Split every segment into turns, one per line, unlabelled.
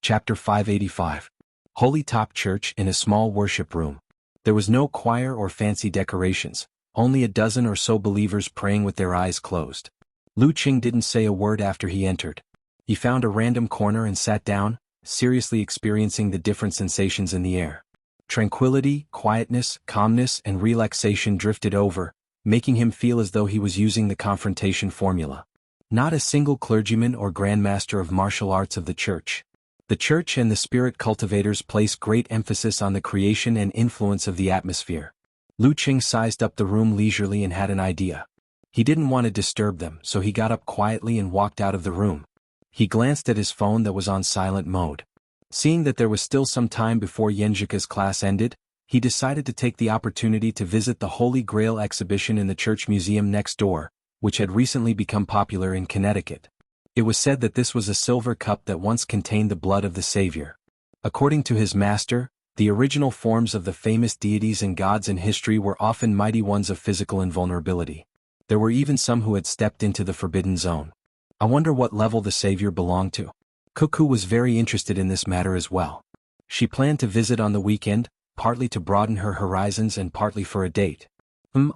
Chapter 585. Holy Top Church in a small worship room. There was no choir or fancy decorations, only a dozen or so believers praying with their eyes closed. Lu Qing didn't say a word after he entered. He found a random corner and sat down, seriously experiencing the different sensations in the air. Tranquility, quietness, calmness, and relaxation drifted over, making him feel as though he was using the confrontation formula. Not a single clergyman or grandmaster of martial arts of the church. The church and the spirit cultivators place great emphasis on the creation and influence of the atmosphere. Lu Qing sized up the room leisurely and had an idea. He didn't want to disturb them, so he got up quietly and walked out of the room. He glanced at his phone that was on silent mode. Seeing that there was still some time before Yanzhika's class ended, he decided to take the opportunity to visit the Holy Grail exhibition in the church museum next door, which had recently become popular in Connecticut. It was said that this was a silver cup that once contained the blood of the Savior. According to his master, the original forms of the famous deities and gods in history were often mighty ones of physical invulnerability. There were even some who had stepped into the forbidden zone. I wonder what level the Savior belonged to. Cuckoo was very interested in this matter as well. She planned to visit on the weekend, partly to broaden her horizons and partly for a date.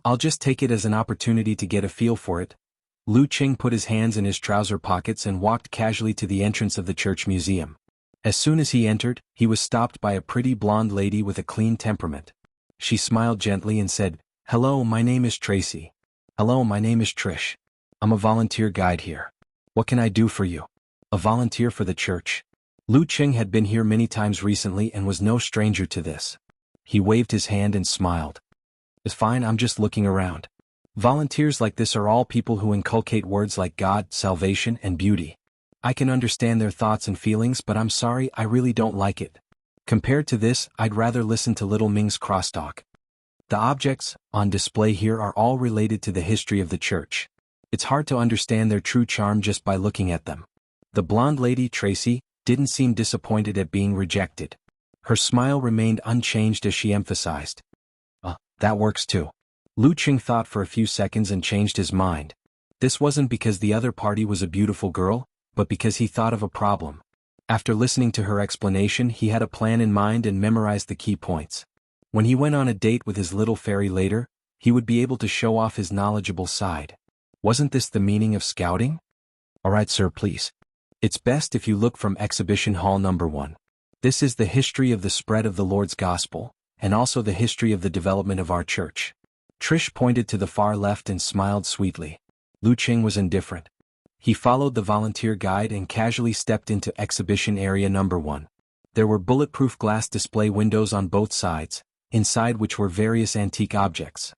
I'll just take it as an opportunity to get a feel for it. Lu Qing put his hands in his trouser pockets and walked casually to the entrance of the church museum. As soon as he entered, he was stopped by a pretty blonde lady with a clean temperament. She smiled gently and said, "Hello, my name is Tracy." "Hello, my name is Trish. I'm a volunteer guide here. What can I do for you?" "A volunteer for the church?" Lu Qing had been here many times recently and was no stranger to this. He waved his hand and smiled. "It's fine, I'm just looking around. Volunteers like this are all people who inculcate words like God, salvation, and beauty. I can understand their thoughts and feelings, but I'm sorry, I really don't like it. Compared to this, I'd rather listen to little Ming's crosstalk." The objects on display here are all related to the history of the church. It's hard to understand their true charm just by looking at them. The blonde lady, Tracy, didn't seem disappointed at being rejected. Her smile remained unchanged as she emphasized, "That works too." Lu Qing thought for a few seconds and changed his mind. This wasn't because the other party was a beautiful girl, but because he thought of a problem. After listening to her explanation, he had a plan in mind and memorized the key points. When he went on a date with his little fairy later, he would be able to show off his knowledgeable side. Wasn't this the meaning of scouting? "All right, sir, please. It's best if you look from Exhibition Hall number 1. This is the history of the spread of the Lord's Gospel, and also the history of the development of our church." Trish pointed to the far left and smiled sweetly. Lu Qing was indifferent. He followed the volunteer guide and casually stepped into exhibition area number 1. There were bulletproof glass display windows on both sides, inside which were various antique objects.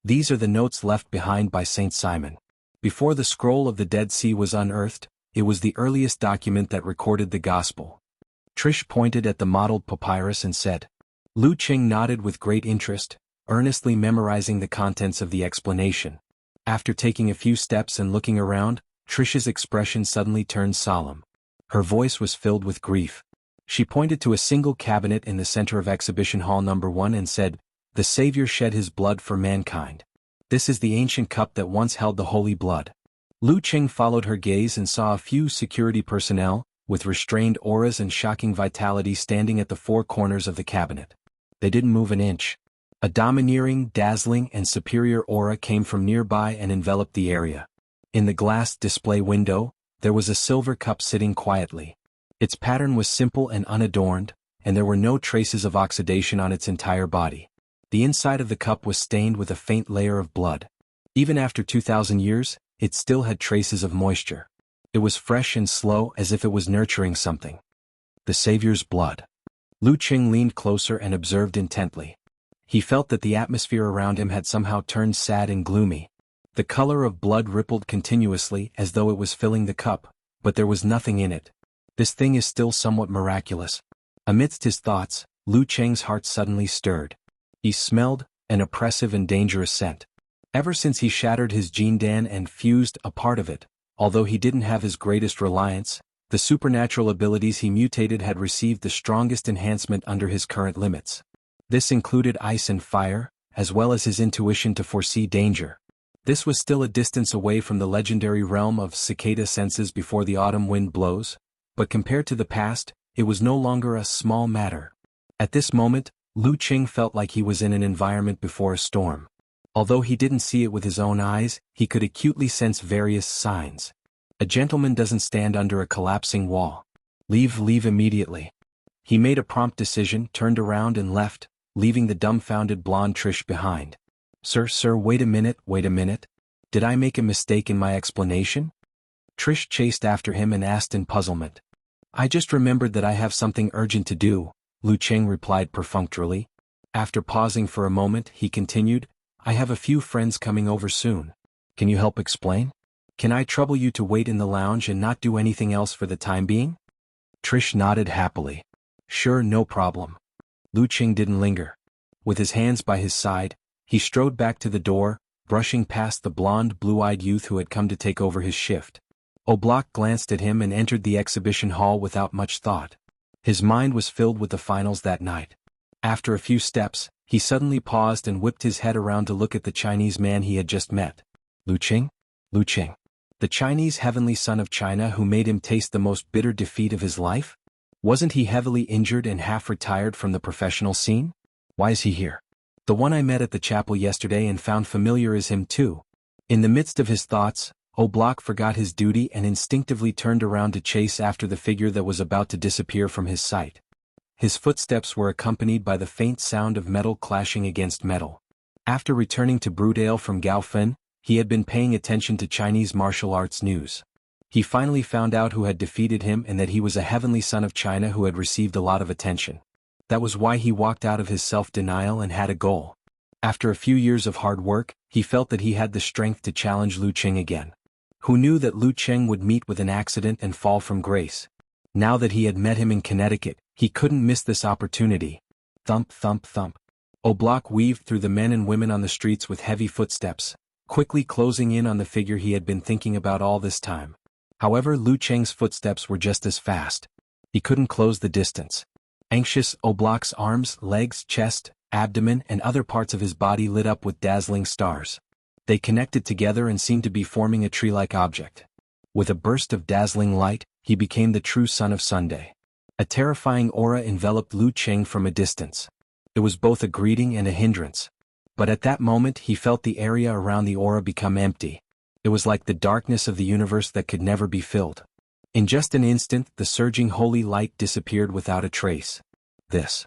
These are the notes left behind by Saint Simon. Before the scroll of the Dead Sea was unearthed, it was the earliest document that recorded the gospel. Trish pointed at the mottled papyrus and said. Lu Qing nodded with great interest, earnestly memorizing the contents of the explanation. After taking a few steps and looking around, Trish's expression suddenly turned solemn. Her voice was filled with grief. She pointed to a single cabinet in the center of Exhibition Hall number 1 and said, "The Savior shed his blood for mankind. This is the ancient cup that once held the holy blood." Lu Qing followed her gaze and saw a few security personnel, with restrained auras and shocking vitality standing at the four corners of the cabinet. They didn't move an inch. A domineering, dazzling, and superior aura came from nearby and enveloped the area. In the glass display window, there was a silver cup sitting quietly. Its pattern was simple and unadorned, and there were no traces of oxidation on its entire body. The inside of the cup was stained with a faint layer of blood. Even after 2,000 years, it still had traces of moisture. It was fresh and slow, as if it was nurturing something. The Savior's blood. Lu Qing leaned closer and observed intently. He felt that the atmosphere around him had somehow turned sad and gloomy. The color of blood rippled continuously as though it was filling the cup, but there was nothing in it. This thing is still somewhat miraculous. Amidst his thoughts, Lu Qing's heart suddenly stirred. He smelled an oppressive and dangerous scent. Ever since he shattered his Jindan and fused a part of it, although he didn't have his greatest reliance, the supernatural abilities he mutated had received the strongest enhancement under his current limits. This included ice and fire, as well as his intuition to foresee danger. This was still a distance away from the legendary realm of cicada senses before the autumn wind blows, but compared to the past, It was no longer a small matter. At this moment, Lu Qing felt like he was in an environment before a storm. Although he didn't see it with his own eyes, he could acutely sense various signs. A gentleman doesn't stand under a collapsing wall. Leave immediately. He made a prompt decision, turned around and left, leaving the dumbfounded blonde Trish behind. Sir, wait a minute. Did I make a mistake in my explanation? Trish chased after him and asked in puzzlement. I just remembered that I have something urgent to do, Lu Qing replied perfunctorily. After pausing for a moment, he continued, I have a few friends coming over soon. Can you help explain? Can I trouble you to wait in the lounge and not do anything else for the time being? Trish nodded happily. Sure, no problem. Lu Qing didn't linger. With his hands by his side, he strode back to the door, brushing past the blonde, blue-eyed youth who had come to take over his shift. Oblak glanced at him and entered the exhibition hall without much thought. His mind was filled with the finals that night. After a few steps, he suddenly paused and whipped his head around to look at the Chinese man he had just met. Lu Qing? Lu Qing. The Chinese heavenly son of China who made him taste the most bitter defeat of his life? Wasn't he heavily injured and half-retired from the professional scene? Why is he here? The one I met at the chapel yesterday and found familiar is him too. In the midst of his thoughts, Oblak forgot his duty and instinctively turned around to chase after the figure that was about to disappear from his sight. His footsteps were accompanied by the faint sound of metal clashing against metal. After returning to Brudale from Gaofen, he had been paying attention to Chinese martial arts news. He finally found out who had defeated him and that he was a heavenly son of China who had received a lot of attention. That was why he walked out of his self-denial and had a goal. After a few years of hard work, he felt that he had the strength to challenge Lu Qing again. Who knew that Lu Qing would meet with an accident and fall from grace? Now that he had met him in Connecticut, he couldn't miss this opportunity. Thump, thump, thump. Oblak weaved through the men and women on the streets with heavy footsteps, quickly closing in on the figure he had been thinking about all this time. However, Lu Qing's footsteps were just as fast. He couldn't close the distance. Anxious, Oblak's arms, legs, chest, abdomen and other parts of his body lit up with dazzling stars. They connected together and seemed to be forming a tree-like object. With a burst of dazzling light, he became the true son of Sunday. A terrifying aura enveloped Lu Qing from a distance. It was both a greeting and a hindrance. But at that moment he felt the area around the aura become empty. It was like the darkness of the universe that could never be filled. In just an instant, the surging holy light disappeared without a trace. This.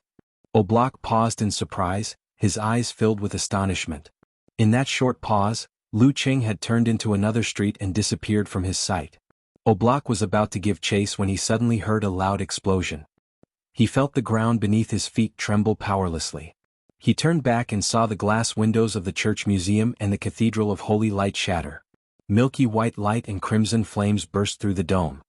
Oblak paused in surprise, his eyes filled with astonishment. In that short pause, Lu Qing had turned into another street and disappeared from his sight. Oblak was about to give chase when he suddenly heard a loud explosion. He felt the ground beneath his feet tremble powerlessly. He turned back and saw the glass windows of the church museum and the cathedral of holy light shatter. Milky white light and crimson flames burst through the dome.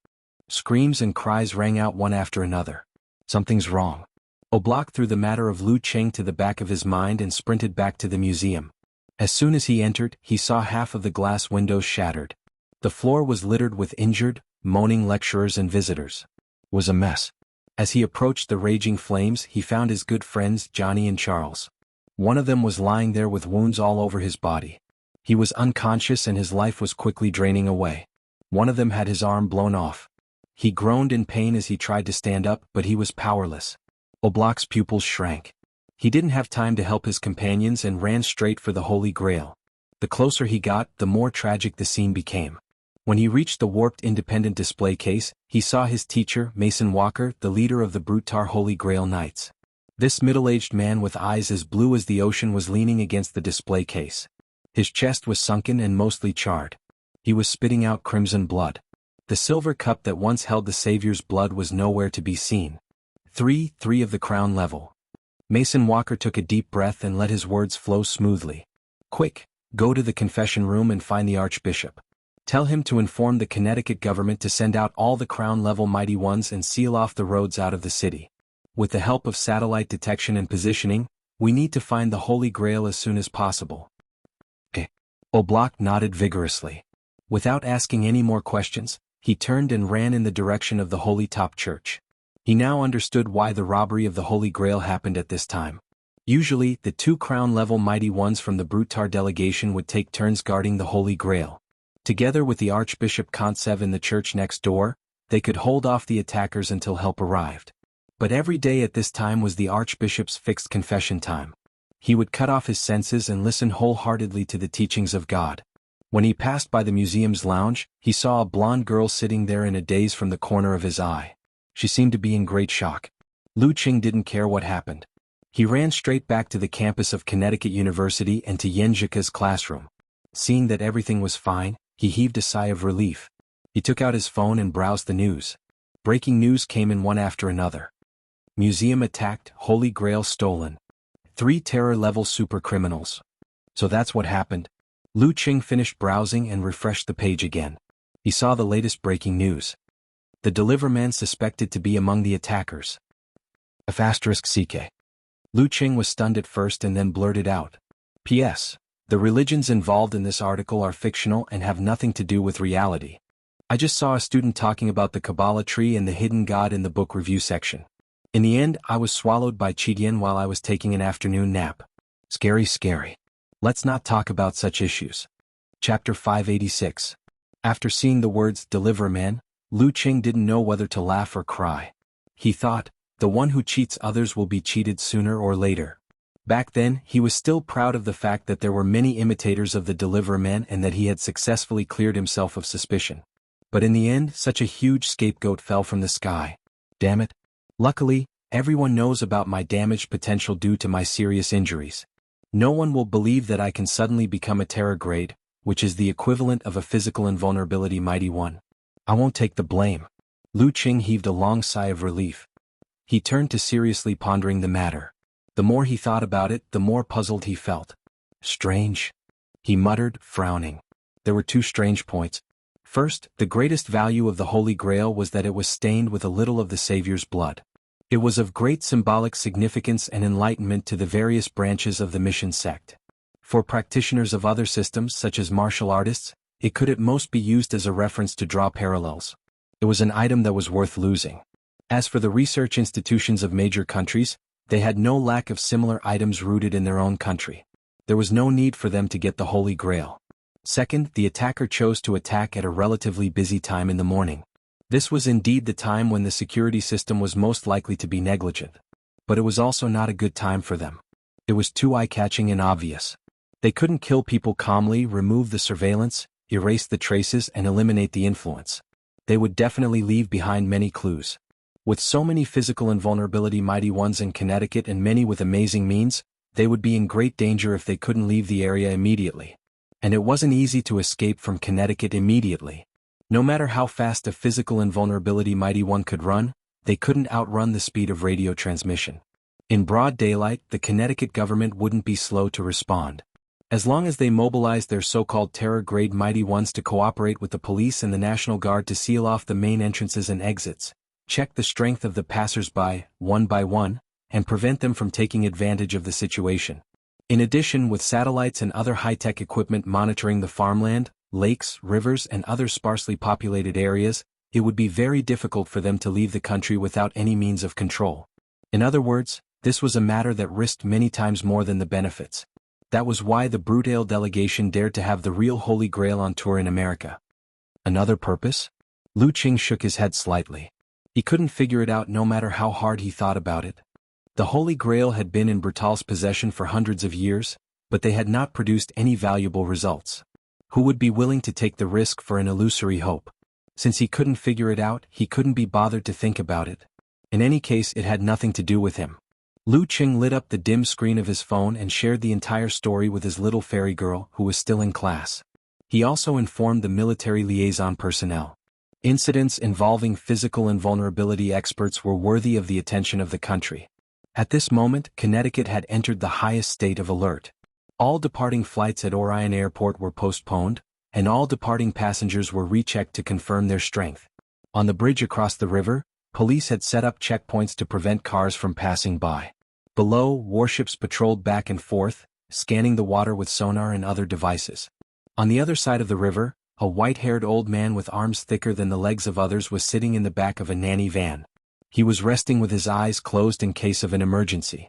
Screams and cries rang out one after another. Something's wrong. Oblak threw the matter of Lu Qing to the back of his mind and sprinted back to the museum. As soon as he entered, he saw half of the glass windows shattered. The floor was littered with injured, moaning lecturers and visitors. It was a mess. As he approached the raging flames, he found his good friends Johnny and Charles. One of them was lying there with wounds all over his body. He was unconscious and his life was quickly draining away. One of them had his arm blown off. He groaned in pain as he tried to stand up, but he was powerless. Oblak's pupils shrank. He didn't have time to help his companions and ran straight for the Holy Grail. The closer he got, the more tragic the scene became. When he reached the warped independent display case, he saw his teacher, Mason Walker, the leader of the Brutar Holy Grail Knights. This middle-aged man with eyes as blue as the ocean was leaning against the display case. His chest was sunken and mostly charred. He was spitting out crimson blood. The silver cup that once held the Savior's blood was nowhere to be seen. Three of the crown level. Mason Walker took a deep breath and let his words flow smoothly. Quick, go to the confession room and find the Archbishop. Tell him to inform the Connecticut government to send out all the crown-level mighty ones and seal off the roads out of the city. With the help of satellite detection and positioning, we need to find the Holy Grail as soon as possible. Oblak nodded vigorously. Without asking any more questions, he turned and ran in the direction of the Holy Top Church. He now understood why the robbery of the Holy Grail happened at this time. Usually, the two crown-level mighty ones from the Brutar delegation would take turns guarding the Holy Grail. Together with the Archbishop Kontsev in the church next door, They could hold off the attackers until help arrived. But every day at this time was the archbishop's fixed confession time. He would cut off his senses and listen wholeheartedly to the teachings of God. When he passed by the museum's lounge, he saw a blonde girl sitting there in a daze from the corner of his eye. She seemed to be in great shock. Luqing didn't care what happened. He ran straight back to the campus of Connecticut University and to Xianxia's classroom. Seeing that everything was fine, he heaved a sigh of relief. He took out his phone and browsed the news. Breaking news came in one after another. Museum attacked, Holy Grail stolen. 3 terror-level supercriminals. So that's what happened. Luqing finished browsing and refreshed the page again. He saw the latest breaking news. The deliverman suspected to be among the attackers. *CK. Luqing was stunned at first and then blurted out. P.S. The religions involved in this article are fictional and have nothing to do with reality. I just saw a student talking about the Kabbalah tree and the hidden god in the book review section. In the end, I was swallowed by Qidian while I was taking an afternoon nap. Scary. Let's not talk about such issues. Chapter 586. After seeing the words deliverman, Luqing didn't know whether to laugh or cry. He thought, the one who cheats others will be cheated sooner or later. Back then, he was still proud of the fact that there were many imitators of the deliverman and that he had successfully cleared himself of suspicion. But in the end, such a huge scapegoat fell from the sky. Damn it. Luckily, everyone knows about my damaged potential due to my serious injuries. No one will believe that I can suddenly become a terror grade, which is the equivalent of a physical invulnerability mighty one. I won't take the blame. Luqing heaved a long sigh of relief. He turned to seriously pondering the matter. The more he thought about it, the more puzzled he felt. Strange. He muttered, frowning. There were 2 strange points. First, the greatest value of the Holy Grail was that it was stained with a little of the Savior's blood. It was of great symbolic significance and enlightenment to the various branches of the mission sect. For practitioners of other systems such as martial artists, it could at most be used as a reference to draw parallels. It was an item that was worth losing. As for the research institutions of major countries, they had no lack of similar items rooted in their own country. There was no need for them to get the Holy Grail. Second, the attacker chose to attack at a relatively busy time in the morning. This was indeed the time when the security system was most likely to be negligent. But it was also not a good time for them. It was too eye-catching and obvious. They couldn't kill people calmly, remove the surveillance, erase the traces, and eliminate the influence. They would definitely leave behind many clues. With so many physical invulnerability mighty ones in Connecticut and many with amazing means, they would be in great danger if they couldn't leave the area immediately. And it wasn't easy to escape from Connecticut immediately. No matter how fast a physical invulnerability mighty one could run, they couldn't outrun the speed of radio transmission. In broad daylight, the Connecticut government wouldn't be slow to respond. As long as they mobilized their so-called terror-grade mighty ones to cooperate with the police and the National Guard to seal off the main entrances and exits, check the strength of the passers-by, one by one, and prevent them from taking advantage of the situation. In addition, with satellites and other high-tech equipment monitoring the farmland, lakes, rivers, and other sparsely populated areas, it would be very difficult for them to leave the country without any means of control. In other words, this was a matter that risked many times more than the benefits. That was why the Brutal delegation dared to have the real Holy Grail on tour in America. Another purpose? Luqing shook his head slightly. He couldn't figure it out no matter how hard he thought about it. The Holy Grail had been in Brutal's possession for hundreds of years, but they had not produced any valuable results. Who would be willing to take the risk for an illusory hope? Since he couldn't figure it out, he couldn't be bothered to think about it. In any case, it had nothing to do with him. Luqing lit up the dim screen of his phone and shared the entire story with his little fairy girl, who was still in class. He also informed the military liaison personnel. Incidents involving physical invulnerability experts were worthy of the attention of the country. At this moment, Connecticut had entered the highest state of alert. All departing flights at Orion Airport were postponed, and all departing passengers were rechecked to confirm their strength. On the bridge across the river, police had set up checkpoints to prevent cars from passing by. Below, warships patrolled back and forth, scanning the water with sonar and other devices. On the other side of the river, a white-haired old man with arms thicker than the legs of others was sitting in the back of a nanny van. He was resting with his eyes closed in case of an emergency.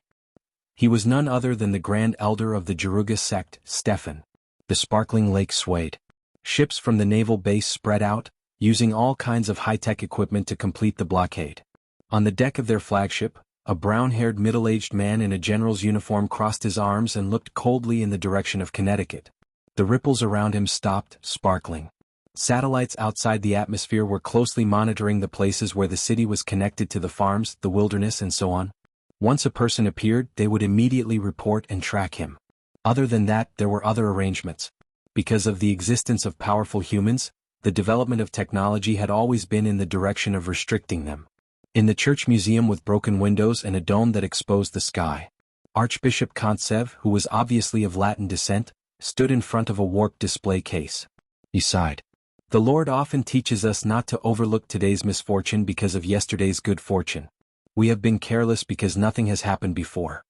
He was none other than the Grand Elder of the Jianghu sect, Stefan. The sparkling lake swayed. Ships from the naval base spread out, using all kinds of high-tech equipment to complete the blockade. On the deck of their flagship, a brown-haired middle-aged man in a general's uniform crossed his arms and looked coldly in the direction of Connecticut. The ripples around him stopped, sparkling. Satellites outside the atmosphere were closely monitoring the places where the city was connected to the farms, the wilderness, and so on. Once a person appeared, they would immediately report and track him. Other than that, there were other arrangements. Because of the existence of powerful humans, the development of technology had always been in the direction of restricting them. In the church museum with broken windows and a dome that exposed the sky, Archbishop Kontsev, who was obviously of Latin descent, stood in front of a warped display case. He sighed. The Lord often teaches us not to overlook today's misfortune because of yesterday's good fortune. We have been careless because nothing has happened before.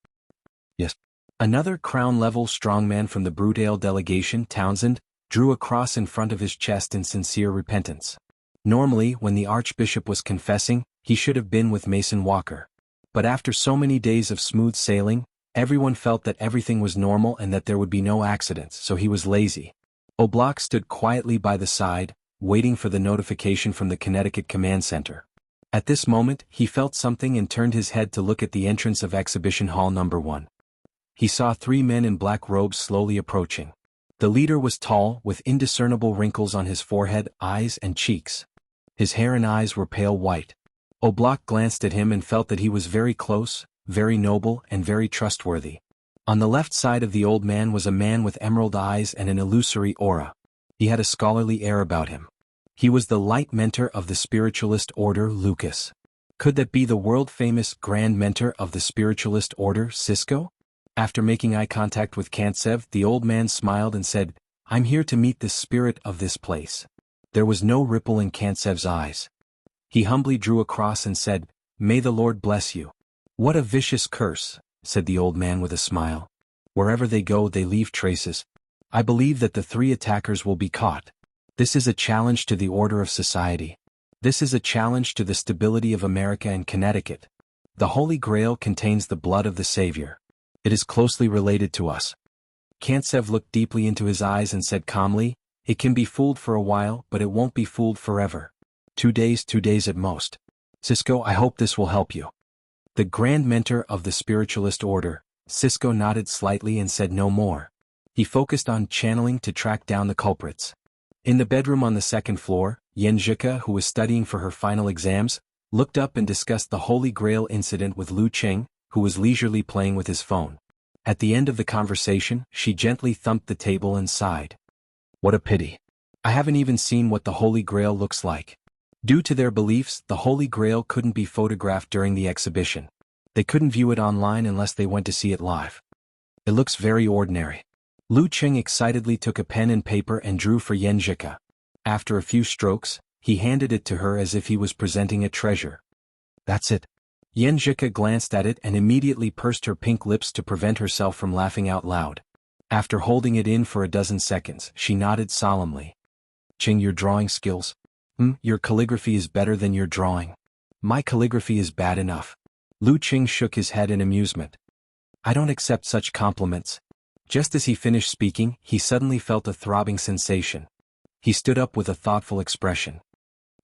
Yes. Another crown-level strongman from the Brutale delegation, Townsend, drew a cross in front of his chest in sincere repentance. Normally, when the Archbishop was confessing, he should have been with Mason Walker. But after so many days of smooth sailing, everyone felt that everything was normal and that there would be no accidents, so he was lazy. Oblak stood quietly by the side, waiting for the notification from the Connecticut Command Center. At this moment, he felt something and turned his head to look at the entrance of Exhibition Hall No. 1. He saw 3 men in black robes slowly approaching. The leader was tall, with indiscernible wrinkles on his forehead, eyes, and cheeks. His hair and eyes were pale white. Oblak glanced at him and felt that he was very close, very noble, and very trustworthy. On the left side of the old man was a man with emerald eyes and an illusory aura. He had a scholarly air about him. He was the light mentor of the spiritualist order, Lucas. Could that be the world-famous grand mentor of the spiritualist order, Cisco? After making eye contact with Kantsev, the old man smiled and said, "I'm here to meet the spirit of this place." There was no ripple in Kantsev's eyes. He humbly drew a cross and said, "May the Lord bless you." "What a vicious curse," said the old man with a smile. "Wherever they go, they leave traces. I believe that the 3 attackers will be caught. This is a challenge to the order of society. This is a challenge to the stability of America and Connecticut. The Holy Grail contains the blood of the Savior. It is closely related to us." Kantsev looked deeply into his eyes and said calmly, "It can be fooled for a while, but it won't be fooled forever. 2 days at most. Cisco, I hope this will help you." The grand mentor of the spiritualist order, Cisco nodded slightly and said no more. He focused on channeling to track down the culprits. In the bedroom on the 2nd floor, Xianxia, who was studying for her final exams, looked up and discussed the Holy Grail incident with Lu Cheng, who was leisurely playing with his phone. At the end of the conversation, she gently thumped the table and sighed. "What a pity. I haven't even seen what the Holy Grail looks like." Due to their beliefs, the Holy Grail couldn't be photographed during the exhibition. They couldn't view it online unless they went to see it live. "It looks very ordinary." Lu Cheng excitedly took a pen and paper and drew for Xianxia. After a few strokes, he handed it to her as if he was presenting a treasure. "That's it." Xianxia glanced at it and immediately pursed her pink lips to prevent herself from laughing out loud. After holding it in for a dozen seconds, she nodded solemnly. "Cheng, your drawing skills? Your calligraphy is better than your drawing. My calligraphy is bad enough." Lu Cheng shook his head in amusement. "I don't accept such compliments." Just as he finished speaking, he suddenly felt a throbbing sensation. He stood up with a thoughtful expression.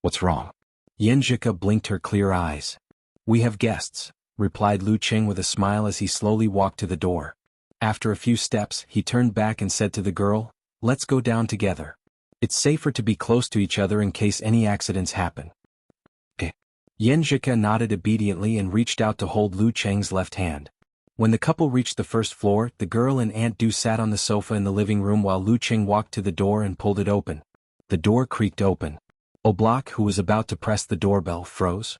"What's wrong?" Xianxia blinked her clear eyes. "We have guests," replied Lu Cheng with a smile as he slowly walked to the door. After a few steps, he turned back and said to the girl, "Let's go down together. It's safer to be close to each other in case any accidents happen." Xianxia nodded obediently and reached out to hold Lu Cheng's left hand. When the couple reached the 1st floor, the girl and Aunt Du sat on the sofa in the living room while Lu Cheng walked to the door and pulled it open. The door creaked open. Oblak, who was about to press the doorbell, froze.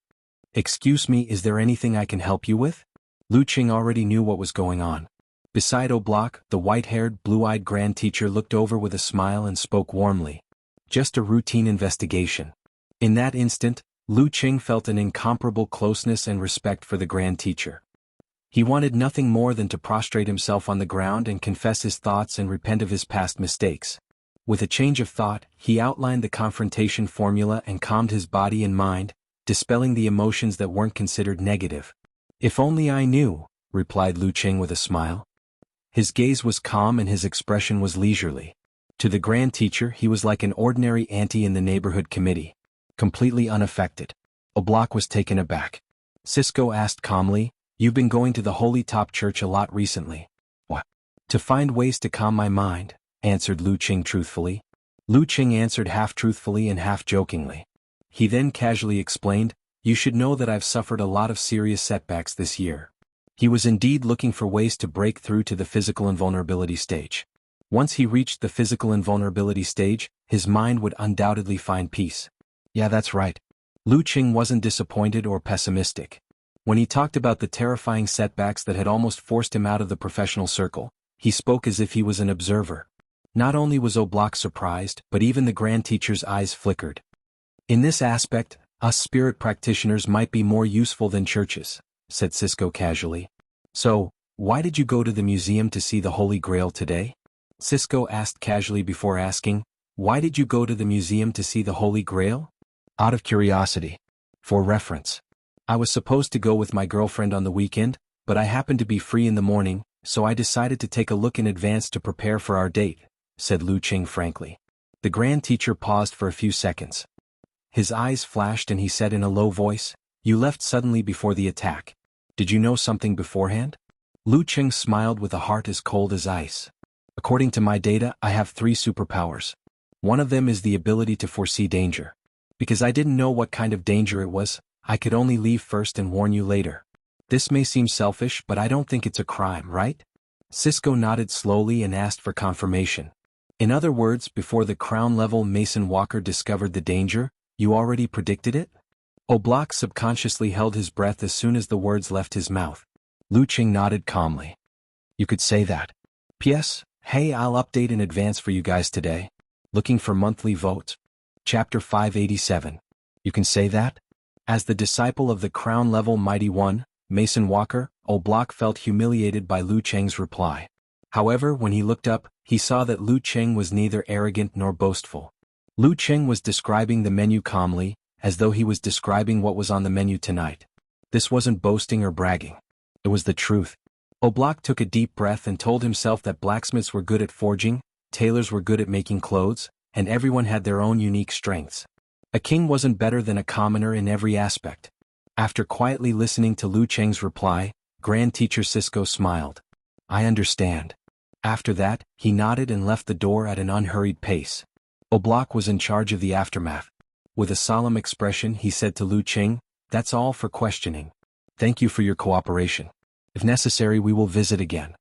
"Excuse me, is there anything I can help you with?" Lu Cheng already knew what was going on. Beside Oblak, the white-haired, blue-eyed grand teacher looked over with a smile and spoke warmly. "Just a routine investigation." In that instant, Lu Cheng felt an incomparable closeness and respect for the grand teacher. He wanted nothing more than to prostrate himself on the ground and confess his thoughts and repent of his past mistakes. With a change of thought, he outlined the confrontation formula and calmed his body and mind, dispelling the emotions that weren't considered negative. "If only I knew," replied Lu Cheng with a smile. His gaze was calm and his expression was leisurely. To the grand teacher he was like an ordinary auntie in the neighborhood committee, completely unaffected. Oblak was taken aback. Cisco asked calmly, "You've been going to the Holy Top Church a lot recently." "What?" "To find ways to calm my mind," answered Lu Qing truthfully. Lu Qing answered half truthfully and half jokingly. He then casually explained, "You should know that I've suffered a lot of serious setbacks this year." He was indeed looking for ways to break through to the physical invulnerability stage. Once he reached the physical invulnerability stage, his mind would undoubtedly find peace. Yeah, that's right. Lu Qing wasn't disappointed or pessimistic. When he talked about the terrifying setbacks that had almost forced him out of the professional circle, he spoke as if he was an observer. Not only was Oblak surprised, but even the grand teacher's eyes flickered. "In this aspect, us spirit practitioners might be more useful than churches," said Cisco casually. "So, why did you go to the museum to see the Holy Grail today?" Cisco asked casually before asking, "Why did you go to the museum to see the Holy Grail?" "Out of curiosity. For reference. I was supposed to go with my girlfriend on the weekend, but I happened to be free in the morning, so I decided to take a look in advance to prepare for our date," said Lu Qing frankly. The grand teacher paused for a few seconds. His eyes flashed and he said in a low voice, "You left suddenly before the attack. Did you know something beforehand?" Lu Qing smiled with a heart as cold as ice. "According to my data, I have 3 superpowers. One of them is the ability to foresee danger. Because I didn't know what kind of danger it was, I could only leave first and warn you later. This may seem selfish, but I don't think it's a crime, right?" Cisco nodded slowly and asked for confirmation. "In other words, before the crown-level Mason Walker discovered the danger, you already predicted it?" Oblak subconsciously held his breath as soon as the words left his mouth. Lu Qing nodded calmly. "You could say that. P.S. Hey, I'll update in advance for you guys today. Looking for monthly votes? Chapter 587. You can say that?" As the disciple of the crown-level Mighty One, Mason Walker, Oblak felt humiliated by Lu Qing's reply. However, when he looked up, he saw that Lu Qing was neither arrogant nor boastful. Lu Qing was describing the menu calmly, as though he was describing what was on the menu tonight. This wasn't boasting or bragging. It was the truth. Oblak took a deep breath and told himself that blacksmiths were good at forging, tailors were good at making clothes, and everyone had their own unique strengths. A king wasn't better than a commoner in every aspect. After quietly listening to Lu Qing's reply, Grand Teacher Cisco smiled. "I understand." After that, he nodded and left the door at an unhurried pace. Oblak was in charge of the aftermath. With a solemn expression he said to Lu Qing, "That's all for questioning. Thank you for your cooperation. If necessary we will visit again."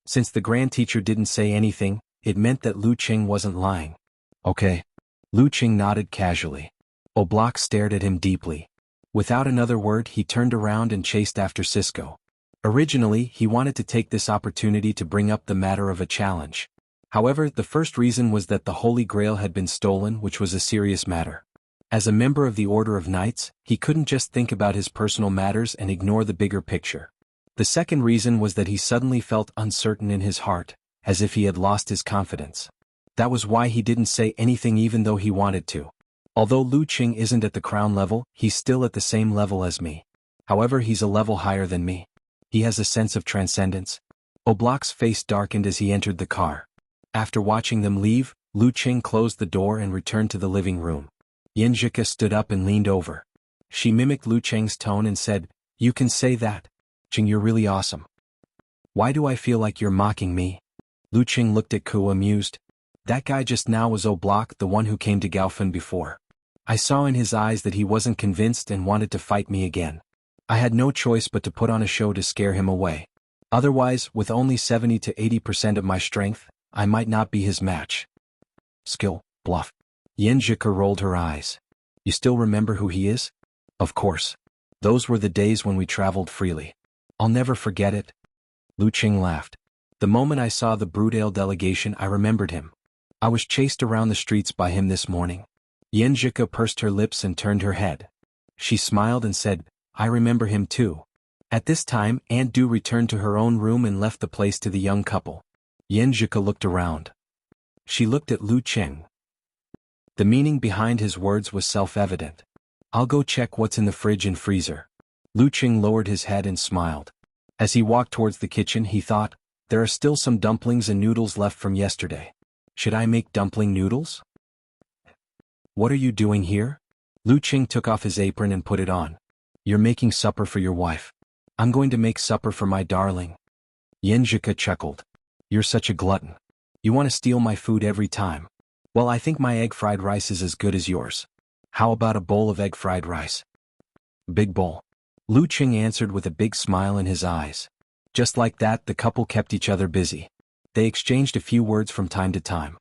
Since the Grand Teacher didn't say anything, it meant that Lu Qing wasn't lying. "Okay." Lu Qing nodded casually. Oblak stared at him deeply. Without another word he turned around and chased after Cisco. Originally, he wanted to take this opportunity to bring up the matter of a challenge. However, the first reason was that the Holy Grail had been stolen, which was a serious matter. As a member of the Order of Knights, he couldn't just think about his personal matters and ignore the bigger picture. The second reason was that he suddenly felt uncertain in his heart, as if he had lost his confidence. That was why he didn't say anything even though he wanted to. Although Lu Qing isn't at the crown level, he's still at the same level as me. However, he's a level higher than me. He has a sense of transcendence. Oblak's face darkened as he entered the car. After watching them leave, Lu Qing closed the door and returned to the living room. Xianxia stood up and leaned over. She mimicked Lu Qing's tone and said, "You can say that. Qing, you're really awesome." "Why do I feel like you're mocking me?" Lu Qing looked at Ku amused. "That guy just now was Oblak, the one who came to Gaofan before. I saw in his eyes that he wasn't convinced and wanted to fight me again. I had no choice but to put on a show to scare him away. Otherwise, with only 70 to 80% of my strength, I might not be his match." "Skill, bluff." Xianxia rolled her eyes. "You still remember who he is?" "Of course. Those were the days when we traveled freely. I'll never forget it." Lu Qing laughed. "The moment I saw the Brudale delegation I remembered him. I was chased around the streets by him this morning." Xianxia pursed her lips and turned her head. She smiled and said, "I remember him too." At this time, Aunt Du returned to her own room and left the place to the young couple. Xianxia looked around. She looked at Lu Qing. The meaning behind his words was self-evident. "I'll go check what's in the fridge and freezer." Lu Qing lowered his head and smiled. As he walked towards the kitchen he thought, there are still some dumplings and noodles left from yesterday. Should I make dumpling noodles? What are you doing here? Lu Qing took off his apron and put it on. You're making supper for your wife. I'm going to make supper for my darling. Xianxia chuckled. You're such a glutton. You want to steal my food every time. Well, I think my egg fried rice is as good as yours. How about a bowl of egg fried rice? Big bowl. Lu Qing answered with a big smile in his eyes. Just like that, the couple kept each other busy. They exchanged a few words from time to time.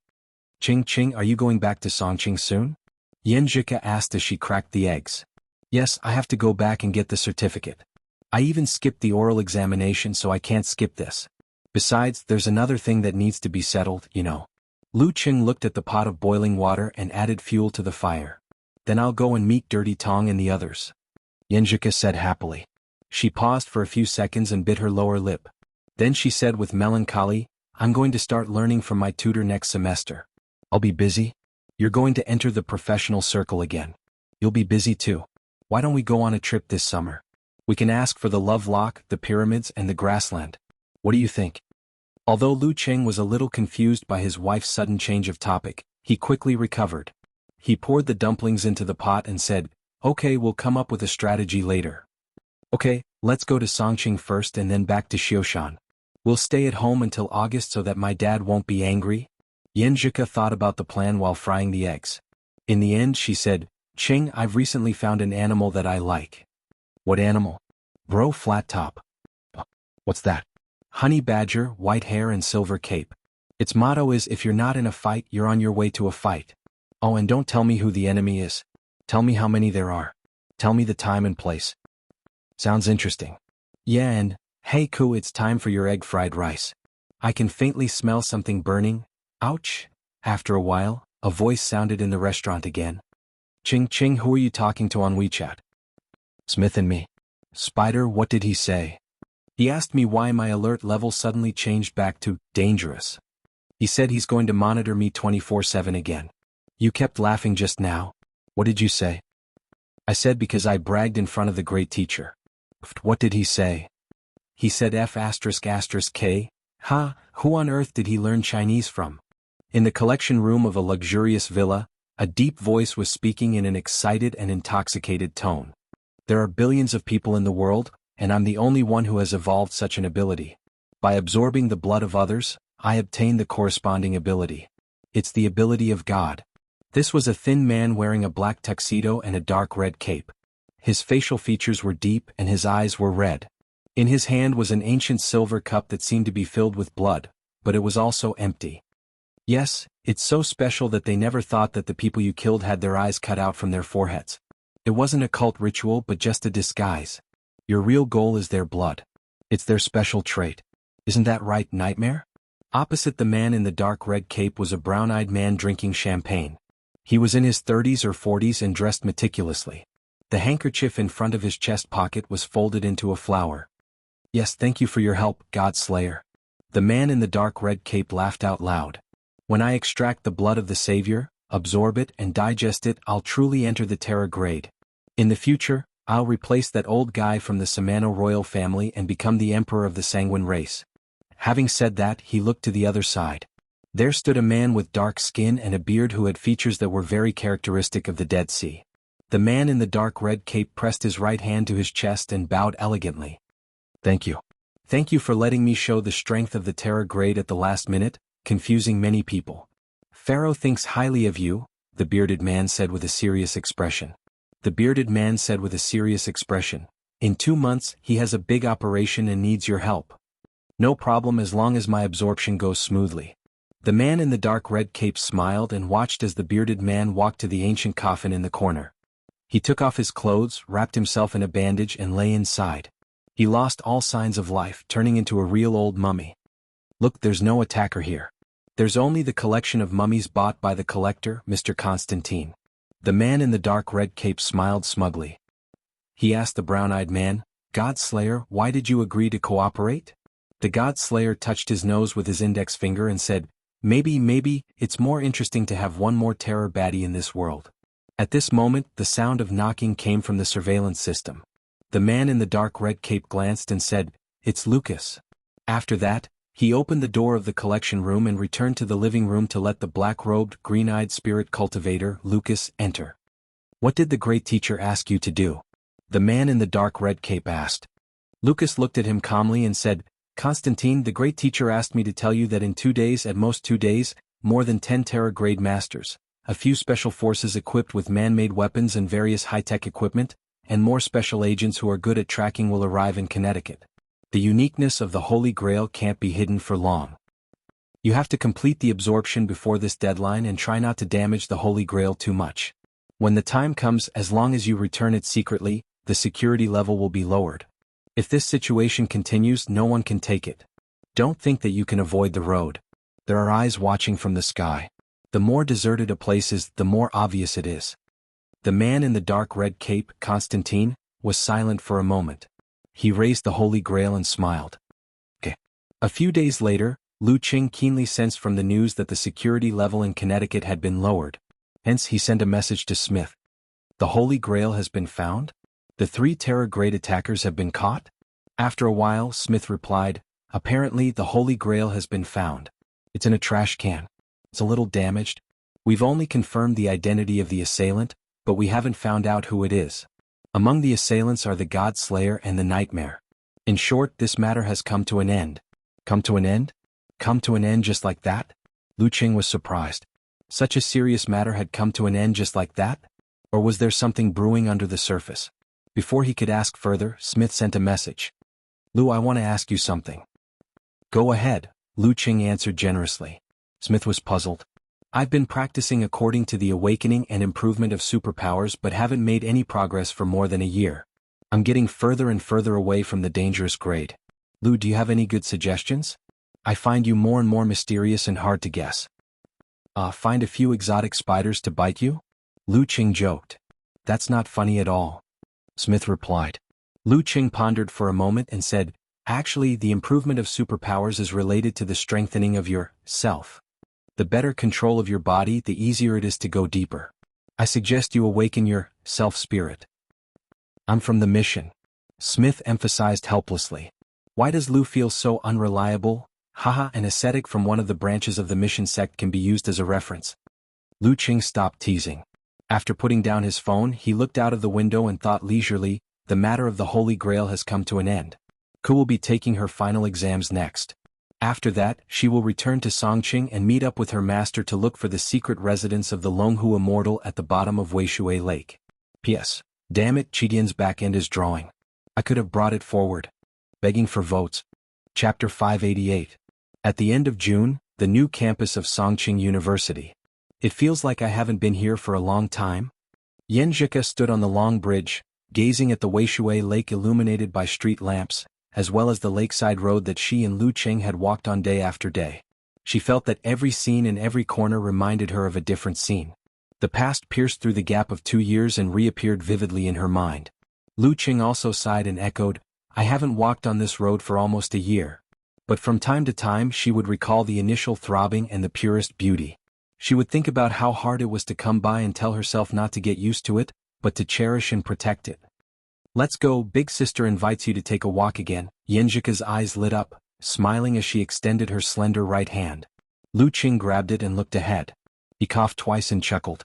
Qing, are you going back to Songqing soon? Xianxia asked as she cracked the eggs. Yes, I have to go back and get the certificate. I even skipped the oral examination, so I can't skip this. Besides, there's another thing that needs to be settled, you know. Lu Qing looked at the pot of boiling water and added fuel to the fire. Then I'll go and meet Dirty Tong and the others. Xianxia said happily. She paused for a few seconds and bit her lower lip. Then she said with melancholy, I'm going to start learning from my tutor next semester. I'll be busy. You're going to enter the professional circle again. You'll be busy too. Why don't we go on a trip this summer? We can ask for the Love Lock, the pyramids, and the grassland. What do you think? Although Lu Qing was a little confused by his wife's sudden change of topic, he quickly recovered. He poured the dumplings into the pot and said, Okay, we'll come up with a strategy later. Okay, let's go to Songqing first and then back to Xiaoshan. We'll stay at home until August so that my dad won't be angry. Xianxia thought about the plan while frying the eggs. In the end, she said, Qing, I've recently found an animal that I like. What animal? Bro, flat top. What's that? Honey badger, white hair and silver cape. Its motto is if you're not in a fight, you're on your way to a fight. Oh, and don't tell me who the enemy is. Tell me how many there are. Tell me the time and place. Sounds interesting. Yeah, and, hey Ku, it's time for your egg fried rice. I can faintly smell something burning. Ouch. After a while, a voice sounded in the restaurant again. Qing, who are you talking to on WeChat? Smith and me. Spider, what did he say? He asked me why my alert level suddenly changed back to dangerous. He said he's going to monitor me 24/7 again. You kept laughing just now. What did you say? I said because I bragged in front of the great teacher. What did he say? He said F***K. Ha, who on earth did he learn Chinese from? In the collection room of a luxurious villa, a deep voice was speaking in an excited and intoxicated tone. There are billions of people in the world, and I'm the only one who has evolved such an ability. By absorbing the blood of others, I obtain the corresponding ability. It's the ability of God. This was a thin man wearing a black tuxedo and a dark red cape. His facial features were deep and his eyes were red. In his hand was an ancient silver cup that seemed to be filled with blood, but it was also empty. Yes, it's so special that they never thought that the people you killed had their eyes cut out from their foreheads. It wasn't a cult ritual but just a disguise. Your real goal is their blood. It's their special trait. Isn't that right, Nightmare? Opposite the man in the dark red cape was a brown-eyed man drinking champagne. He was in his 30s or 40s and dressed meticulously. The handkerchief in front of his chest pocket was folded into a flower. Yes, thank you for your help, God Slayer. The man in the dark red cape laughed out loud. When I extract the blood of the Savior, absorb it and digest it, I'll truly enter the Terra grade. In the future, I'll replace that old guy from the Samano royal family and become the emperor of the Sanguine race. Having said that, he looked to the other side. There stood a man with dark skin and a beard who had features that were very characteristic of the Dead Sea. The man in the dark red cape pressed his right hand to his chest and bowed elegantly. Thank you. Thank you for letting me show the strength of the Terra grade at the last minute, confusing many people. Pharaoh thinks highly of you, the bearded man said with a serious expression. The bearded man said with a serious expression. In 2 months, he has a big operation and needs your help. No problem as long as my absorption goes smoothly. The man in the dark red cape smiled and watched as the bearded man walked to the ancient coffin in the corner. He took off his clothes, wrapped himself in a bandage and lay inside. He lost all signs of life, turning into a real old mummy. Look, there's no attacker here. There's only the collection of mummies bought by the collector, Mr. Constantine. The man in the dark red cape smiled smugly. He asked the brown-eyed man, God Slayer, why did you agree to cooperate? The God Slayer touched his nose with his index finger and said, Maybe, it's more interesting to have one more terror baddie in this world. At this moment, the sound of knocking came from the surveillance system. The man in the dark red cape glanced and said, It's Lucas. After that, He opened the door of the collection room and returned to the living room to let the black-robed, green-eyed spirit cultivator, Lucas, enter. "What did the great teacher ask you to do?" the man in the dark red cape asked. Lucas looked at him calmly and said, "Constantine, the great teacher asked me to tell you that in 2 days, at most 2 days, more than 10 Terra-grade masters, a few special forces equipped with man-made weapons and various high-tech equipment, and more special agents who are good at tracking will arrive in Connecticut. The uniqueness of the Holy Grail can't be hidden for long. You have to complete the absorption before this deadline and try not to damage the Holy Grail too much. When the time comes, as long as you return it secretly, the security level will be lowered. If this situation continues, no one can take it. Don't think that you can avoid the road. There are eyes watching from the sky. The more deserted a place is, the more obvious it is." The man in the dark red cape, Constantine, was silent for a moment. He raised the Holy Grail and smiled. "Okay." A few days later, Lu Qing keenly sensed from the news that the security level in Connecticut had been lowered. Hence he sent a message to Smith. "The Holy Grail has been found? The 3 Terra-grade attackers have been caught?" After a while, Smith replied, "Apparently the Holy Grail has been found. It's in a trash can. It's a little damaged. We've only confirmed the identity of the assailant, but we haven't found out who it is. Among the assailants are the God Slayer and the Nightmare. In short, this matter has come to an end." "Come to an end? Come to an end just like that?" Lu Qing was surprised. Such a serious matter had come to an end just like that? Or was there something brewing under the surface? Before he could ask further, Smith sent a message. "Lu, I want to ask you something." "Go ahead," Lu Qing answered generously. Smith was puzzled. "I've been practicing according to the awakening and improvement of superpowers but haven't made any progress for more than a year. I'm getting further and further away from the dangerous grade. Lu, do you have any good suggestions? I find you more and more mysterious and hard to guess." Find a few exotic spiders to bite you?" Lu Qing joked. "That's not funny at all," Smith replied. Lu Qing pondered for a moment and said, "Actually, the improvement of superpowers is related to the strengthening of your self. The better control of your body, the easier it is to go deeper. I suggest you awaken your self-spirit." "I'm from the mission," Smith emphasized helplessly. "Why does Lu feel so unreliable?" "Haha, an ascetic from one of the branches of the mission sect can be used as a reference." Lu Qing stopped teasing. After putting down his phone, he looked out of the window and thought leisurely, "The matter of the Holy Grail has come to an end. Ku will be taking her final exams next. After that, she will return to Songqing and meet up with her master to look for the secret residence of the Longhu Immortal at the bottom of Weishui Lake. P.S. Damn it, Chidian's back end is drawing. I could have brought it forward. Begging for votes." Chapter 588. At the end of June, the new campus of Songqing University. "It feels like I haven't been here for a long time." Xianxia stood on the long bridge, gazing at the Weishui Lake illuminated by street lamps, as well as the lakeside road that she and Lu Qing had walked on day after day. She felt that every scene in every corner reminded her of a different scene. The past pierced through the gap of 2 years and reappeared vividly in her mind. Lu Qing also sighed and echoed, "I haven't walked on this road for almost a year." But from time to time she would recall the initial throbbing and the purest beauty. She would think about how hard it was to come by and tell herself not to get used to it, but to cherish and protect it. "Let's go, big sister invites you to take a walk again." Xianxia's eyes lit up, smiling as she extended her slender right hand. Lu Qing grabbed it and looked ahead. He coughed twice and chuckled.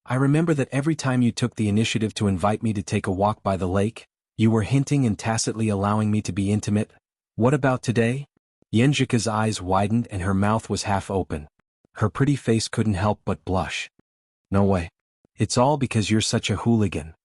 "I remember that every time you took the initiative to invite me to take a walk by the lake, you were hinting and tacitly allowing me to be intimate. What about today?" Xianxia's eyes widened and her mouth was half open. Her pretty face couldn't help but blush. "No way. It's all because you're such a hooligan.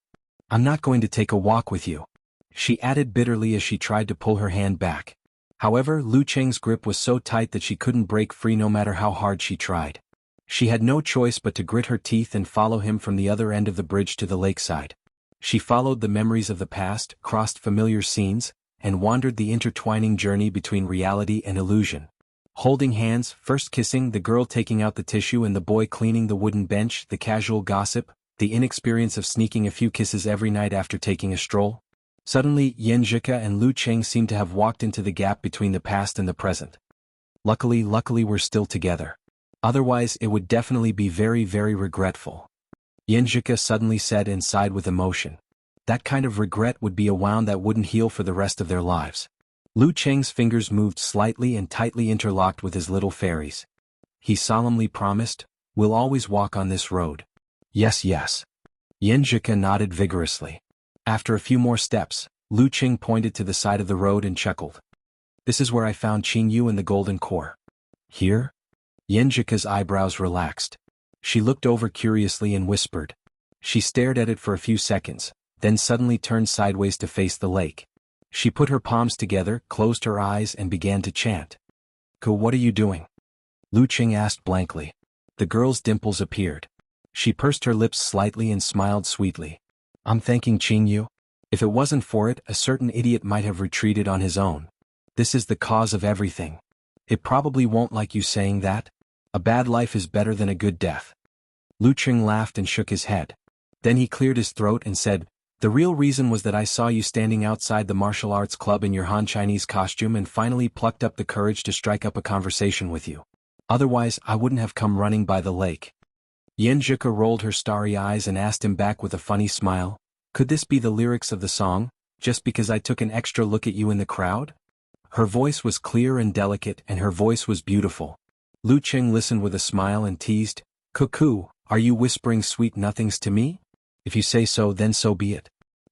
I'm not going to take a walk with you," she added bitterly as she tried to pull her hand back. However, Lu Qing's grip was so tight that she couldn't break free no matter how hard she tried. She had no choice but to grit her teeth and follow him from the other end of the bridge to the lakeside. She followed the memories of the past, crossed familiar scenes, and wandered the intertwining journey between reality and illusion. Holding hands, first kissing, the girl taking out the tissue and the boy cleaning the wooden bench, the casual gossip, the inexperience of sneaking a few kisses every night after taking a stroll. Suddenly, Xianxia and Lu Qing seemed to have walked into the gap between the past and the present. Luckily we're still together. Otherwise it would definitely be very, very regretful." Xianxia suddenly said and sighed with emotion. That kind of regret would be a wound that wouldn't heal for the rest of their lives. Lu Cheng's fingers moved slightly and tightly interlocked with his little fairies. He solemnly promised, "We'll always walk on this road." "Yes, yes." Xianxia nodded vigorously. After a few more steps, Lu Cheng pointed to the side of the road and chuckled. "This is where I found Qingyu and the golden core." "Here?" Xianxia's eyebrows relaxed. She looked over curiously and whispered. She stared at it for a few seconds, then suddenly turned sideways to face the lake. She put her palms together, closed her eyes and began to chant. What are you doing?" Lu Cheng asked blankly. The girl's dimples appeared. She pursed her lips slightly and smiled sweetly. "I'm thanking Qingyu. If it wasn't for it, a certain idiot might have retreated on his own. This is the cause of everything. It probably won't like you saying that. A bad life is better than a good death." Lu Cheng laughed and shook his head. Then he cleared his throat and said, "The real reason was that I saw you standing outside the martial arts club in your Han Chinese costume and finally plucked up the courage to strike up a conversation with you. Otherwise, I wouldn't have come running by the lake." Xianxia rolled her starry eyes and asked him back with a funny smile, "Could this be the lyrics of the song, just because I took an extra look at you in the crowd?" Her voice was clear and delicate and her voice was beautiful. Lu Cheng listened with a smile and teased, "Cuckoo, are you whispering sweet nothings to me? If you say so, then so be it."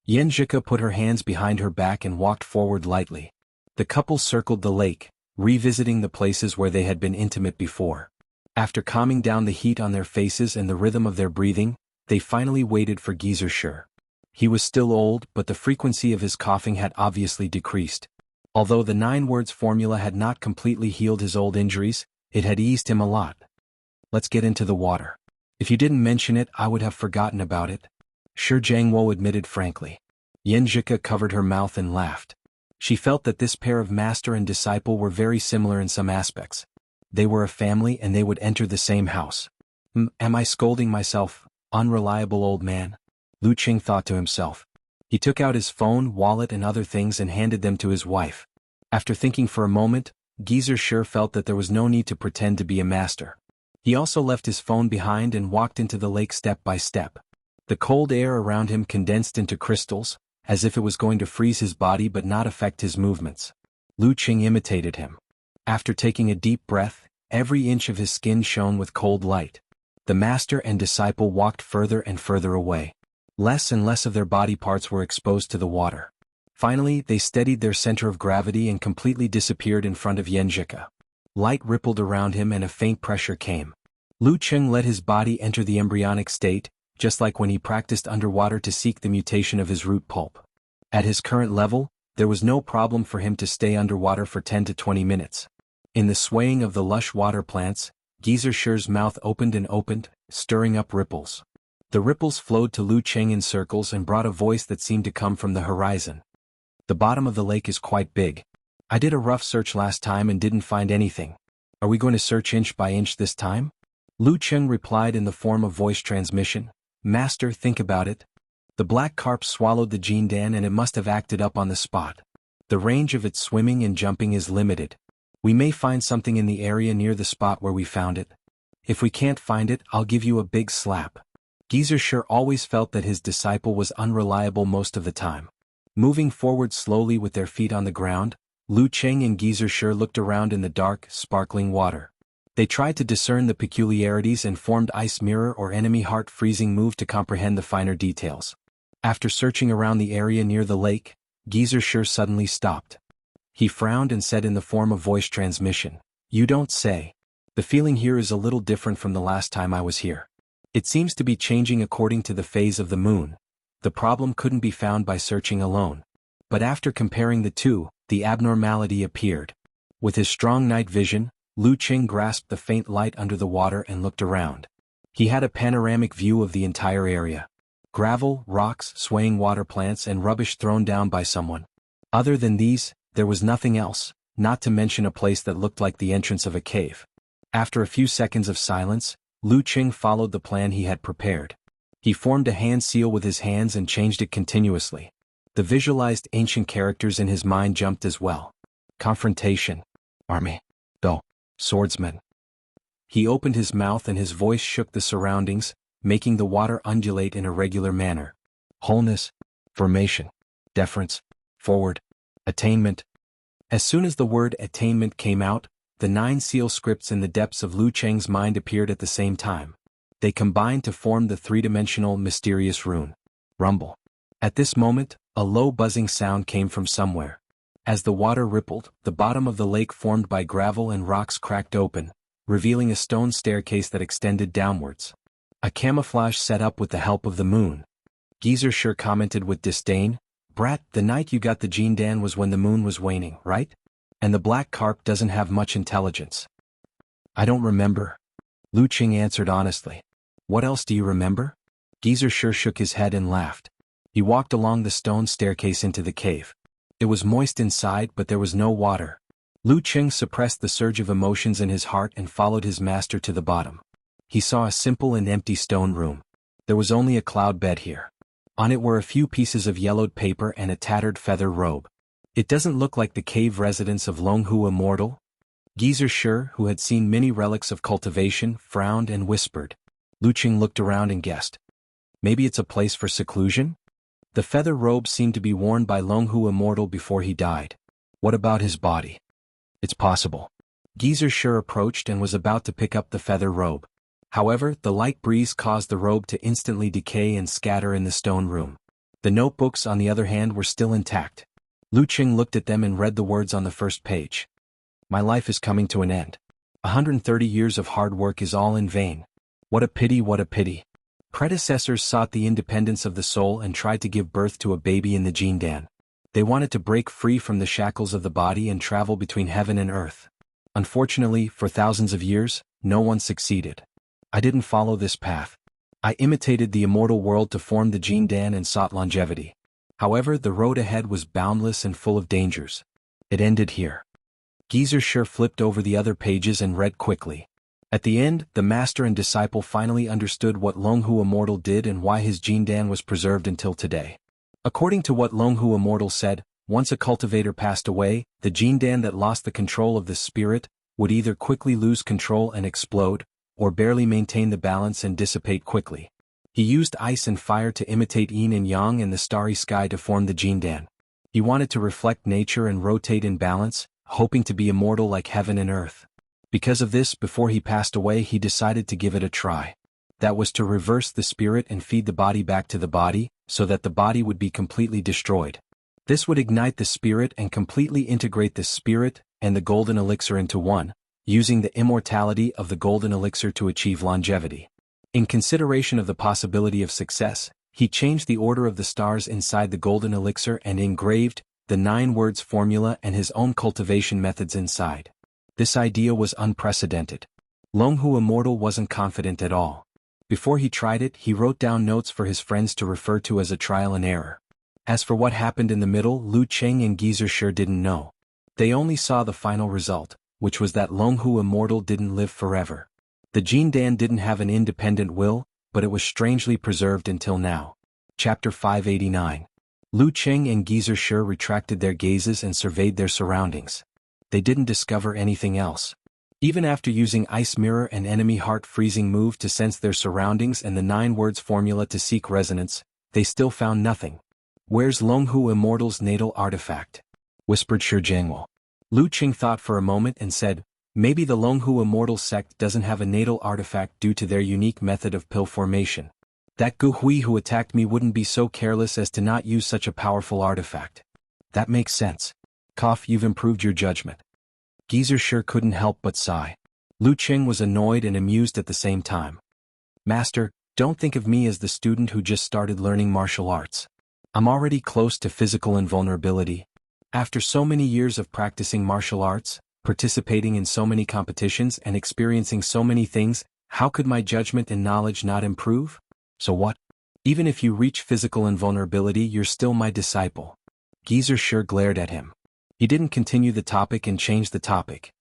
Xianxia put her hands behind her back and walked forward lightly. The couple circled the lake, revisiting the places where they had been intimate before. After calming down the heat on their faces and the rhythm of their breathing, they finally waited for Geyser. He was still old, but the frequency of his coughing had obviously decreased. Although the 9 words formula had not completely healed his old injuries, it had eased him a lot. "Let's get into the water. If you didn't mention it, I would have forgotten about it." Sure, Jianghu admitted frankly. Xianxia covered her mouth and laughed. She felt that this pair of master and disciple were very similar in some aspects. They were a family and they would enter the same house. Am I scolding myself, unreliable old man?" Lu Cheng thought to himself. He took out his phone, wallet and other things and handed them to his wife. After thinking for a moment, Geyser felt that there was no need to pretend to be a master. He also left his phone behind and walked into the lake step by step. The cold air around him condensed into crystals, as if it was going to freeze his body but not affect his movements. Lu Cheng imitated him. After taking a deep breath, every inch of his skin shone with cold light. The master and disciple walked further and further away. Less and less of their body parts were exposed to the water. Finally, they steadied their center of gravity and completely disappeared in front of Xianxia. Light rippled around him and a faint pressure came. Lu Cheng let his body enter the embryonic state, just like when he practiced underwater to seek the mutation of his root pulp. At his current level, there was no problem for him to stay underwater for 10 to 20 minutes. In the swaying of the lush water plants, Geyser's mouth opened and opened, stirring up ripples. The ripples flowed to Lu Cheng in circles and brought a voice that seemed to come from the horizon. "The bottom of the lake is quite big. I did a rough search last time and didn't find anything. Are we going to search inch by inch this time?" Lu Cheng replied in the form of voice transmission, "Master, think about it. The black carp swallowed the Jindan and it must have acted up on the spot. The range of its swimming and jumping is limited. We may find something in the area near the spot where we found it. If we can't find it, I'll give you a big slap." Geyser always felt that his disciple was unreliable most of the time. Moving forward slowly with their feet on the ground, Lu Cheng and Geyser looked around in the dark, sparkling water. They tried to discern the peculiarities and formed ice mirror or enemy heart-freezing move to comprehend the finer details. After searching around the area near the lake, Geyser suddenly stopped. He frowned and said in the form of voice transmission, "You don't say. The feeling here is a little different from the last time I was here. It seems to be changing according to the phase of the moon. The problem couldn't be found by searching alone. But after comparing the two, the abnormality appeared." With his strong night vision, Lu Cheng grasped the faint light under the water and looked around. He had a panoramic view of the entire area. Gravel, rocks, swaying water plants and rubbish thrown down by someone. Other than these, there was nothing else, not to mention a place that looked like the entrance of a cave. After a few seconds of silence, Lu Cheng followed the plan he had prepared. He formed a hand seal with his hands and changed it continuously. The visualized ancient characters in his mind jumped as well. Confrontation. Army. Do. Swordsman. He opened his mouth and his voice shook the surroundings, making the water undulate in a regular manner. Wholeness. Formation. Deference. Forward. Attainment. As soon as the word attainment came out, the 9 seal scripts in the depths of Lu Cheng's mind appeared at the same time. They combined to form the 3-dimensional mysterious rune. Rumble. At this moment, a low buzzing sound came from somewhere. As the water rippled, the bottom of the lake formed by gravel and rocks cracked open, revealing a stone staircase that extended downwards. A camouflage set up with the help of the moon. Geezer sure commented with disdain, "Brat, the night you got the jiangdan was when the moon was waning, right? And the black carp doesn't have much intelligence." "I don't remember." Lu Cheng answered honestly. "What else do you remember?" Geezer sure shook his head and laughed. He walked along the stone staircase into the cave. It was moist inside, but there was no water. Lu Cheng suppressed the surge of emotions in his heart and followed his master to the bottom. He saw a simple and empty stone room. There was only a cloud bed here. On it were a few pieces of yellowed paper and a tattered feather robe. "It doesn't look like the cave residence of Xianhu Immortal?" Geezer Sure, who had seen many relics of cultivation, frowned and whispered. Lu Cheng looked around and guessed. Maybe it's a place for seclusion? The feather robe seemed to be worn by Xianhu Immortal before he died. What about his body? It's possible. Geezer Sure approached and was about to pick up the feather robe. However, the light breeze caused the robe to instantly decay and scatter in the stone room. The notebooks, on the other hand, were still intact. Lu Cheng looked at them and read the words on the first page. "My life is coming to an end. 130 years of hard work is all in vain. What a pity, what a pity. Predecessors sought the independence of the soul and tried to give birth to a baby in the jiangdan. They wanted to break free from the shackles of the body and travel between heaven and earth. Unfortunately, for thousands of years, no one succeeded. I didn't follow this path. I imitated the immortal world to form the jiangdan and sought longevity. However, the road ahead was boundless and full of dangers. It ended here." Geezer Sure flipped over the other pages and read quickly. At the end, the master and disciple finally understood what Xianhu Immortal did and why his jiangdan was preserved until today. According to what Xianhu Immortal said, once a cultivator passed away, the jiangdan that lost the control of the spirit would either quickly lose control and explode, or barely maintain the balance and dissipate quickly. He used ice and fire to imitate yin and yang and the starry sky to form the jiangdan. He wanted to reflect nature and rotate in balance, hoping to be immortal like heaven and earth. Because of this, before he passed away, he decided to give it a try. That was to reverse the spirit and feed the body back to the body, so that the body would be completely destroyed. This would ignite the spirit and completely integrate the spirit and the golden elixir into one, using the immortality of the golden elixir to achieve longevity. In consideration of the possibility of success, he changed the order of the stars inside the golden elixir and engraved the 9 words formula and his own cultivation methods inside. This idea was unprecedented. Xianhu Immortal wasn't confident at all. Before he tried it, he wrote down notes for his friends to refer to as a trial and error. As for what happened in the middle, Lu Cheng and Geezer sure didn't know. They only saw the final result, which was that Xianhu Immortal didn't live forever. The jiangdan didn't have an independent will, but it was strangely preserved until now. Chapter 589. Lu Cheng and Geezer Sure retracted their gazes and surveyed their surroundings. They didn't discover anything else. Even after using Ice Mirror and Enemy Heart Freezing move to sense their surroundings and the 9 words formula to seek resonance, they still found nothing. "Where's Xianhu Immortal's natal artifact?" whispered jianghu. Lu Cheng thought for a moment and said, "Maybe the Xianhu Immortal sect doesn't have a natal artifact due to their unique method of pill formation. That Gu Hui who attacked me wouldn't be so careless as to not use such a powerful artifact. That makes sense. Cough, you've improved your judgment." Geezer sure couldn't help but sigh. Lu Cheng was annoyed and amused at the same time. "Master, don't think of me as the student who just started learning martial arts. I'm already close to physical invulnerability. After so many years of practicing martial arts, participating in so many competitions and experiencing so many things, how could my judgment and knowledge not improve? So what? Even if you reach physical invulnerability, you're still my disciple." Geezer sure glared at him. He didn't continue the topic and changed the topic.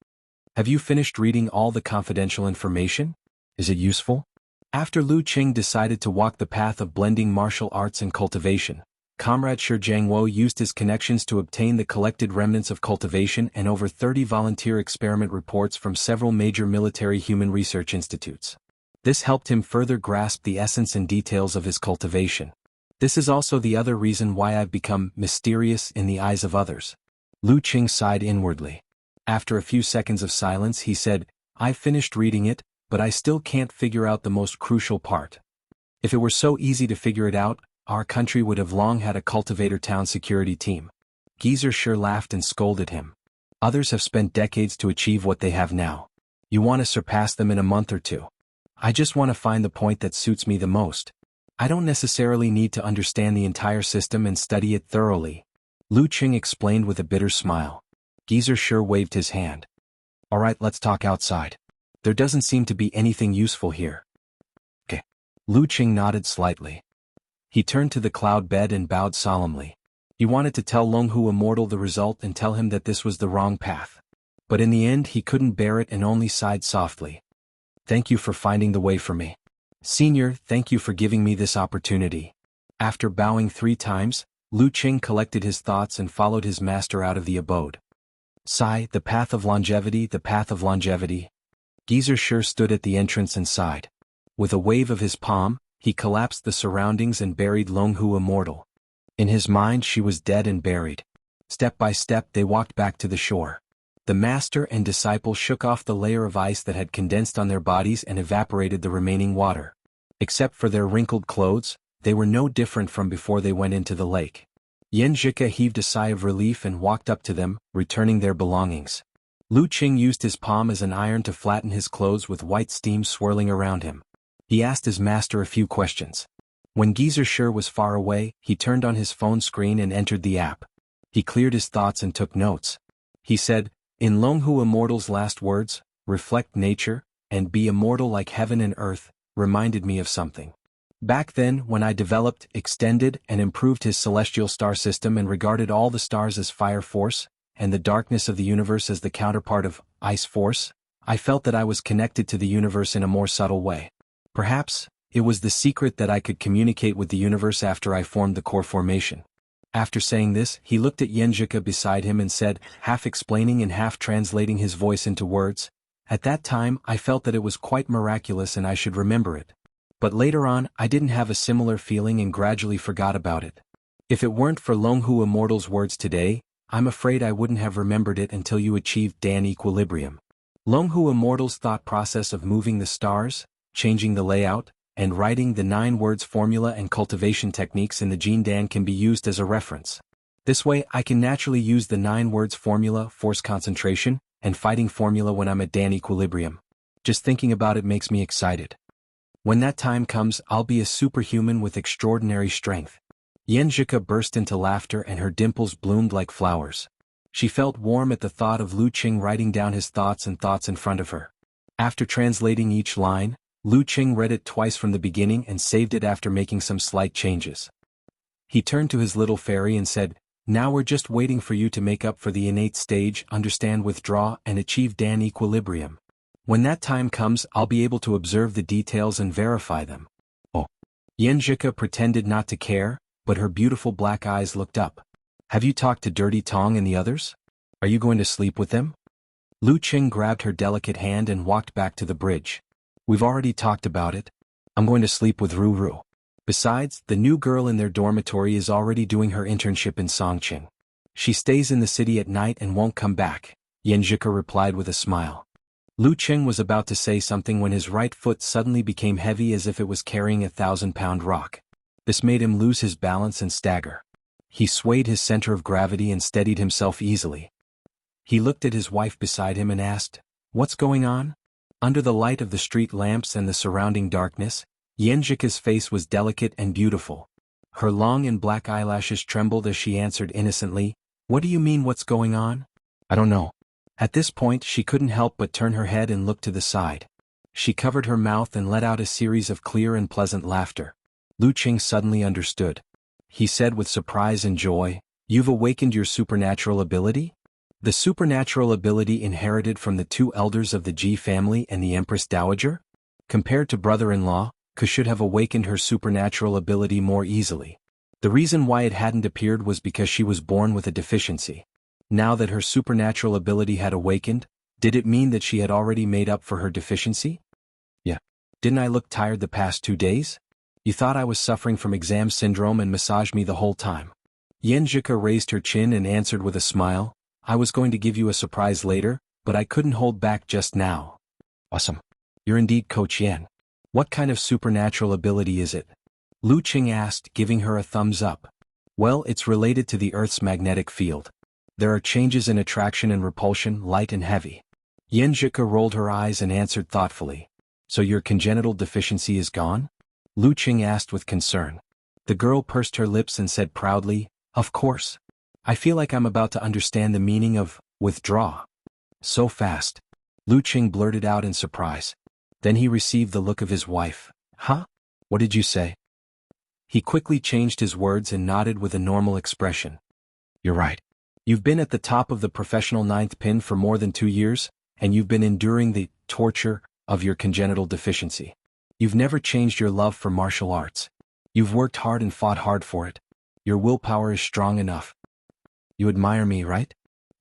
"Have you finished reading all the confidential information? Is it useful?" After Lu Cheng decided to walk the path of blending martial arts and cultivation, Comrade Shi Jianghu used his connections to obtain the collected remnants of cultivation and over 30 volunteer experiment reports from several major military human research institutes. This helped him further grasp the essence and details of his cultivation. This is also the other reason why I've become mysterious in the eyes of others. Lu Qing sighed inwardly. After a few seconds of silence he said, "I finished reading it, but I still can't figure out the most crucial part. If it were so easy to figure it out, our country would have long had a cultivator town security team." Geezer sure laughed and scolded him. "Others have spent decades to achieve what they have now. You want to surpass them in a month or two. I just want to find the point that suits me the most. I don't necessarily need to understand the entire system and study it thoroughly." Lu Qing explained with a bitter smile. Geezer sure waved his hand. "All right, let's talk outside. There doesn't seem to be anything useful here." "Okay." Lu Qing nodded slightly. He turned to the cloud bed and bowed solemnly. He wanted to tell Longhu Immortal the result and tell him that this was the wrong path. But in the end he couldn't bear it and only sighed softly. "Thank you for finding the way for me. Senior, thank you for giving me this opportunity." After bowing 3 times, Lu Qing collected his thoughts and followed his master out of the abode. Sigh, the path of longevity, the path of longevity. Geezer sure stood at the entrance and sighed. With a wave of his palm, he collapsed the surroundings and buried Longhu Immortal. In his mind she was dead and buried. Step by step they walked back to the shore. The master and disciple shook off the layer of ice that had condensed on their bodies and evaporated the remaining water. Except for their wrinkled clothes, they were no different from before they went into the lake. Xianxia heaved a sigh of relief and walked up to them, returning their belongings. Lu Qing used his palm as an iron to flatten his clothes with white steam swirling around him. He asked his master a few questions. When Geezer sure was far away, he turned on his phone screen and entered the app. He cleared his thoughts and took notes. He said, "In Longhu Immortal's last words, reflect nature, and be immortal like heaven and earth," reminded me of something. Back then, when I developed, extended, and improved his celestial star system and regarded all the stars as fire force, and the darkness of the universe as the counterpart of ice force, I felt that I was connected to the universe in a more subtle way. Perhaps, it was the secret that I could communicate with the universe after I formed the core formation. After saying this, he looked at Xianxia beside him and said, half explaining and half translating his voice into words, "At that time I felt that it was quite miraculous and I should remember it. But later on I didn't have a similar feeling and gradually forgot about it. If it weren't for Longhu Immortal's words today, I'm afraid I wouldn't have remembered it until you achieved Dan equilibrium." Longhu Immortal's thought process of moving the stars, changing the layout, and writing the 9 words formula and cultivation techniques in the Jin Dan can be used as a reference. This way I can naturally use the 9 words formula, force concentration, and fighting formula when I'm at Dan equilibrium. Just thinking about it makes me excited. When that time comes, I'll be a superhuman with extraordinary strength. Xianxia burst into laughter and her dimples bloomed like flowers. She felt warm at the thought of Lu Qing writing down his thoughts in front of her. After translating each line, Lu Qing read it twice from the beginning and saved it after making some slight changes. He turned to his little fairy and said, "Now we're just waiting for you to make up for the innate stage, understand, withdraw, and achieve Dan equilibrium. When that time comes, I'll be able to observe the details and verify them." "Oh." Xianxia pretended not to care, but her beautiful black eyes looked up. "Have you talked to Dirty Tong and the others? Are you going to sleep with them?" Lu Qing grabbed her delicate hand and walked back to the bridge. "We've already talked about it. I'm going to sleep with Ruru. Besides, the new girl in their dormitory is already doing her internship in Songqing. She stays in the city at night and won't come back," Xianxia replied with a smile. Lu Qing was about to say something when his right foot suddenly became heavy as if it was carrying a 1,000-pound rock. This made him lose his balance and stagger. He swayed his center of gravity and steadied himself easily. He looked at his wife beside him and asked, "What's going on?" Under the light of the street lamps and the surrounding darkness, Xianxia's face was delicate and beautiful. Her long and black eyelashes trembled as she answered innocently, "What do you mean, what's going on?" "I don't know." At this point she couldn't help but turn her head and look to the side. She covered her mouth and let out a series of clear and pleasant laughter. Lu Qing suddenly understood. He said with surprise and joy, "You've awakened your supernatural ability?" "The supernatural ability inherited from the 2 elders of the Ji family and the Empress Dowager? Compared to brother-in-law, should have awakened her supernatural ability more easily. The reason why it hadn't appeared was because she was born with a deficiency. Now that her supernatural ability had awakened, did it mean that she had already made up for her deficiency?" "Yeah. Didn't I look tired the past 2 days? You thought I was suffering from exam syndrome and massaged me the whole time." Xianxia raised her chin and answered with a smile, I was going to give you a surprise later, but I couldn't hold back just now. Awesome. You're indeed Coach Yan. What kind of supernatural ability is it? Lu Qing asked, giving her a thumbs up. Well, it's related to the Earth's magnetic field. There are changes in attraction and repulsion, light and heavy. Xianxia rolled her eyes and answered thoughtfully. So your congenital deficiency is gone? Lu Qing asked with concern. The girl pursed her lips and said proudly, Of course. I feel like I'm about to understand the meaning of withdraw. So fast. Lu Qing blurted out in surprise. Then he received the look of his wife. Huh? What did you say? He quickly changed his words and nodded with a normal expression. You're right. You've been at the top of the professional ninth pin for more than 2 years, and you've been enduring the torture of your congenital deficiency. You've never changed your love for martial arts. You've worked hard and fought hard for it. Your willpower is strong enough. You admire me, right?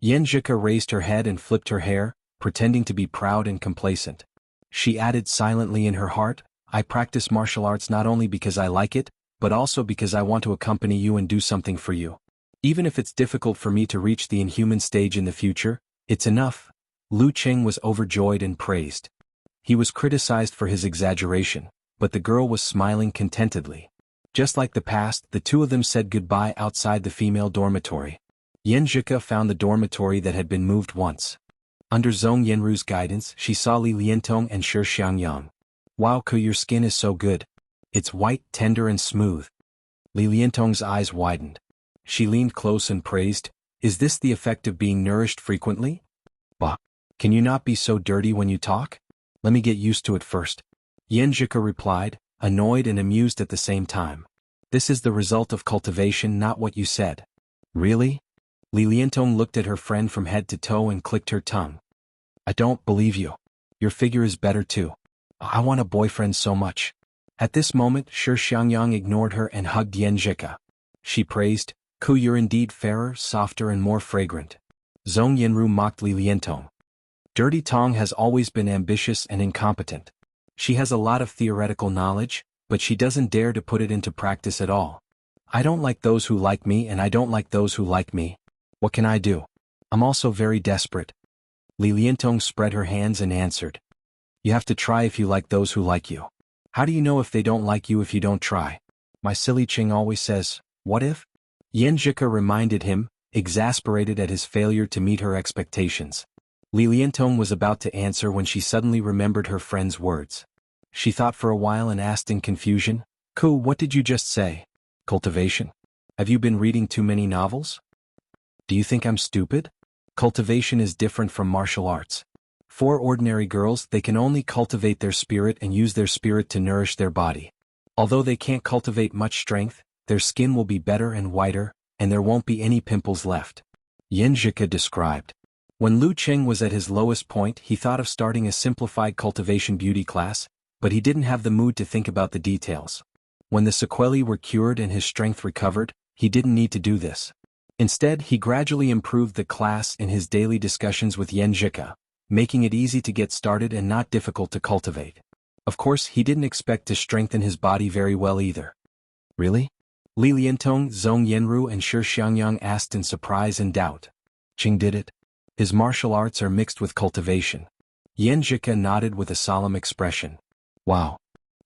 Xianxia raised her head and flipped her hair, pretending to be proud and complacent. She added silently in her heart, I practice martial arts not only because I like it, but also because I want to accompany you and do something for you. Even if it's difficult for me to reach the inhuman stage in the future, it's enough. Lu Qing was overjoyed and praised. He was criticized for his exaggeration, but the girl was smiling contentedly. Just like the past, the two of them said goodbye outside the female dormitory. Xianxia found the dormitory that had been moved once. Under Zhong Yanru's guidance, she saw Li Liantong and Shi Xiangyang. Wow, your skin is so good. It's white, tender and smooth. Li Liantong's eyes widened. She leaned close and praised, Is this the effect of being nourished frequently? Bah, can you not be so dirty when you talk? Let me get used to it first. Xianxia replied, annoyed and amused at the same time. This is the result of cultivation, not what you said. Really? Li Liantong looked at her friend from head to toe and clicked her tongue. I don't believe you. Your figure is better too. I want a boyfriend so much. At this moment, Shi Xiangyang ignored her and hugged Xianxia. She praised, you're indeed fairer, softer and more fragrant. Zhong Yanru mocked Li Liantong. Dirty Tong has always been ambitious and incompetent. She has a lot of theoretical knowledge, but she doesn't dare to put it into practice at all. I don't like those who like me and I don't like those who like me. What can I do? I'm also very desperate. Li Liantong spread her hands and answered. You have to try if you like those who like you. How do you know if they don't like you if you don't try? My silly Qing always says, what if? Xianxia reminded him, exasperated at his failure to meet her expectations. Li Liantong was about to answer when she suddenly remembered her friend's words. She thought for a while and asked in confusion, what did you just say? Cultivation? Have you been reading too many novels? Do you think I'm stupid? Cultivation is different from martial arts. For ordinary girls, they can only cultivate their spirit and use their spirit to nourish their body. Although they can't cultivate much strength, their skin will be better and whiter, and there won't be any pimples left. Xianxia described. When Lu Qing was at his lowest point, he thought of starting a simplified cultivation beauty class, but he didn't have the mood to think about the details. When the sequelae were cured and his strength recovered, he didn't need to do this. Instead, he gradually improved the class in his daily discussions with Xianxia, making it easy to get started and not difficult to cultivate. Of course, he didn't expect to strengthen his body very well either. Really? Li Liantong, Zhong Yanru and Shi Xiangyang asked in surprise and doubt. Qing did it? His martial arts are mixed with cultivation. Xianxia nodded with a solemn expression. Wow!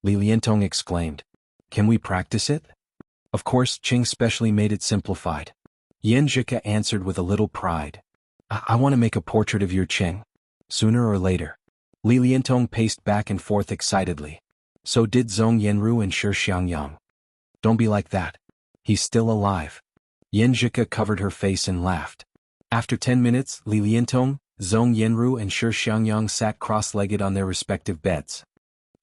Li Liantong exclaimed. Can we practice it? Of course, Qing specially made it simplified. Xianxia answered with a little pride. I want to make a portrait of your Qing. Sooner or later. Li Liantong paced back and forth excitedly. So did Zhong Yanru and Shi Xiangyang. Don't be like that. He's still alive. Xianxia covered her face and laughed. After 10 minutes, Li Liantong, Zhong Yanru and Shi Xiangyang sat cross-legged on their respective beds.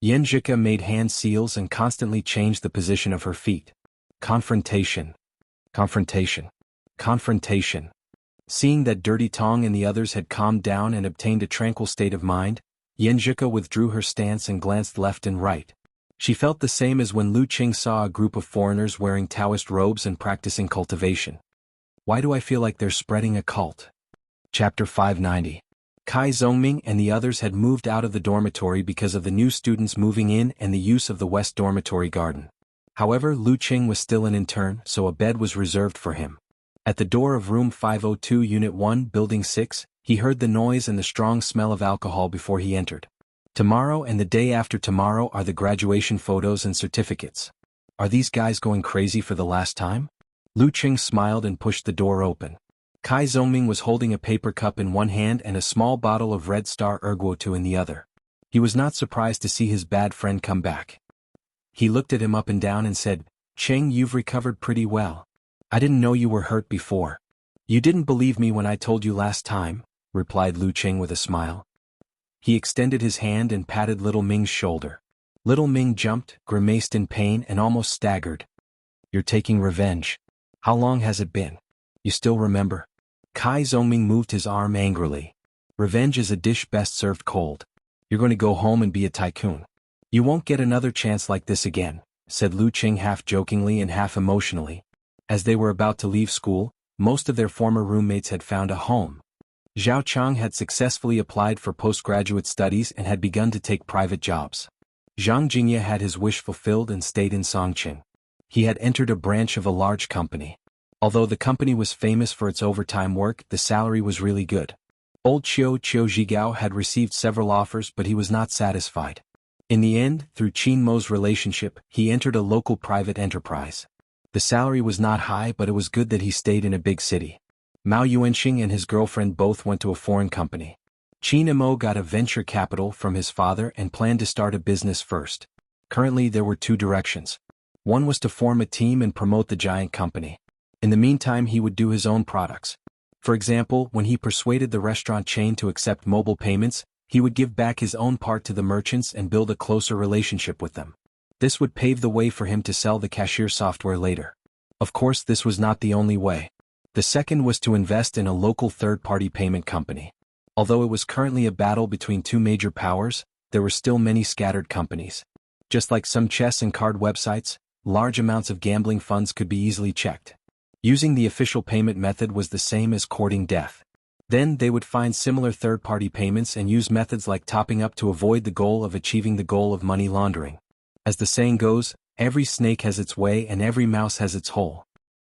Xianxia made hand seals and constantly changed the position of her feet. Confrontation. Confrontation. Confrontation. Seeing that Dirty Tong and the others had calmed down and obtained a tranquil state of mind, Xianxia withdrew her stance and glanced left and right. She felt the same as when Lu Qing saw a group of foreigners wearing Taoist robes and practicing cultivation. Why do I feel like they're spreading a cult? Chapter 590. Kai Zhongming and the others had moved out of the dormitory because of the new students moving in and the use of the West Dormitory garden. However, Lu Qing was still an intern, so a bed was reserved for him. At the door of room 502 Unit 1 Building 6, he heard the noise and the strong smell of alcohol before he entered. Tomorrow and the day after tomorrow are the graduation photos and certificates. Are these guys going crazy for the last time? Lu Qing smiled and pushed the door open. Kai Zongming was holding a paper cup in one hand and a small bottle of Red Star Erguotu in the other. He was not surprised to see his bad friend come back. He looked at him up and down and said, "Cheng, you've recovered pretty well. I didn't know you were hurt before." "You didn't believe me when I told you last time," replied Lu Qing with a smile. He extended his hand and patted Little Ming's shoulder. Little Ming jumped, grimaced in pain and almost staggered. "You're taking revenge. How long has it been? You still remember?" Kai Zongming moved his arm angrily. "Revenge is a dish best served cold. You're going to go home and be a tycoon. You won't get another chance like this again," said Lu Qing half jokingly and half emotionally. As they were about to leave school, most of their former roommates had found a home. Zhao Chang had successfully applied for postgraduate studies and had begun to take private jobs. Zhang Jingye had his wish fulfilled and stayed in Songqing. He had entered a branch of a large company. Although the company was famous for its overtime work, the salary was really good. Old Qiu Zhigao had received several offers, but he was not satisfied. In the end, through Qin Mo's relationship, he entered a local private enterprise. The salary was not high, but it was good that he stayed in a big city. Mao Yuanxing and his girlfriend both went to a foreign company. Qin Mo got a venture capital from his father and planned to start a business first. Currently there were two directions. One was to form a team and promote the giant company. In the meantime he would do his own products. For example, when he persuaded the restaurant chain to accept mobile payments, he would give back his own part to the merchants and build a closer relationship with them. This would pave the way for him to sell the cashier software later. Of course, this was not the only way. The second was to invest in a local third-party payment company. Although it was currently a battle between two major powers, there were still many scattered companies. Just like some chess and card websites, large amounts of gambling funds could be easily checked. Using the official payment method was the same as courting death. Then they would find similar third-party payments and use methods like topping up to avoid the goal of achieving the goal of money laundering. As the saying goes, every snake has its way and every mouse has its hole.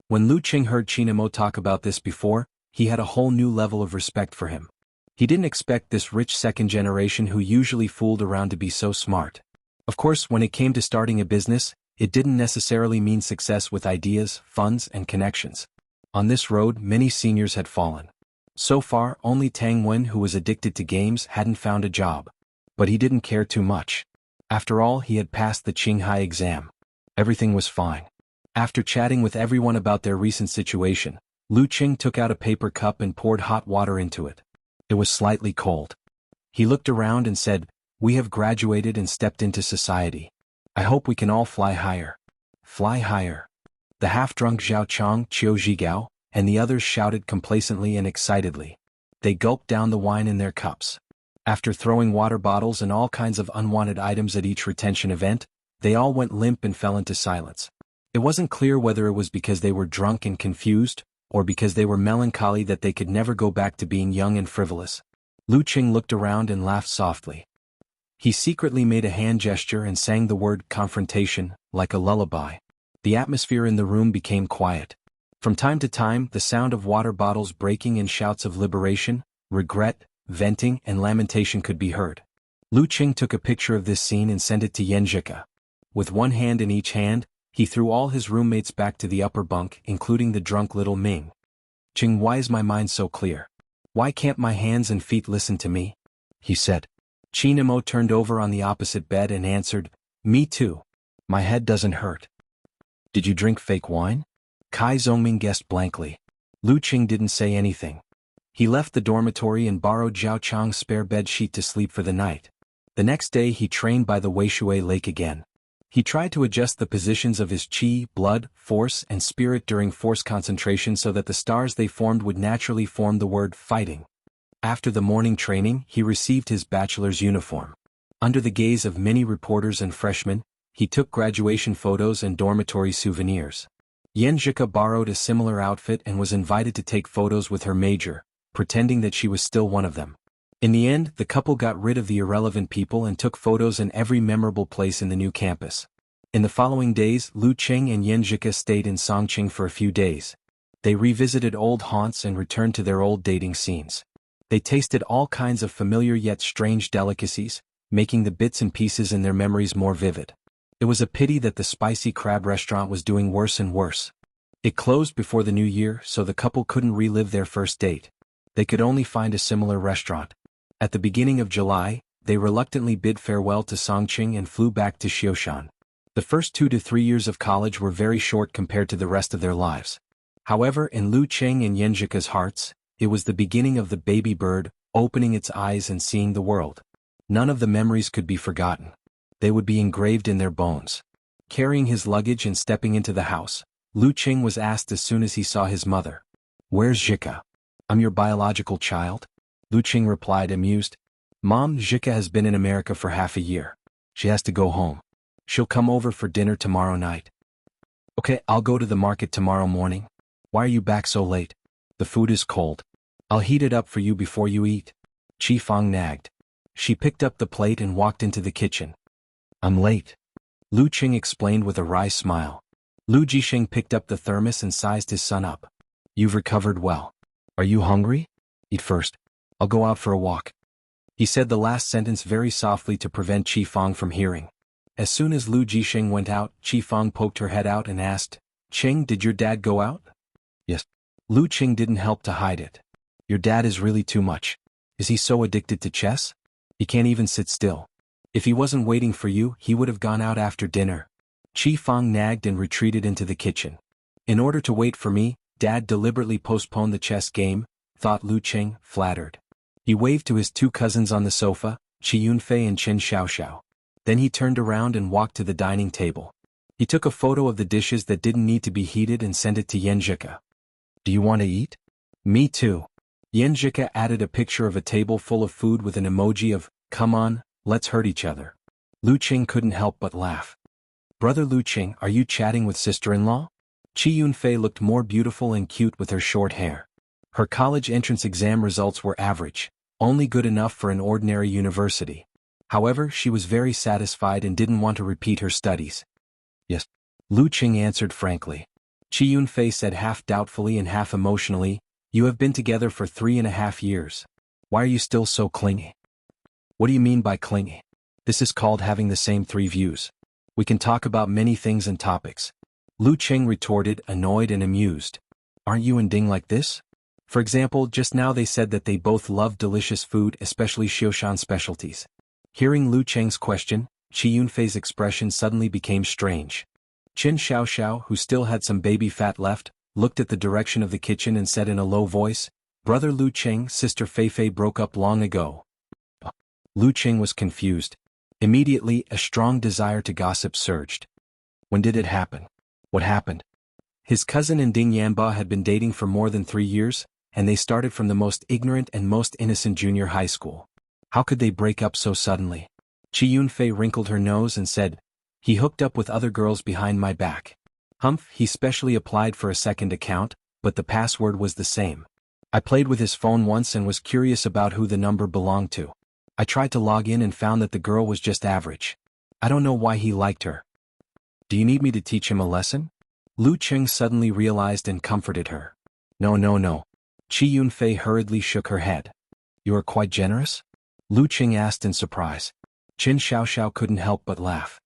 When Lu Qing heard Qin Mo talk about this before, he had a whole new level of respect for him. He didn't expect this rich second generation who usually fooled around to be so smart. Of course, when it came to starting a business, it didn't necessarily mean success with ideas, funds, and connections. On this road, many seniors had fallen. So far, only Tang Wen, who was addicted to games, hadn't found a job. But he didn't care too much. After all, he had passed the Qinghai exam. Everything was fine. After chatting with everyone about their recent situation, Lu Qing took out a paper cup and poured hot water into it. It was slightly cold. He looked around and said, "We have graduated and stepped into society. I hope we can all fly higher." Fly higher. The half-drunk Zhao Chang, Qiu Zhigao, and the others shouted complacently and excitedly. They gulped down the wine in their cups. After throwing water bottles and all kinds of unwanted items at each retention event, they all went limp and fell into silence. It wasn't clear whether it was because they were drunk and confused, or because they were melancholy that they could never go back to being young and frivolous. Lu Qing looked around and laughed softly. He secretly made a hand gesture and sang the word confrontation, like a lullaby. The atmosphere in the room became quiet. From time to time, the sound of water bottles breaking and shouts of liberation, regret, venting, and lamentation could be heard. Lu Qing took a picture of this scene and sent it to Xianxia. With one hand in each hand, he threw all his roommates back to the upper bunk, including the drunk little Ming. "Qing, why is my mind so clear? Why can't my hands and feet listen to me?" he said. Qin Mo turned over on the opposite bed and answered, "Me too. My head doesn't hurt." "Did you drink fake wine?" Kai Zongming guessed blankly. Lu Qing didn't say anything. He left the dormitory and borrowed Zhao Chang's spare bed sheet to sleep for the night. The next day he trained by the Weishui Lake again. He tried to adjust the positions of his qi, blood, force, and spirit during force concentration so that the stars they formed would naturally form the word fighting. After the morning training, he received his bachelor's uniform. Under the gaze of many reporters and freshmen, he took graduation photos and dormitory souvenirs. Xianxia borrowed a similar outfit and was invited to take photos with her major, pretending that she was still one of them. In the end, the couple got rid of the irrelevant people and took photos in every memorable place in the new campus. In the following days, Lu Qing and Xianxia stayed in Songqing for a few days. They revisited old haunts and returned to their old dating scenes. They tasted all kinds of familiar yet strange delicacies, making the bits and pieces in their memories more vivid. It was a pity that the spicy crab restaurant was doing worse and worse. It closed before the new year, so the couple couldn't relive their first date. They could only find a similar restaurant. At the beginning of July, they reluctantly bid farewell to Songqing and flew back to Xiaoshan. The first 2 to 3 years of college were very short compared to the rest of their lives. However, in Lu Cheng and Yanjika's hearts, it was the beginning of the baby bird, opening its eyes and seeing the world. None of the memories could be forgotten. They would be engraved in their bones. Carrying his luggage and stepping into the house, Lu Cheng was asked as soon as he saw his mother, "Where's Zhika?" "I'm your biological child," Lu Cheng replied, amused. "Mom, Zhika has been in America for half a year. She has to go home. She'll come over for dinner tomorrow night." "Okay, I'll go to the market tomorrow morning." "Why are you back so late?" "The food is cold. I'll heat it up for you before you eat." Qi Fang nagged. She picked up the plate and walked into the kitchen. "I'm late," Lu Cheng explained with a wry smile. Lu Jisheng picked up the thermos and sized his son up. "You've recovered well. Are you hungry? Eat first. I'll go out for a walk." He said the last sentence very softly to prevent Qi Fang from hearing. As soon as Lu Jisheng went out, Qi Fang poked her head out and asked, "Cheng, did your dad go out?" "Yes." Lu Cheng didn't help to hide it. "Your dad is really too much. Is he so addicted to chess? He can't even sit still. If he wasn't waiting for you, he would have gone out after dinner." Qi Fang nagged and retreated into the kitchen. "In order to wait for me, Dad deliberately postponed the chess game," thought Lu Cheng, flattered. He waved to his 2 cousins on the sofa, Qi Yunfei and Qin Xiaoxiao. Then he turned around and walked to the dining table. He took a photo of the dishes that didn't need to be heated and sent it to Yanjika. "Do you want to eat?" "Me too." Yanjika added a picture of a table full of food with an emoji of, "Come on, let's hurt each other." Lu Cheng couldn't help but laugh. "Brother Lu Cheng, are you chatting with sister-in-law?" Qi Yunfei looked more beautiful and cute with her short hair. Her college entrance exam results were average, only good enough for an ordinary university. However, she was very satisfied and didn't want to repeat her studies. "Yes," Lu Cheng answered frankly. Qi Yunfei said half doubtfully and half emotionally, "You have been together for 3.5 years. Why are you still so clingy?" "What do you mean by clingy? This is called having the same 3 views. We can talk about many things and topics." Lu Cheng retorted, annoyed and amused. "Aren't you and Ding like this? For example, just now they said that they both love delicious food, especially Xiaoshan specialties." Hearing Lu Cheng's question, Qi Yunfei's expression suddenly became strange. Qin Xiaoxiao, who still had some baby fat left, looked at the direction of the kitchen and said in a low voice, "Brother Lu Cheng, sister Fei broke up long ago." Lu Cheng was confused. Immediately, a strong desire to gossip surged. When did it happen? What happened? His cousin and Ding Yanba had been dating for more than 3 years, and they started from the most ignorant and most innocent junior high school. How could they break up so suddenly? Qi Yunfei wrinkled her nose and said, "He hooked up with other girls behind my back. Humph, he specially applied for a second account, but the password was the same. I played with his phone once and was curious about who the number belonged to. I tried to log in and found that the girl was just average. I don't know why he liked her. Do you need me to teach him a lesson?" Lu Cheng suddenly realized and comforted her. No. Qi Yunfei hurriedly shook her head. "You are quite generous?" Lu Cheng asked in surprise. Qin Xiaoxiao couldn't help but laugh.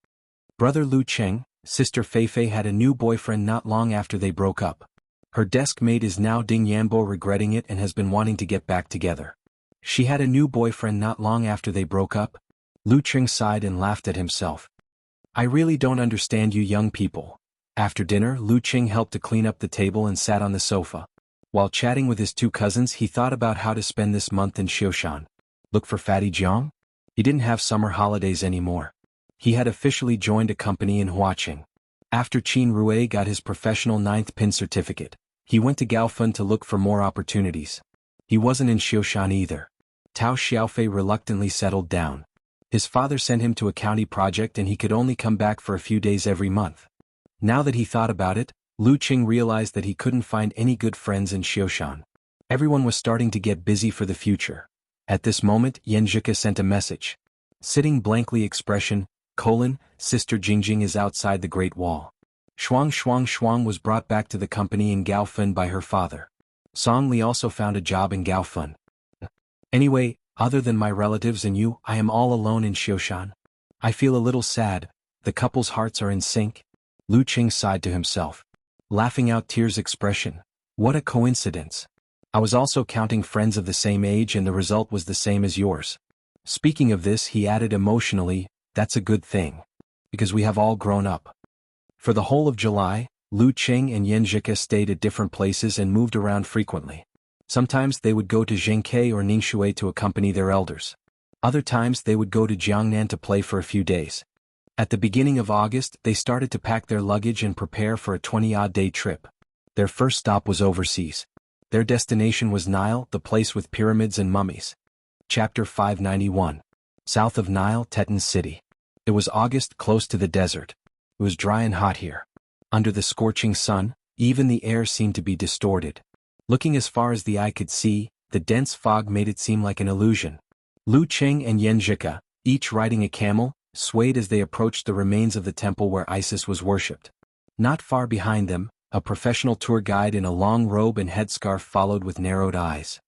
"Brother Lu Cheng, sister Fei had a new boyfriend not long after they broke up. Her desk mate is now Ding Yanbo, regretting it and has been wanting to get back together." "She had a new boyfriend not long after they broke up?" Lu Cheng sighed and laughed at himself. "I really don't understand you young people." After dinner, Lu Cheng helped to clean up the table and sat on the sofa. While chatting with his 2 cousins, he thought about how to spend this month in Xiaoshan. Look for Fatty Jiang? He didn't have summer holidays anymore. He had officially joined a company in Huaqing. After Qin Rue got his professional 9th pin certificate, he went to Gaofan to look for more opportunities. He wasn't in Xiaoshan either. Tao Xiaofei reluctantly settled down. His father sent him to a county project and he could only come back for a few days every month. Now that he thought about it, Lu Cheng realized that he couldn't find any good friends in Xiaoshan. Everyone was starting to get busy for the future. At this moment, Yanjika sent a message. Sitting blankly expression, : Sister Jingjing is outside the Great Wall. Xuanhuan was brought back to the company in Gaofen by her father. Song Li also found a job in Gaofen. Anyway, other than my relatives and you, I am all alone in Xiaoshan. I feel a little sad. The couple's hearts are in sync. Lu Qing sighed to himself, laughing out tears expression. What a coincidence. I was also counting friends of the same age and the result was the same as yours. Speaking of this, he added emotionally, that's a good thing. Because we have all grown up. For the whole of July, Lu Qing and Xianxia stayed at different places and moved around frequently. Sometimes they would go to Zhengke or Ningxue to accompany their elders. Other times they would go to Jiangnan to play for a few days. At the beginning of August, they started to pack their luggage and prepare for a 20-odd-day trip. Their first stop was overseas. Their destination was Nile, the place with pyramids and mummies. Chapter 591. South of Nile, Tetan City. It was August, close to the desert. It was dry and hot here. Under the scorching sun, even the air seemed to be distorted. Looking as far as the eye could see, the dense fog made it seem like an illusion. Lu Qing and Xianxia, each riding a camel, swayed as they approached the remains of the temple where Isis was worshipped. Not far behind them, a professional tour guide in a long robe and headscarf followed with narrowed eyes.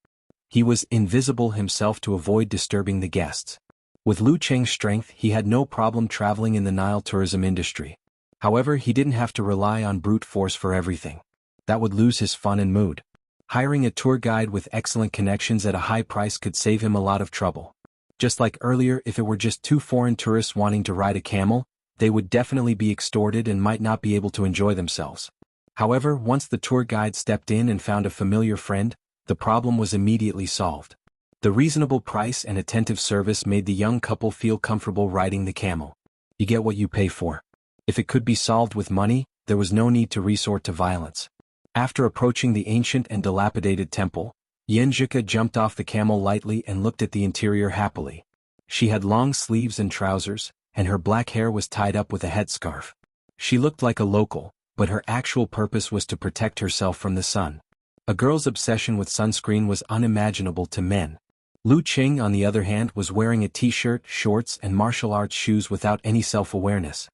He was invisible himself to avoid disturbing the guests. With Lu Qing's strength, he had no problem traveling in the Nile tourism industry. However, he didn't have to rely on brute force for everything. That would lose his fun and mood. Hiring a tour guide with excellent connections at a high price could save him a lot of trouble. Just like earlier, if it were just two foreign tourists wanting to ride a camel, they would definitely be extorted and might not be able to enjoy themselves. However, once the tour guide stepped in and found a familiar friend, the problem was immediately solved. The reasonable price and attentive service made the young couple feel comfortable riding the camel. You get what you pay for. If it could be solved with money, there was no need to resort to violence. After approaching the ancient and dilapidated temple, Xianxia jumped off the camel lightly and looked at the interior happily. She had long sleeves and trousers, and her black hair was tied up with a headscarf. She looked like a local, but her actual purpose was to protect herself from the sun. A girl's obsession with sunscreen was unimaginable to men. Lu Qing, on the other hand, was wearing a t-shirt, shorts, and martial arts shoes without any self-awareness.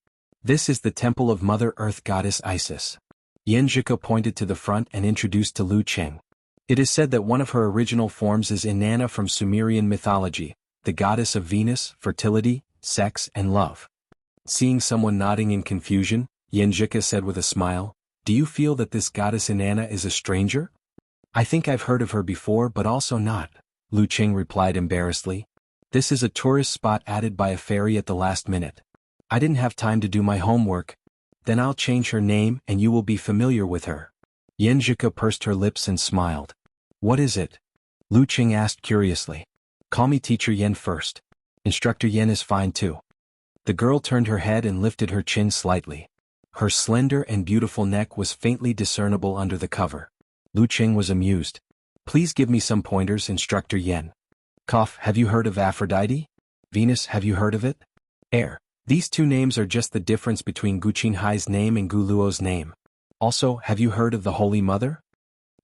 This is the temple of Mother Earth goddess Isis. Xianxia pointed to the front and introduced to Lu Qing. It is said that one of her original forms is Inanna from Sumerian mythology, the goddess of Venus, fertility, sex, and love. Seeing someone nodding in confusion, Xianxia said with a smile, "Do you feel that this goddess Inanna is a stranger?" "I think I've heard of her before but also not," Lu Qing replied embarrassedly. "This is a tourist spot added by a fairy at the last minute. I didn't have time to do my homework." "Then I'll change her name and you will be familiar with her." Xianxia pursed her lips and smiled. "What is it?" Lu Qing asked curiously. "Call me Teacher Yen first. Instructor Yen is fine too." The girl turned her head and lifted her chin slightly. Her slender and beautiful neck was faintly discernible under the cover. Lu Qing was amused. "Please give me some pointers, Instructor Yen." "Cough, have you heard of Aphrodite? Venus, have you heard of it? Air. These two names are just the difference between Gu Qinghai's name and Gu Luo's name. Also, have you heard of the Holy Mother?"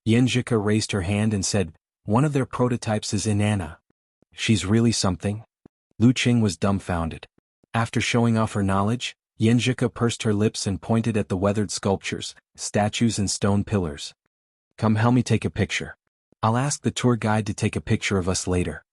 Xianxia raised her hand and said, "One of their prototypes is Inanna." "She's really something?" Lu Qing was dumbfounded. After showing off her knowledge, Xianxia pursed her lips and pointed at the weathered sculptures, statues and stone pillars. "Come, help me take a picture. I'll ask the tour guide to take a picture of us later."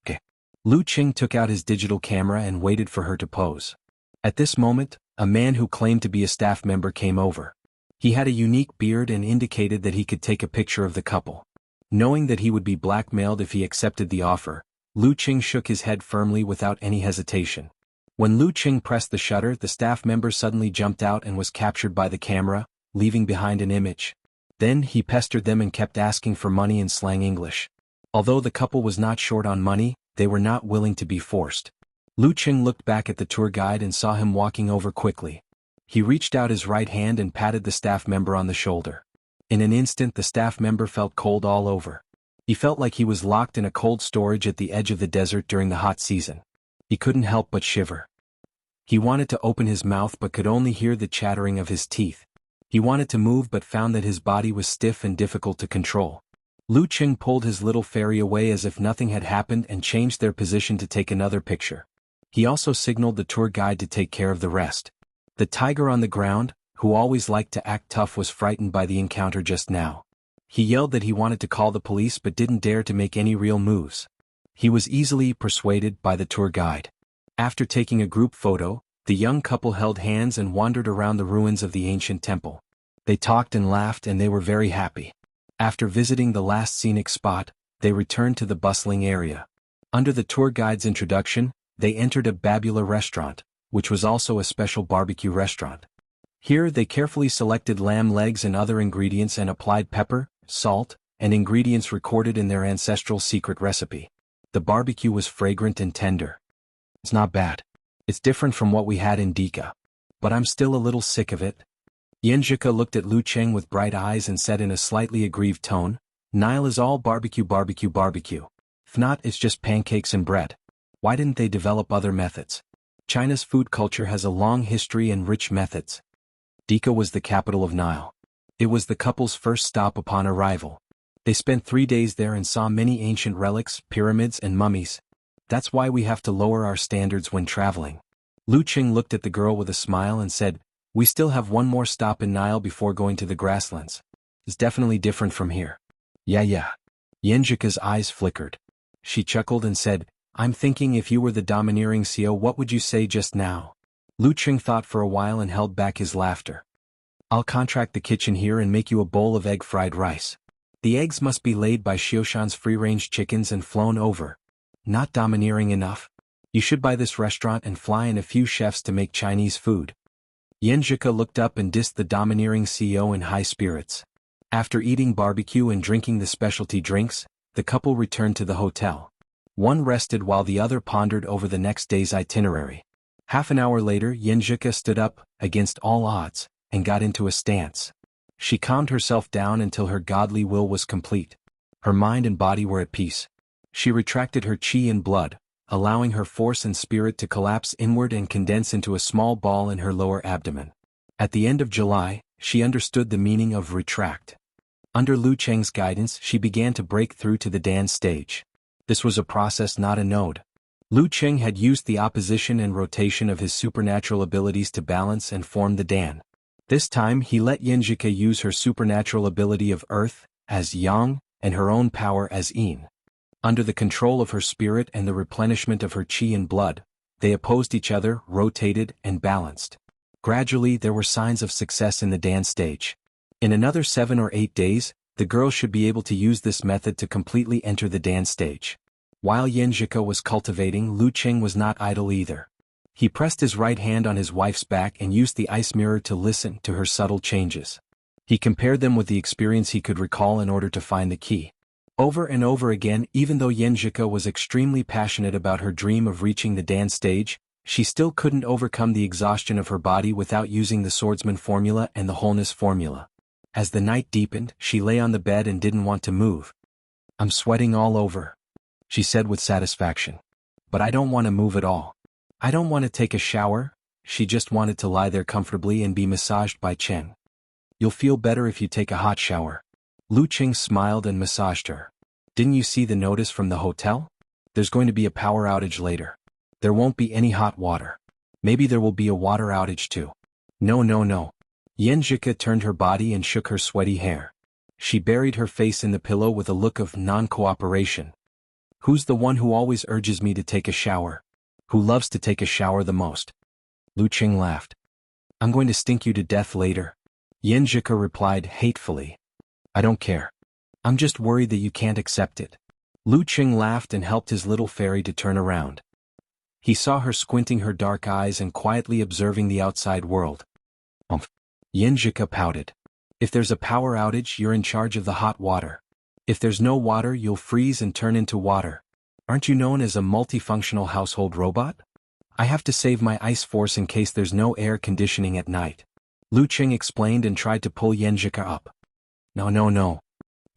"Okay." Lu Qing took out his digital camera and waited for her to pose. At this moment, a man who claimed to be a staff member came over. He had a unique beard and indicated that he could take a picture of the couple. Knowing that he would be blackmailed if he accepted the offer, Lu Qing shook his head firmly without any hesitation. When Lu Qing pressed the shutter, the staff member suddenly jumped out and was captured by the camera, leaving behind an image. Then he pestered them and kept asking for money in slang English. Although the couple was not short on money, they were not willing to be forced. Lu Qing looked back at the tour guide and saw him walking over quickly. He reached out his right hand and patted the staff member on the shoulder. In an instant the staff member felt cold all over. He felt like he was locked in a cold storage at the edge of the desert during the hot season. He couldn't help but shiver. He wanted to open his mouth but could only hear the chattering of his teeth. He wanted to move but found that his body was stiff and difficult to control. Lu Qing pulled his little fairy away as if nothing had happened and changed their position to take another picture. He also signaled the tour guide to take care of the rest. The tiger on the ground, who always liked to act tough, was frightened by the encounter just now. He yelled that he wanted to call the police but didn't dare to make any real moves. He was easily persuaded by the tour guide. After taking a group photo, the young couple held hands and wandered around the ruins of the ancient temple. They talked and laughed and they were very happy. After visiting the last scenic spot, they returned to the bustling area. Under the tour guide's introduction, they entered a babula restaurant, which was also a special barbecue restaurant. Here they carefully selected lamb legs and other ingredients and applied pepper, salt, and ingredients recorded in their ancestral secret recipe. The barbecue was fragrant and tender. It's not bad. It's different from what we had in Dika. But I'm still a little sick of it. Xianxia looked at Lu Cheng with bright eyes and said in a slightly aggrieved tone, Nile is all barbecue barbecue barbecue. If not, it's just pancakes and bread. Why didn't they develop other methods? China's food culture has a long history and rich methods. Dika was the capital of Nile. It was the couple's first stop upon arrival. They spent 3 days there and saw many ancient relics, pyramids and mummies. That's why we have to lower our standards when traveling. Lu Cheng looked at the girl with a smile and said, we still have one more stop in Nile before going to the grasslands. It's definitely different from here. Yeah. Xianxia's eyes flickered. She chuckled and said, I'm thinking if you were the domineering CEO, what would you say just now? Lu Cheng thought for a while and held back his laughter. I'll contract the kitchen here and make you a bowl of egg fried rice. The eggs must be laid by Xiaoshan's free-range chickens and flown over. Not domineering enough? You should buy this restaurant and fly in a few chefs to make Chinese food. Xianxia looked up and dissed the domineering CEO in high spirits. After eating barbecue and drinking the specialty drinks, the couple returned to the hotel. One rested while the other pondered over the next day's itinerary. Half an hour later, Xianxia stood up, against all odds, and got into a stance. She calmed herself down until her godly will was complete. Her mind and body were at peace. She retracted her chi and blood, allowing her force and spirit to collapse inward and condense into a small ball in her lower abdomen. At the end of July, she understood the meaning of retract. Under Lu Cheng's guidance, she began to break through to the Dan stage. This was a process, not a node. Lu Cheng had used the opposition and rotation of his supernatural abilities to balance and form the Dan. This time he let Xianxia use her supernatural ability of earth, as yang, and her own power as yin. Under the control of her spirit and the replenishment of her chi and blood, they opposed each other, rotated, and balanced. Gradually there were signs of success in the Dan stage. In another 7 or 8 days, the girl should be able to use this method to completely enter the Dan stage. While Xianxia was cultivating, Lu Cheng was not idle either. He pressed his right hand on his wife's back and used the ice mirror to listen to her subtle changes. He compared them with the experience he could recall in order to find the key. Over and over again, even though Xianxia was extremely passionate about her dream of reaching the Dan stage, she still couldn't overcome the exhaustion of her body without using the swordsman formula and the wholeness formula. As the night deepened, she lay on the bed and didn't want to move. I'm sweating all over, she said with satisfaction. But I don't want to move at all. I don't want to take a shower. She just wanted to lie there comfortably and be massaged by Cheng. You'll feel better if you take a hot shower. Lu Cheng smiled and massaged her. Didn't you see the notice from the hotel? There's going to be a power outage later. There won't be any hot water. Maybe there will be a water outage too. No. Xianxia turned her body and shook her sweaty hair. She buried her face in the pillow with a look of non-cooperation. Who's the one who always urges me to take a shower? Who loves to take a shower the most? Lu Cheng laughed. I'm going to stink you to death later. Xianxia replied hatefully. I don't care. I'm just worried that you can't accept it. Lu Cheng laughed and helped his little fairy to turn around. He saw her squinting her dark eyes and quietly observing the outside world. Xianxia pouted. If there's a power outage, you're in charge of the hot water. If there's no water, you'll freeze and turn into water. Aren't you known as a multifunctional household robot? I have to save my ice force in case there's no air conditioning at night. Lu Cheng explained and tried to pull Xianxia up. No.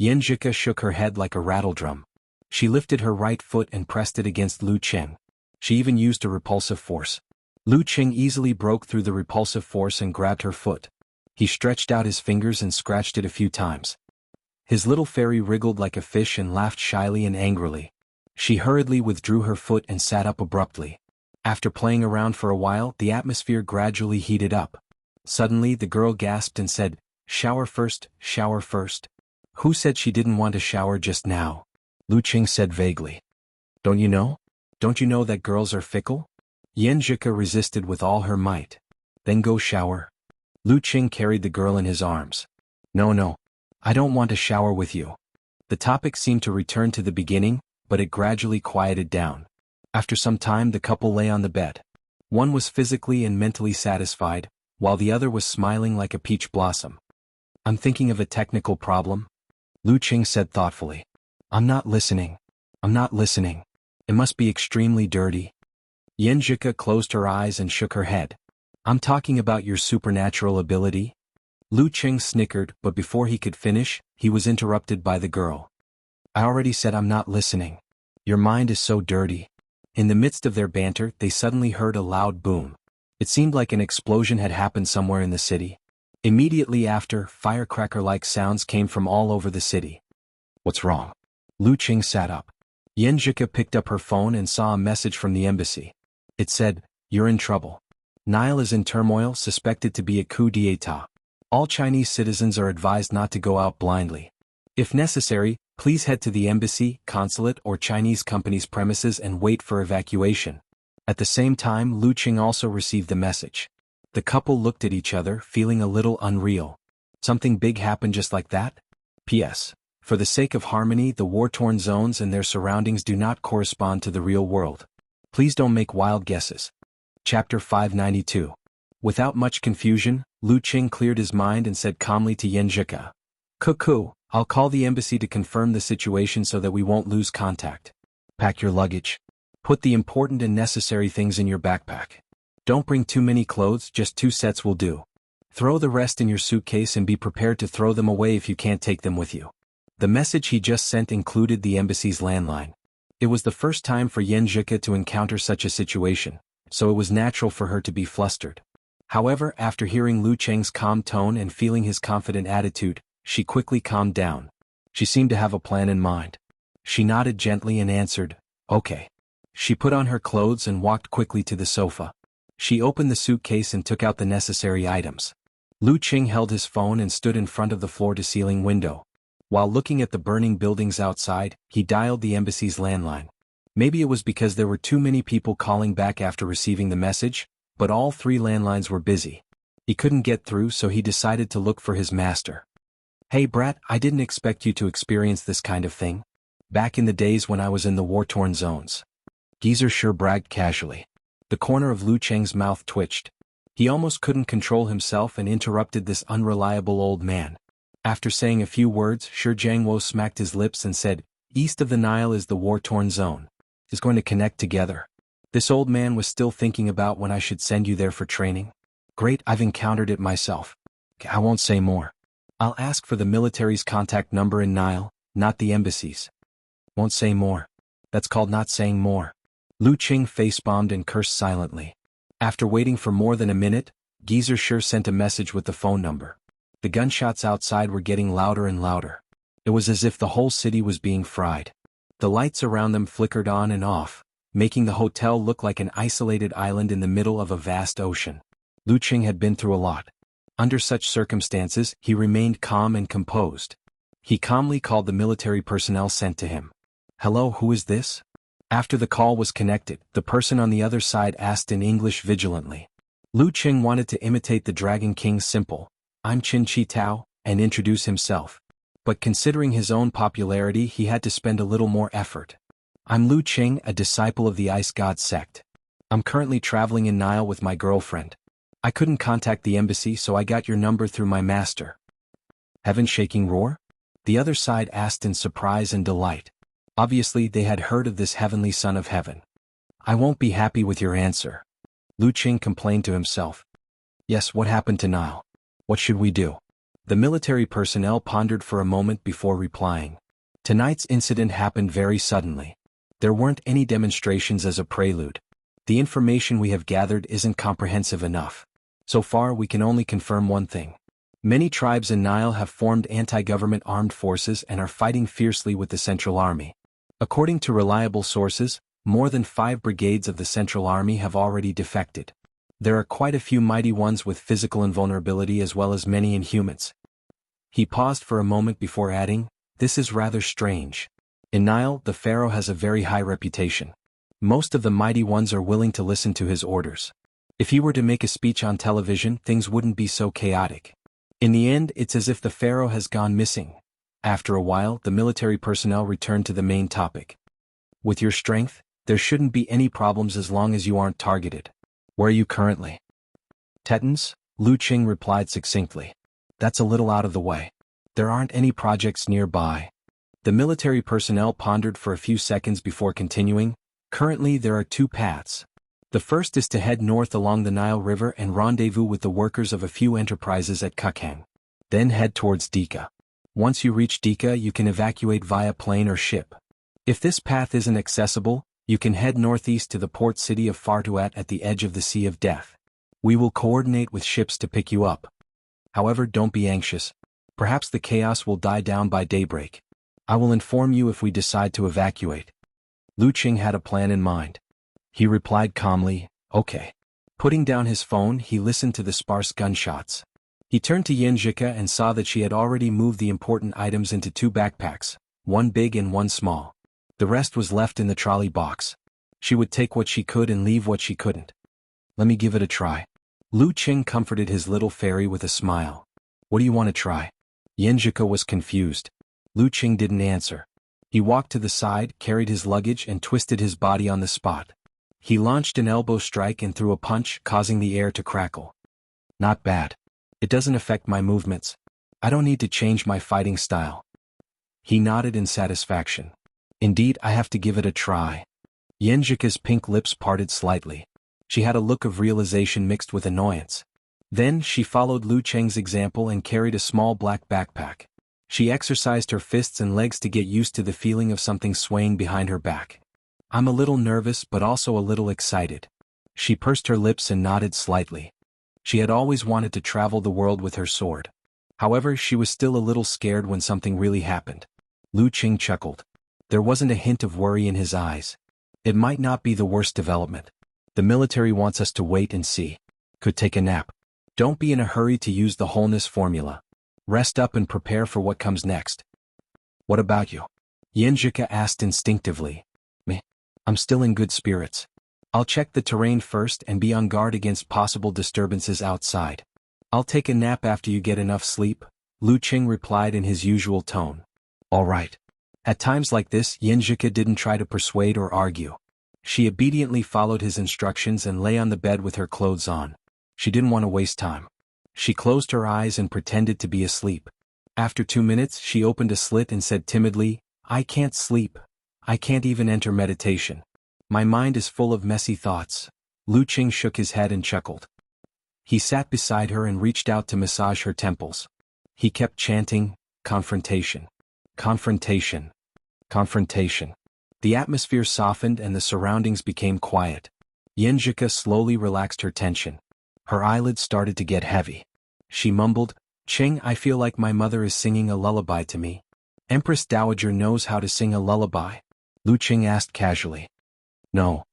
Xianxia shook her head like a rattledrum. She lifted her right foot and pressed it against Lu Cheng. She even used a repulsive force. Lu Cheng easily broke through the repulsive force and grabbed her foot. He stretched out his fingers and scratched it a few times. His little fairy wriggled like a fish and laughed shyly and angrily. She hurriedly withdrew her foot and sat up abruptly. After playing around for a while, the atmosphere gradually heated up. Suddenly the girl gasped and said, "Shower first, shower first." "Who said she didn't want a shower just now?" Luqing said vaguely. "Don't you know? Don't you know that girls are fickle?" Xianxia resisted with all her might. "Then go shower." Luqing carried the girl in his arms. No, I don't want to shower with you." The topic seemed to return to the beginning, but it gradually quieted down. After some time the couple lay on the bed. One was physically and mentally satisfied, while the other was smiling like a peach blossom. "I'm thinking of a technical problem," Luqing said thoughtfully. I'm not listening. It must be extremely dirty." Xianxia closed her eyes and shook her head. "I'm talking about your supernatural ability." Luqing snickered, but before he could finish, he was interrupted by the girl. "I already said I'm not listening. Your mind is so dirty." In the midst of their banter, they suddenly heard a loud boom. It seemed like an explosion had happened somewhere in the city. Immediately after, firecracker-like sounds came from all over the city. "What's wrong?" Luqing sat up. Xianxia picked up her phone and saw a message from the embassy. It said, "You're in trouble. Nile is in turmoil, suspected to be a coup d'état. All Chinese citizens are advised not to go out blindly. If necessary, please head to the embassy, consulate, or Chinese company's premises and wait for evacuation." At the same time, Luqing also received the message. The couple looked at each other, feeling a little unreal. Something big happened just like that? P.S. For the sake of harmony, the war-torn zones and their surroundings do not correspond to the real world. Please don't make wild guesses. Chapter 592. Without much confusion, Luqing cleared his mind and said calmly to Xianxia, "Cuckoo, I'll call the embassy to confirm the situation so that we won't lose contact. Pack your luggage. Put the important and necessary things in your backpack. Don't bring too many clothes, just 2 sets will do. Throw the rest in your suitcase and be prepared to throw them away if you can't take them with you." The message he just sent included the embassy's landline. It was the first time for Xianxia to encounter such a situation, so it was natural for her to be flustered. However, after hearing Luqing's calm tone and feeling his confident attitude, she quickly calmed down. She seemed to have a plan in mind. She nodded gently and answered, "Okay." She put on her clothes and walked quickly to the sofa. She opened the suitcase and took out the necessary items. Luqing held his phone and stood in front of the floor-to-ceiling window. While looking at the burning buildings outside, he dialed the embassy's landline. Maybe it was because there were too many people calling back after receiving the message, but all 3 landlines were busy. He couldn't get through, so he decided to look for his master. "Hey brat, I didn't expect you to experience this kind of thing. Back in the days when I was in the war-torn zones." Geezer sure bragged casually. The corner of Luqing's mouth twitched. He almost couldn't control himself and interrupted this unreliable old man. After saying a few words, jianghu smacked his lips and said, "East of the Nile is the war-torn zone. It's going to connect together. This old man was still thinking about when I should send you there for training. Great, I've encountered it myself. I won't say more. I'll ask for the military's contact number in Nile, not the embassy's." "Won't say more. That's called not saying more." Luqing face-bombed and cursed silently. After waiting for more than a minute, Geezer sure sent a message with the phone number. The gunshots outside were getting louder and louder. It was as if the whole city was being fried. The lights around them flickered on and off, making the hotel look like an isolated island in the middle of a vast ocean. Luqing had been through a lot. Under such circumstances, he remained calm and composed. He calmly called the military personnel sent to him. "Hello, who is this?" After the call was connected, the person on the other side asked in English vigilantly. Luqing wanted to imitate the Dragon King's simple, "I'm Qin Chi Tao," and introduce himself. But considering his own popularity, he had to spend a little more effort. "I'm Luqing, a disciple of the Ice God sect. I'm currently traveling in Nile with my girlfriend. I couldn't contact the embassy, so I got your number through my master." "Heaven-shaking roar?" the other side asked in surprise and delight. Obviously, they had heard of this heavenly son of heaven. "I won't be happy with your answer," Luqing complained to himself. "Yes, what happened to Nile? What should we do?" The military personnel pondered for a moment before replying. "Tonight's incident happened very suddenly. There weren't any demonstrations as a prelude. The information we have gathered isn't comprehensive enough. So far, we can only confirm one thing. Many tribes in Nile have formed anti-government armed forces and are fighting fiercely with the Central Army. According to reliable sources, more than 5 brigades of the Central Army have already defected. There are quite a few mighty ones with physical invulnerability as well as many inhumans. He paused for a moment before adding, "This is rather strange. In Nile, the pharaoh has a very high reputation. Most of the mighty ones are willing to listen to his orders. If he were to make a speech on television, things wouldn't be so chaotic. In the end, it's as if the pharaoh has gone missing." After a while, the military personnel returned to the main topic. "With your strength, there shouldn't be any problems as long as you aren't targeted. Where are you currently?" "Tetons," Lu Qing replied succinctly. "That's a little out of the way. There aren't any projects nearby." The military personnel pondered for a few seconds before continuing. "Currently there are two paths. The first is to head north along the Nile River and rendezvous with the workers of a few enterprises at Kukhang. Then head towards Dika. Once you reach Dika, you can evacuate via plane or ship. If this path isn't accessible, you can head northeast to the port city of Fartuat at the edge of the Sea of Death. We will coordinate with ships to pick you up. However, don't be anxious. Perhaps the chaos will die down by daybreak. I will inform you if we decide to evacuate." Lu Qing had a plan in mind. He replied calmly, "Okay." Putting down his phone, he listened to the sparse gunshots. He turned to Xianxia and saw that she had already moved the important items into two backpacks, one big and one small. The rest was left in the trolley box. She would take what she could and leave what she couldn't. "Let me give it a try." Lu Qing comforted his little fairy with a smile. "What do you want to try?" Xianxia was confused. Lu Qing didn't answer. He walked to the side, carried his luggage and twisted his body on the spot. He launched an elbow strike and threw a punch, causing the air to crackle. "Not bad. It doesn't affect my movements. I don't need to change my fighting style." He nodded in satisfaction. "Indeed, I have to give it a try." Xianxia's pink lips parted slightly. She had a look of realization mixed with annoyance. Then she followed Lu Qing's example and carried a small black backpack. She exercised her fists and legs to get used to the feeling of something swaying behind her back. "I'm a little nervous but also a little excited." She pursed her lips and nodded slightly. She had always wanted to travel the world with her sword. However, she was still a little scared when something really happened. Lu Qing chuckled. There wasn't a hint of worry in his eyes. "It might not be the worst development. The military wants us to wait and see. Could take a nap. Don't be in a hurry to use the wholeness formula. Rest up and prepare for what comes next." "What about you?" Xianxia asked instinctively. "Me? I'm still in good spirits. I'll check the terrain first and be on guard against possible disturbances outside. I'll take a nap after you get enough sleep," Lu Qing replied in his usual tone. "All right." At times like this, Xianxia didn't try to persuade or argue. She obediently followed his instructions and lay on the bed with her clothes on. She didn't want to waste time. She closed her eyes and pretended to be asleep. After 2 minutes, she opened a slit and said timidly, "I can't sleep. I can't even enter meditation. My mind is full of messy thoughts." Lu Qing shook his head and chuckled. He sat beside her and reached out to massage her temples. He kept chanting, "Confrontation. Confrontation. Confrontation." The atmosphere softened and the surroundings became quiet. Xianxia slowly relaxed her tension. Her eyelids started to get heavy. She mumbled, "Qing, I feel like my mother is singing a lullaby to me." "Empress Dowager knows how to sing a lullaby?" Lu Qing asked casually. "No."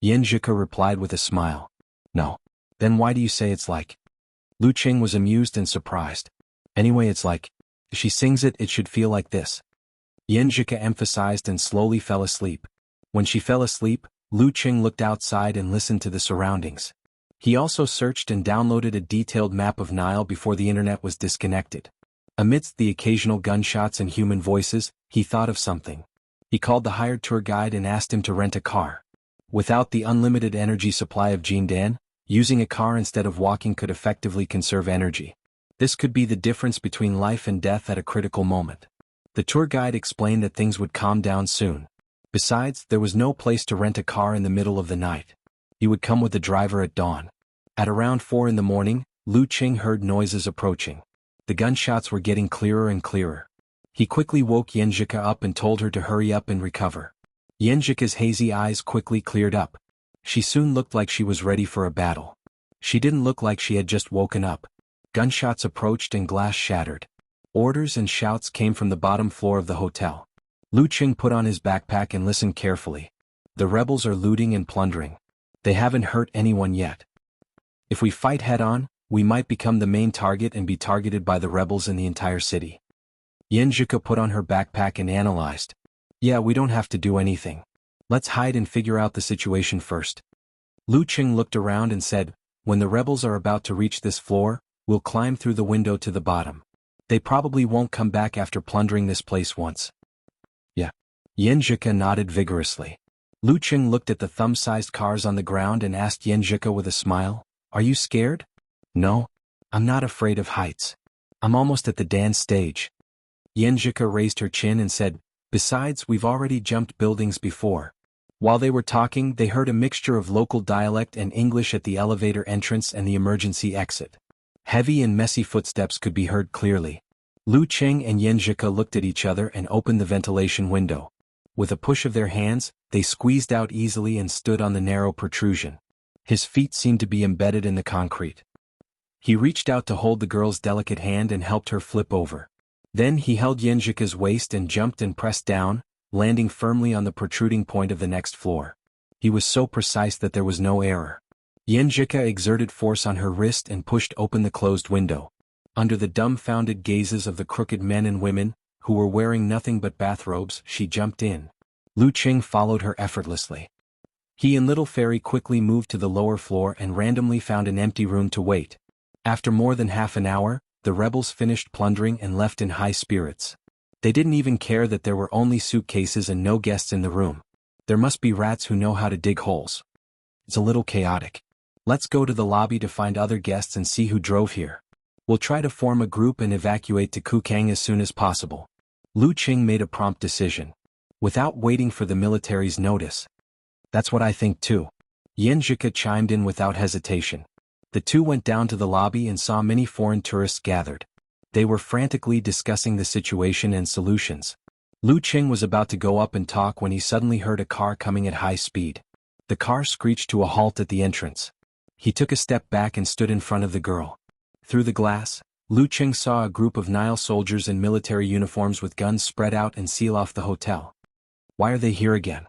Xianxia replied with a smile. "No. Then why do you say it's like?" Lu Qing was amused and surprised. "Anyway, it's like, if she sings it, it should feel like this." Xianxia emphasized and slowly fell asleep. When she fell asleep, Lu Qing looked outside and listened to the surroundings. He also searched and downloaded a detailed map of Nile before the internet was disconnected. Amidst the occasional gunshots and human voices, he thought of something. He called the hired tour guide and asked him to rent a car. Without the unlimited energy supply of Jindan, using a car instead of walking could effectively conserve energy. This could be the difference between life and death at a critical moment. The tour guide explained that things would calm down soon. Besides, there was no place to rent a car in the middle of the night. He would come with the driver at dawn. At around 4 in the morning, Lu Qing heard noises approaching. The gunshots were getting clearer and clearer. He quickly woke Xianxia up and told her to hurry up and recover. Xianxia's hazy eyes quickly cleared up. She soon looked like she was ready for a battle. She didn't look like she had just woken up. Gunshots approached and glass shattered. Orders and shouts came from the bottom floor of the hotel. Lu Qing put on his backpack and listened carefully. The rebels are looting and plundering. They haven't hurt anyone yet. If we fight head-on, we might become the main target and be targeted by the rebels in the entire city. Xianxia put on her backpack and analyzed. Yeah, we don't have to do anything. Let's hide and figure out the situation first. Luqing looked around and said, when the rebels are about to reach this floor, we'll climb through the window to the bottom. They probably won't come back after plundering this place once. Yeah. Xianxia nodded vigorously. Luqing looked at the thumb-sized cars on the ground and asked Xianxia with a smile, are you scared? No. I'm not afraid of heights. I'm almost at the dance stage. Xianxia raised her chin and said, besides, we've already jumped buildings before. While they were talking, they heard a mixture of local dialect and English at the elevator entrance and the emergency exit. Heavy and messy footsteps could be heard clearly. Luqing and Xianxia looked at each other and opened the ventilation window. With a push of their hands, they squeezed out easily and stood on the narrow protrusion. His feet seemed to be embedded in the concrete. He reached out to hold the girl's delicate hand and helped her flip over. Then he held Xianxia's waist and jumped and pressed down, landing firmly on the protruding point of the next floor. He was so precise that there was no error. Xianxia exerted force on her wrist and pushed open the closed window. Under the dumbfounded gazes of the crooked men and women, who were wearing nothing but bathrobes, she jumped in. Luqing followed her effortlessly. He and Little Fairy quickly moved to the lower floor and randomly found an empty room to wait. After more than half an hour, the rebels finished plundering and left in high spirits. They didn't even care that there were only suitcases and no guests in the room. There must be rats who know how to dig holes. It's a little chaotic. Let's go to the lobby to find other guests and see who drove here. We'll try to form a group and evacuate to Kukang as soon as possible. Luqing made a prompt decision. Without waiting for the military's notice. That's what I think too. Xianxia chimed in without hesitation. The two went down to the lobby and saw many foreign tourists gathered. They were frantically discussing the situation and solutions. Luqing was about to go up and talk when he suddenly heard a car coming at high speed. The car screeched to a halt at the entrance. He took a step back and stood in front of the girl. Through the glass, Luqing saw a group of Nile soldiers in military uniforms with guns spread out and seal off the hotel. Why are they here again?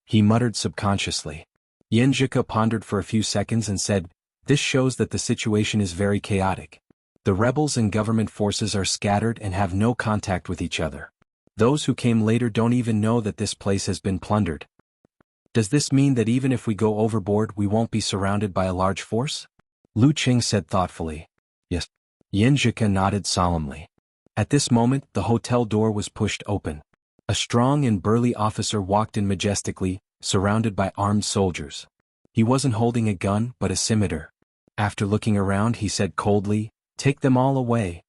He muttered subconsciously. Xianxia pondered for a few seconds and said, this shows that the situation is very chaotic. The rebels and government forces are scattered and have no contact with each other. Those who came later don't even know that this place has been plundered. Does this mean that even if we go overboard we won't be surrounded by a large force? Luqing said thoughtfully. Yes. Xianxia nodded solemnly. At this moment, the hotel door was pushed open. A strong and burly officer walked in majestically, surrounded by armed soldiers. He wasn't holding a gun but a scimitar. After looking around he said coldly, take them all away.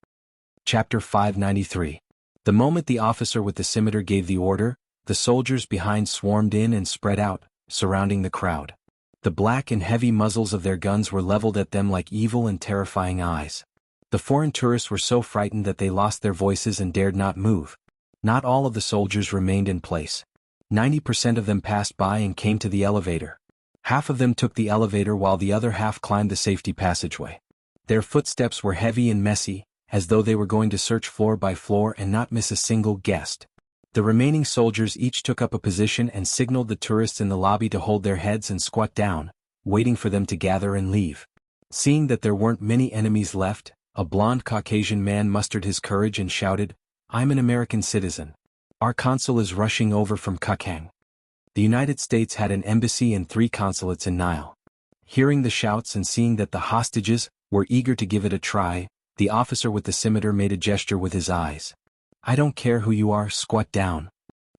Chapter 593. The moment the officer with the scimitar gave the order, the soldiers behind swarmed in and spread out, surrounding the crowd. The black and heavy muzzles of their guns were leveled at them like evil and terrifying eyes. The foreign tourists were so frightened that they lost their voices and dared not move. Not all of the soldiers remained in place. 90% of them passed by and came to the elevator. Half of them took the elevator while the other half climbed the safety passageway. Their footsteps were heavy and messy, as though they were going to search floor by floor and not miss a single guest. The remaining soldiers each took up a position and signaled the tourists in the lobby to hold their heads and squat down, waiting for them to gather and leave. Seeing that there weren't many enemies left, a blond Caucasian man mustered his courage and shouted, I'm an American citizen. Our consul is rushing over from Kukang. The United States had an embassy and 3 consulates in Nile. Hearing the shouts and seeing that the hostages were eager to give it a try, the officer with the scimitar made a gesture with his eyes. I don't care who you are, squat down.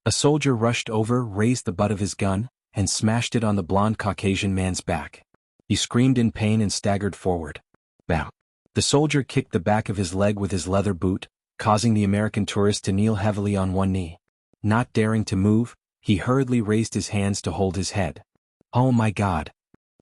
A soldier rushed over, raised the butt of his gun, and smashed it on the blond Caucasian man's back. He screamed in pain and staggered forward. Bam! The soldier kicked the back of his leg with his leather boot, causing the American tourist to kneel heavily on one knee. Not daring to move, he hurriedly raised his hands to hold his head. Oh my God!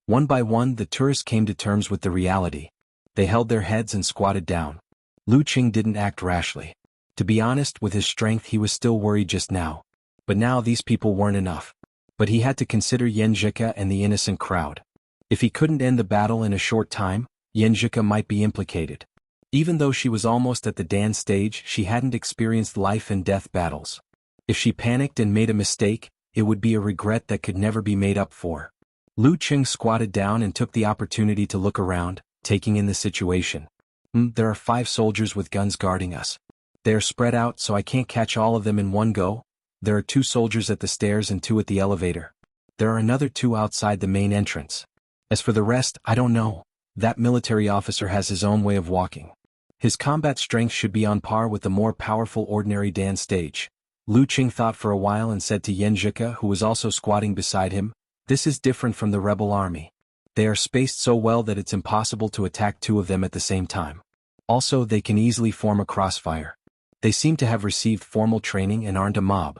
One by one the tourists came to terms with the reality. They held their heads and squatted down. Luqing didn't act rashly. To be honest, with his strength he was still worried just now. But now these people weren't enough. But he had to consider Xianxia and the innocent crowd. If he couldn't end the battle in a short time, Xianxia might be implicated. Even though she was almost at the dance stage, she hadn't experienced life and death battles. If she panicked and made a mistake, it would be a regret that could never be made up for. Lu Qing squatted down and took the opportunity to look around, taking in the situation. There are 5 soldiers with guns guarding us. They are spread out so I can't catch all of them in one go. There are 2 soldiers at the stairs and 2 at the elevator. There are another 2 outside the main entrance. As for the rest, I don't know. That military officer has his own way of walking. His combat strength should be on par with the more powerful ordinary Dan stage. Lu Qing thought for a while and said to Xianxia, who was also squatting beside him, "This is different from the rebel army. They are spaced so well that it's impossible to attack 2 of them at the same time. Also, they can easily form a crossfire. They seem to have received formal training and aren't a mob."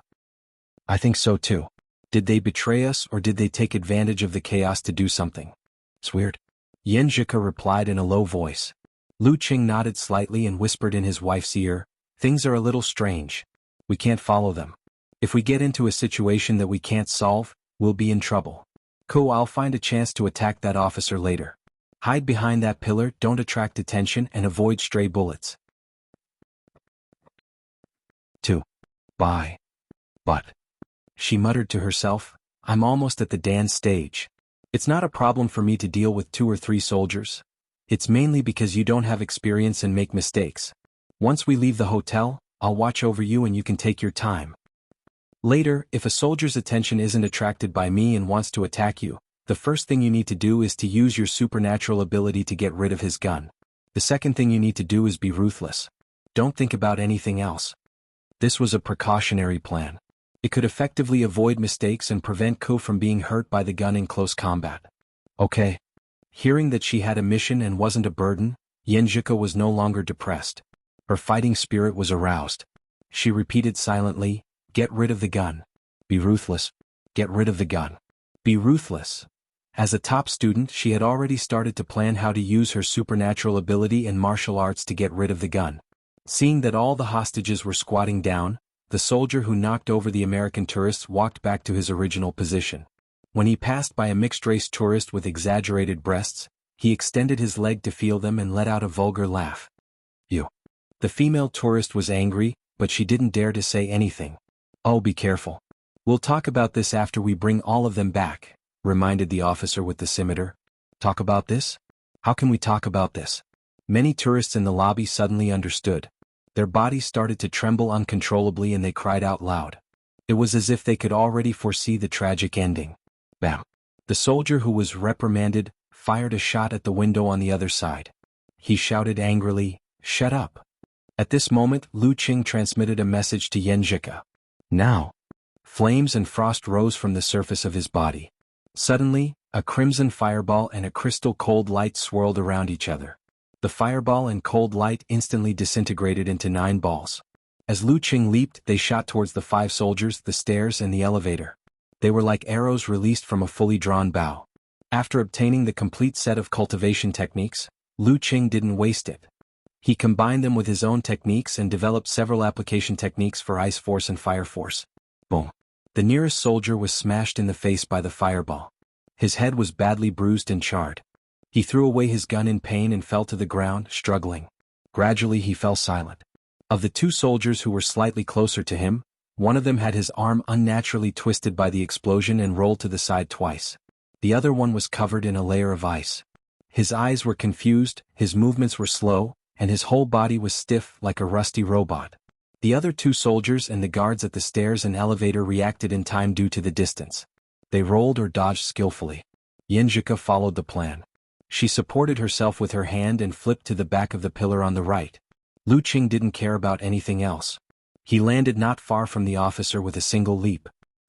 "I think so too. Did they betray us or did they take advantage of the chaos to do something? It's weird." Xianxia replied in a low voice. Lu Qing nodded slightly and whispered in his wife's ear, "Things are a little strange. We can't follow them. If we get into a situation that we can't solve, we'll be in trouble. Cool, I'll find a chance to attack that officer later. Hide behind that pillar, don't attract attention, and avoid stray bullets." 2. Bye. But, she muttered to herself, "I'm almost at the Dan stage. It's not a problem for me to deal with 2 or 3 soldiers. It's mainly because you don't have experience and make mistakes. Once we leave the hotel, I'll watch over you and you can take your time. Later, if a soldier's attention isn't attracted by me and wants to attack you, the first thing you need to do is to use your supernatural ability to get rid of his gun. The second thing you need to do is be ruthless. Don't think about anything else." This was a precautionary plan. It could effectively avoid mistakes and prevent Ko from being hurt by the gun in close combat. Okay. Hearing that she had a mission and wasn't a burden, Xianxia was no longer depressed. Her fighting spirit was aroused. She repeated silently, "Get rid of the gun. Be ruthless. Get rid of the gun. Be ruthless." As a top student, she had already started to plan how to use her supernatural ability and martial arts to get rid of the gun. Seeing that all the hostages were squatting down, the soldier who knocked over the American tourists walked back to his original position. When he passed by a mixed-race tourist with exaggerated breasts, he extended his leg to feel them and let out a vulgar laugh. "You." The female tourist was angry, but she didn't dare to say anything. "Oh, be careful. We'll talk about this after we bring all of them back," reminded the officer with the scimitar. "Talk about this? How can we talk about this?" Many tourists in the lobby suddenly understood. Their bodies started to tremble uncontrollably and they cried out loud. It was as if they could already foresee the tragic ending. Bam! The soldier who was reprimanded fired a shot at the window on the other side. He shouted angrily, "Shut up!" At this moment, Lu Qing transmitted a message to Xianxia. "Now!" Flames and frost rose from the surface of his body. Suddenly, a crimson fireball and a crystal cold light swirled around each other. The fireball and cold light instantly disintegrated into 9 balls. As Lu Qing leaped, they shot towards the 5 soldiers, the stairs and the elevator. They were like arrows released from a fully drawn bow. After obtaining the complete set of cultivation techniques, Lu Qing didn't waste it. He combined them with his own techniques and developed several application techniques for Ice Force and Fire Force. Boom! The nearest soldier was smashed in the face by the fireball. His head was badly bruised and charred. He threw away his gun in pain and fell to the ground, struggling. Gradually he fell silent. Of the 2 soldiers who were slightly closer to him, one of them had his arm unnaturally twisted by the explosion and rolled to the side twice. The other one was covered in a layer of ice. His eyes were confused, his movements were slow, and his whole body was stiff like a rusty robot. The other 2 soldiers and the guards at the stairs and elevator reacted in time due to the distance. They rolled or dodged skillfully. Xianxia followed the plan. She supported herself with her hand and flipped to the back of the pillar on the right. Lu Qing didn't care about anything else. He landed not far from the officer with a single leap.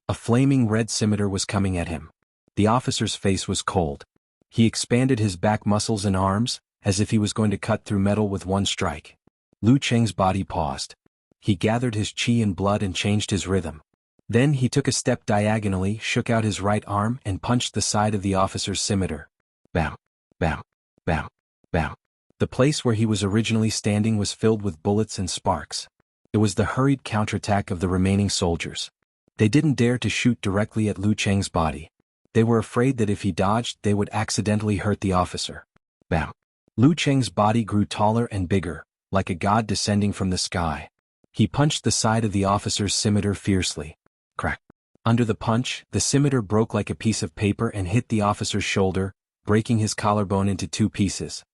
A flaming red scimitar was coming at him. The officer's face was cold. He expanded his back muscles and arms, as if he was going to cut through metal with one strike. Lu Qing's body paused. He gathered his qi and blood and changed his rhythm. Then he took a step diagonally, shook out his right arm and punched the side of the officer's scimitar. Bam! Bam! Bam! Bam! The place where he was originally standing was filled with bullets and sparks. It was the hurried counterattack of the remaining soldiers. They didn't dare to shoot directly at Lu Qing's body. They were afraid that if he dodged, they would accidentally hurt the officer. Bam! Lu Qing's body grew taller and bigger, like a god descending from the sky. He punched the side of the officer's scimitar fiercely. Crack! Under the punch, the scimitar broke like a piece of paper and hit the officer's shoulder, breaking his collarbone into 2 pieces.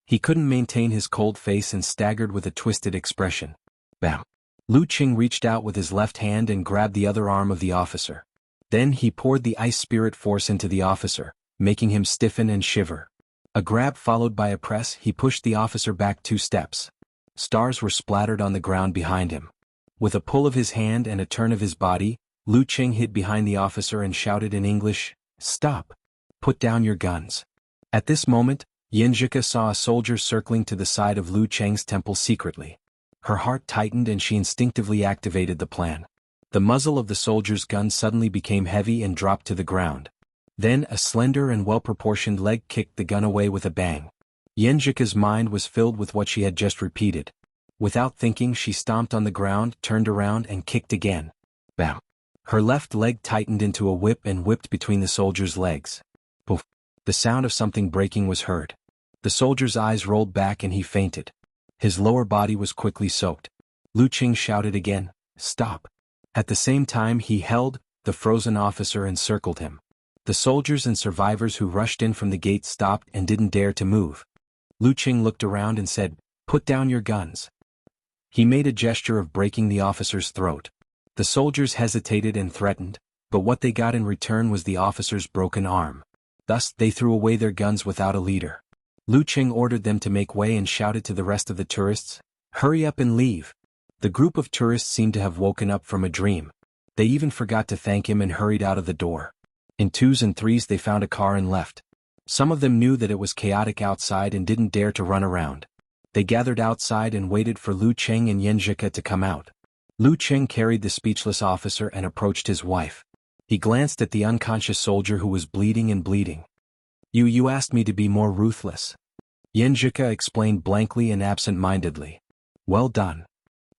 He couldn't maintain his cold face and staggered with a twisted expression. Bam! Lu Qing reached out with his left hand and grabbed the other arm of the officer. Then he poured the ice spirit force into the officer, making him stiffen and shiver. A grab followed by a press, he pushed the officer back 2 steps. Stars were splattered on the ground behind him. With a pull of his hand and a turn of his body, Lu Qing hid behind the officer and shouted in English, "Stop! Put down your guns." At this moment, Xianxia saw a soldier circling to the side of Lu Qing's temple secretly. Her heart tightened and she instinctively activated the plan. The muzzle of the soldier's gun suddenly became heavy and dropped to the ground. Then a slender and well-proportioned leg kicked the gun away with a bang. Xianxia's mind was filled with what she had just repeated. Without thinking, she stomped on the ground, turned around and kicked again. Bam! Her left leg tightened into a whip and whipped between the soldier's legs. Poof! The sound of something breaking was heard. The soldier's eyes rolled back and he fainted. His lower body was quickly soaked. Lu Qing shouted again, "Stop!" At the same time he held the frozen officer and circled him. The soldiers and survivors who rushed in from the gate stopped and didn't dare to move. Lu Qing looked around and said, "Put down your guns." He made a gesture of breaking the officer's throat. The soldiers hesitated and threatened, but what they got in return was the officer's broken arm. Thus they threw away their guns without a leader. Lu Qing ordered them to make way and shouted to the rest of the tourists, "Hurry up and leave." The group of tourists seemed to have woken up from a dream. They even forgot to thank him and hurried out of the door. In 2s and 3s they found a car and left. Some of them knew that it was chaotic outside and didn't dare to run around. They gathered outside and waited for Lu Qing and Xianxia to come out. Lu Qing carried the speechless officer and approached his wife. He glanced at the unconscious soldier who was bleeding and bleeding. You asked me to be more ruthless." Xianxia explained blankly and absent-mindedly. "Well done."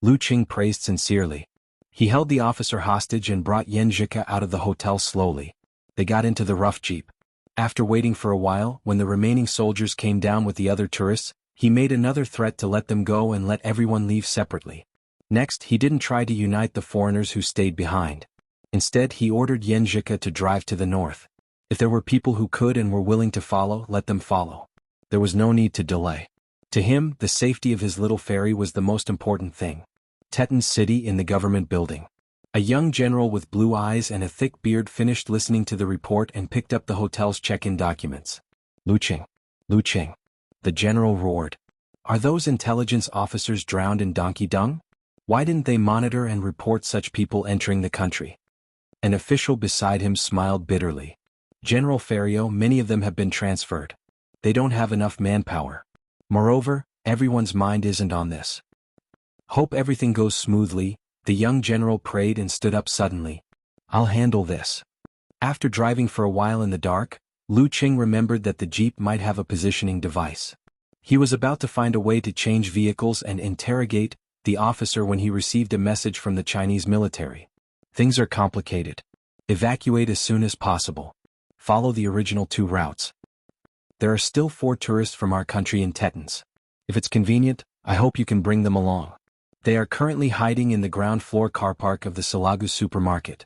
Lu Qing praised sincerely. He held the officer hostage and brought Xianxia out of the hotel slowly. They got into the rough jeep. After waiting for a while, when the remaining soldiers came down with the other tourists, he made another threat to let them go and let everyone leave separately. Next, he didn't try to unite the foreigners who stayed behind. Instead, he ordered Xianxia to drive to the north. If there were people who could and were willing to follow, let them follow. There was no need to delay. To him, the safety of his little ferry was the most important thing. Tetan's city in the government building. A young general with blue eyes and a thick beard finished listening to the report and picked up the hotel's check-in documents. "Lu Qing! Lu Qing!" The general roared. "Are those intelligence officers drowned in donkey dung? Why didn't they monitor and report such people entering the country?" An official beside him smiled bitterly. "General Ferrio, many of them have been transferred. They don't have enough manpower. Moreover, everyone's mind isn't on this." "Hope everything goes smoothly," the young general prayed and stood up suddenly. "I'll handle this." After driving for a while in the dark, Lu Qing remembered that the jeep might have a positioning device. He was about to find a way to change vehicles and interrogate the officer when he received a message from the Chinese military. "Things are complicated. Evacuate as soon as possible. Follow the original 2 routes. There are still 4 tourists from our country in Tetons. If it's convenient, I hope you can bring them along. They are currently hiding in the ground floor car park of the Salagu supermarket."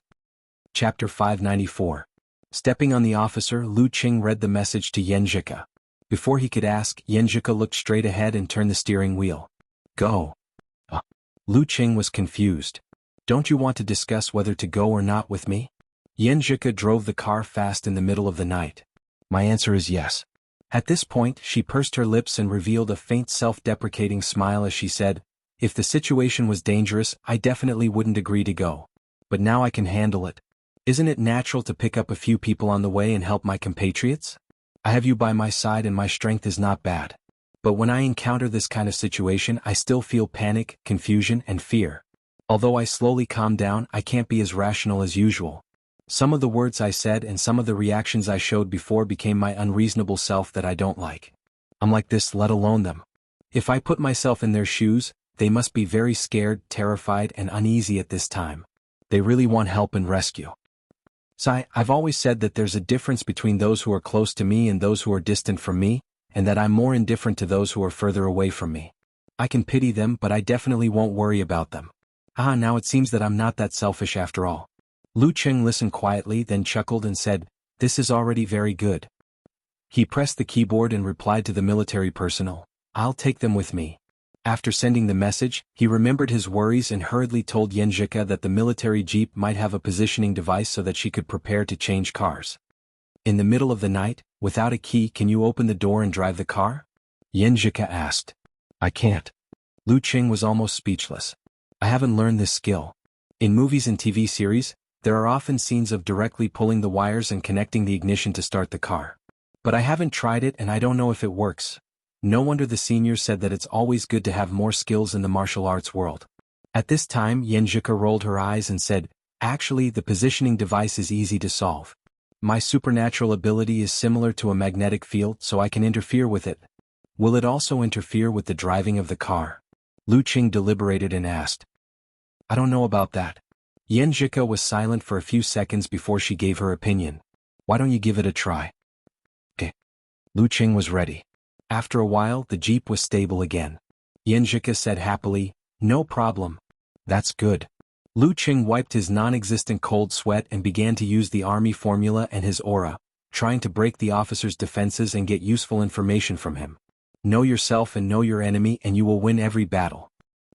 Chapter 594. Stepping on the officer, Lu Qing read the message to Xianxia. Before he could ask, Xianxia looked straight ahead and turned the steering wheel. "Go." Lu Qing was confused. "Don't you want to discuss whether to go or not with me?" Xianxia drove the car fast in the middle of the night. "My answer is yes." At this point, she pursed her lips and revealed a faint self-deprecating smile as she said, "If the situation was dangerous, I definitely wouldn't agree to go. But now I can handle it. Isn't it natural to pick up a few people on the way and help my compatriots? I have you by my side and my strength is not bad. But when I encounter this kind of situation, I still feel panic, confusion, and fear. Although I slowly calm down, I can't be as rational as usual. Some of the words I said and some of the reactions I showed before became my unreasonable self that I don't like. I'm like this, let alone them. If I put myself in their shoes, they must be very scared, terrified, and uneasy at this time. They really want help and rescue. So I've always said that there's a difference between those who are close to me and those who are distant from me, and that I'm more indifferent to those who are further away from me. I can pity them, but I definitely won't worry about them. Now it seems that I'm not that selfish after all. Lucheng listened quietly, then chuckled and said, "This is already very good." He pressed the keyboard and replied to the military personnel, "I'll take them with me." After sending the message, he remembered his worries and hurriedly told Xianxia that the military jeep might have a positioning device so that she could prepare to change cars. "In the middle of the night, without a key, can you open the door and drive the car?" Xianxia asked. "I can't." Lucheng was almost speechless. "I haven't learned this skill. In movies and TV series, there are often scenes of directly pulling the wires and connecting the ignition to start the car. But I haven't tried it and I don't know if it works." No wonder the seniors said that it's always good to have more skills in the martial arts world. At this time, Xianxia rolled her eyes and said, "Actually, the positioning device is easy to solve. My supernatural ability is similar to a magnetic field, so I can interfere with it." "Will it also interfere with the driving of the car?" Lucheng deliberated and asked. "I don't know about that." Xianxia was silent for a few seconds before she gave her opinion. "Why don't you give it a try?" "Okay." Lucheng was ready. After a while, the jeep was stable again. Xianxia said happily, "No problem." "That's good." Lucheng wiped his non-existent cold sweat and began to use the army formula and his aura, trying to break the officer's defenses and get useful information from him. Know yourself and know your enemy and you will win every battle.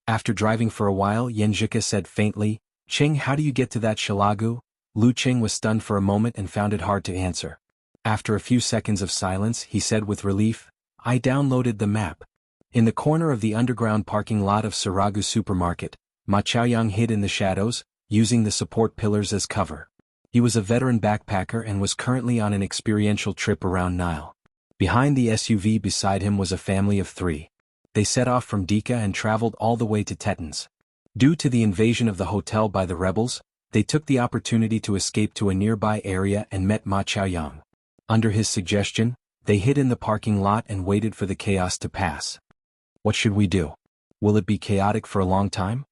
After driving for a while, Xianxia said faintly, "Cheng, how do you get to that xilagu?" Lucheng was stunned for a moment and found it hard to answer. After a few seconds of silence, he said with relief, "I downloaded the map. In the corner of the underground parking lot of Saragu supermarket, Ma Chaoyang hid in the shadows, using the support pillars as cover. He was a veteran backpacker and was currently on an experiential trip around Nile. Behind the SUV beside him was a family of 3. They set off from Dika and traveled all the way to Tetons. Due to the invasion of the hotel by the rebels, they took the opportunity to escape to a nearby area and met Ma Chaoyang. Under his suggestion, they hid in the parking lot and waited for the chaos to pass. What should we do? Will it be chaotic for a long time?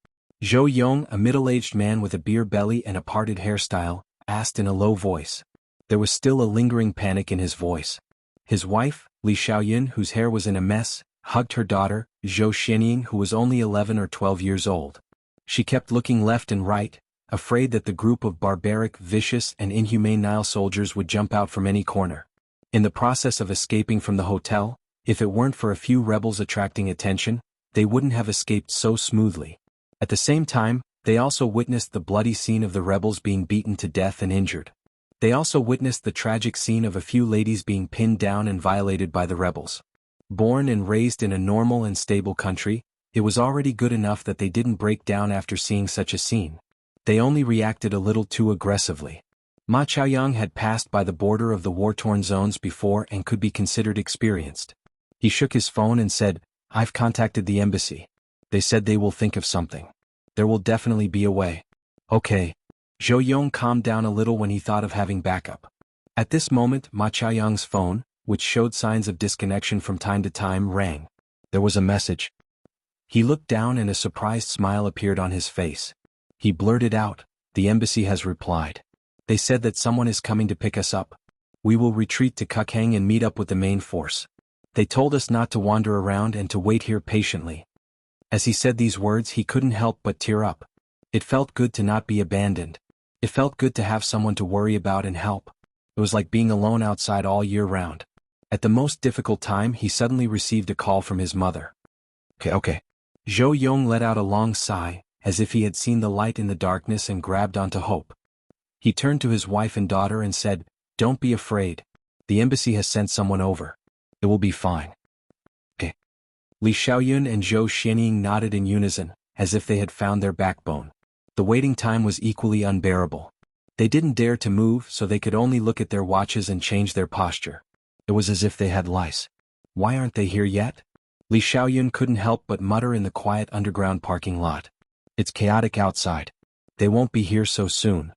Zhou Yong, a middle-aged man with a beer belly and a parted hairstyle, asked in a low voice. There was still a lingering panic in his voice. His wife, Li Xiaoyun, whose hair was in a mess, hugged her daughter, Zhou Xianying, who was only 11 or 12 years old. She kept looking left and right, afraid that the group of barbaric, vicious, and inhumane Nile soldiers would jump out from any corner. In the process of escaping from the hotel, if it weren't for a few rebels attracting attention, they wouldn't have escaped so smoothly. At the same time, they also witnessed the bloody scene of the rebels being beaten to death and injured. They also witnessed the tragic scene of a few ladies being pinned down and violated by the rebels. Born and raised in a normal and stable country, it was already good enough that they didn't break down after seeing such a scene. They only reacted a little too aggressively. Ma Chaoyang had passed by the border of the war-torn zones before and could be considered experienced. He shook his phone and said, "I've contacted the embassy. They said they will think of something. There will definitely be a way." "Okay." Zhou Yong calmed down a little when he thought of having backup. At this moment, Ma Chaoyang's phone, which showed signs of disconnection from time to time, rang. There was a message. He looked down and a surprised smile appeared on his face. He blurted out, "The embassy has replied. They said that someone is coming to pick us up. We will retreat to Kukhang and meet up with the main force. They told us not to wander around and to wait here patiently." As he said these words, he couldn't help but tear up. It felt good to not be abandoned. It felt good to have someone to worry about and help. It was like being alone outside all year round. At the most difficult time, he suddenly received a call from his mother. Okay. Zhou Yong let out a long sigh, as if he had seen the light in the darkness and grabbed onto hope. He turned to his wife and daughter and said, "Don't be afraid. The embassy has sent someone over. It will be fine." Okay. Li Xiaoyun and Zhou Xianying nodded in unison, as if they had found their backbone. The waiting time was equally unbearable. They didn't dare to move, so they could only look at their watches and change their posture. It was as if they had lice. Why aren't they here yet? Li Xiaoyun couldn't help but mutter in the quiet underground parking lot. It's chaotic outside. They won't be here so soon.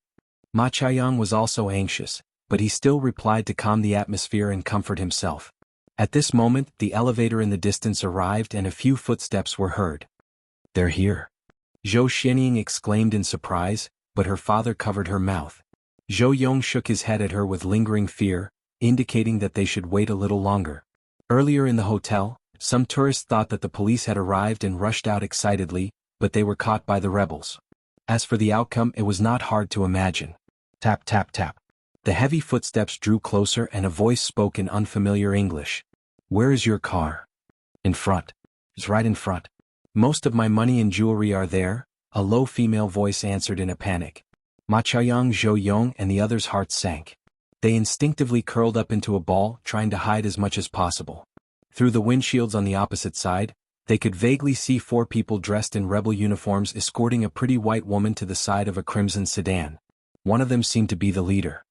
Ma Chaoyang was also anxious, but he still replied to calm the atmosphere and comfort himself. At this moment, the elevator in the distance arrived and a few footsteps were heard. "They're here." Zhou Xianying exclaimed in surprise, but her father covered her mouth. Zhou Yong shook his head at her with lingering fear, indicating that they should wait a little longer. Earlier in the hotel, some tourists thought that the police had arrived and rushed out excitedly, but they were caught by the rebels. As for the outcome, it was not hard to imagine. Tap tap tap. The heavy footsteps drew closer and a voice spoke in unfamiliar English. Where is your car? In front. It's right in front. Most of my money and jewelry are there, a low female voice answered in a panic. Ma Chaoyang, Zhou Yong and the others' hearts sank. They instinctively curled up into a ball, trying to hide as much as possible. Through the windshields on the opposite side, they could vaguely see 4 people dressed in rebel uniforms escorting a pretty white woman to the side of a crimson sedan. One of them seemed to be the leader.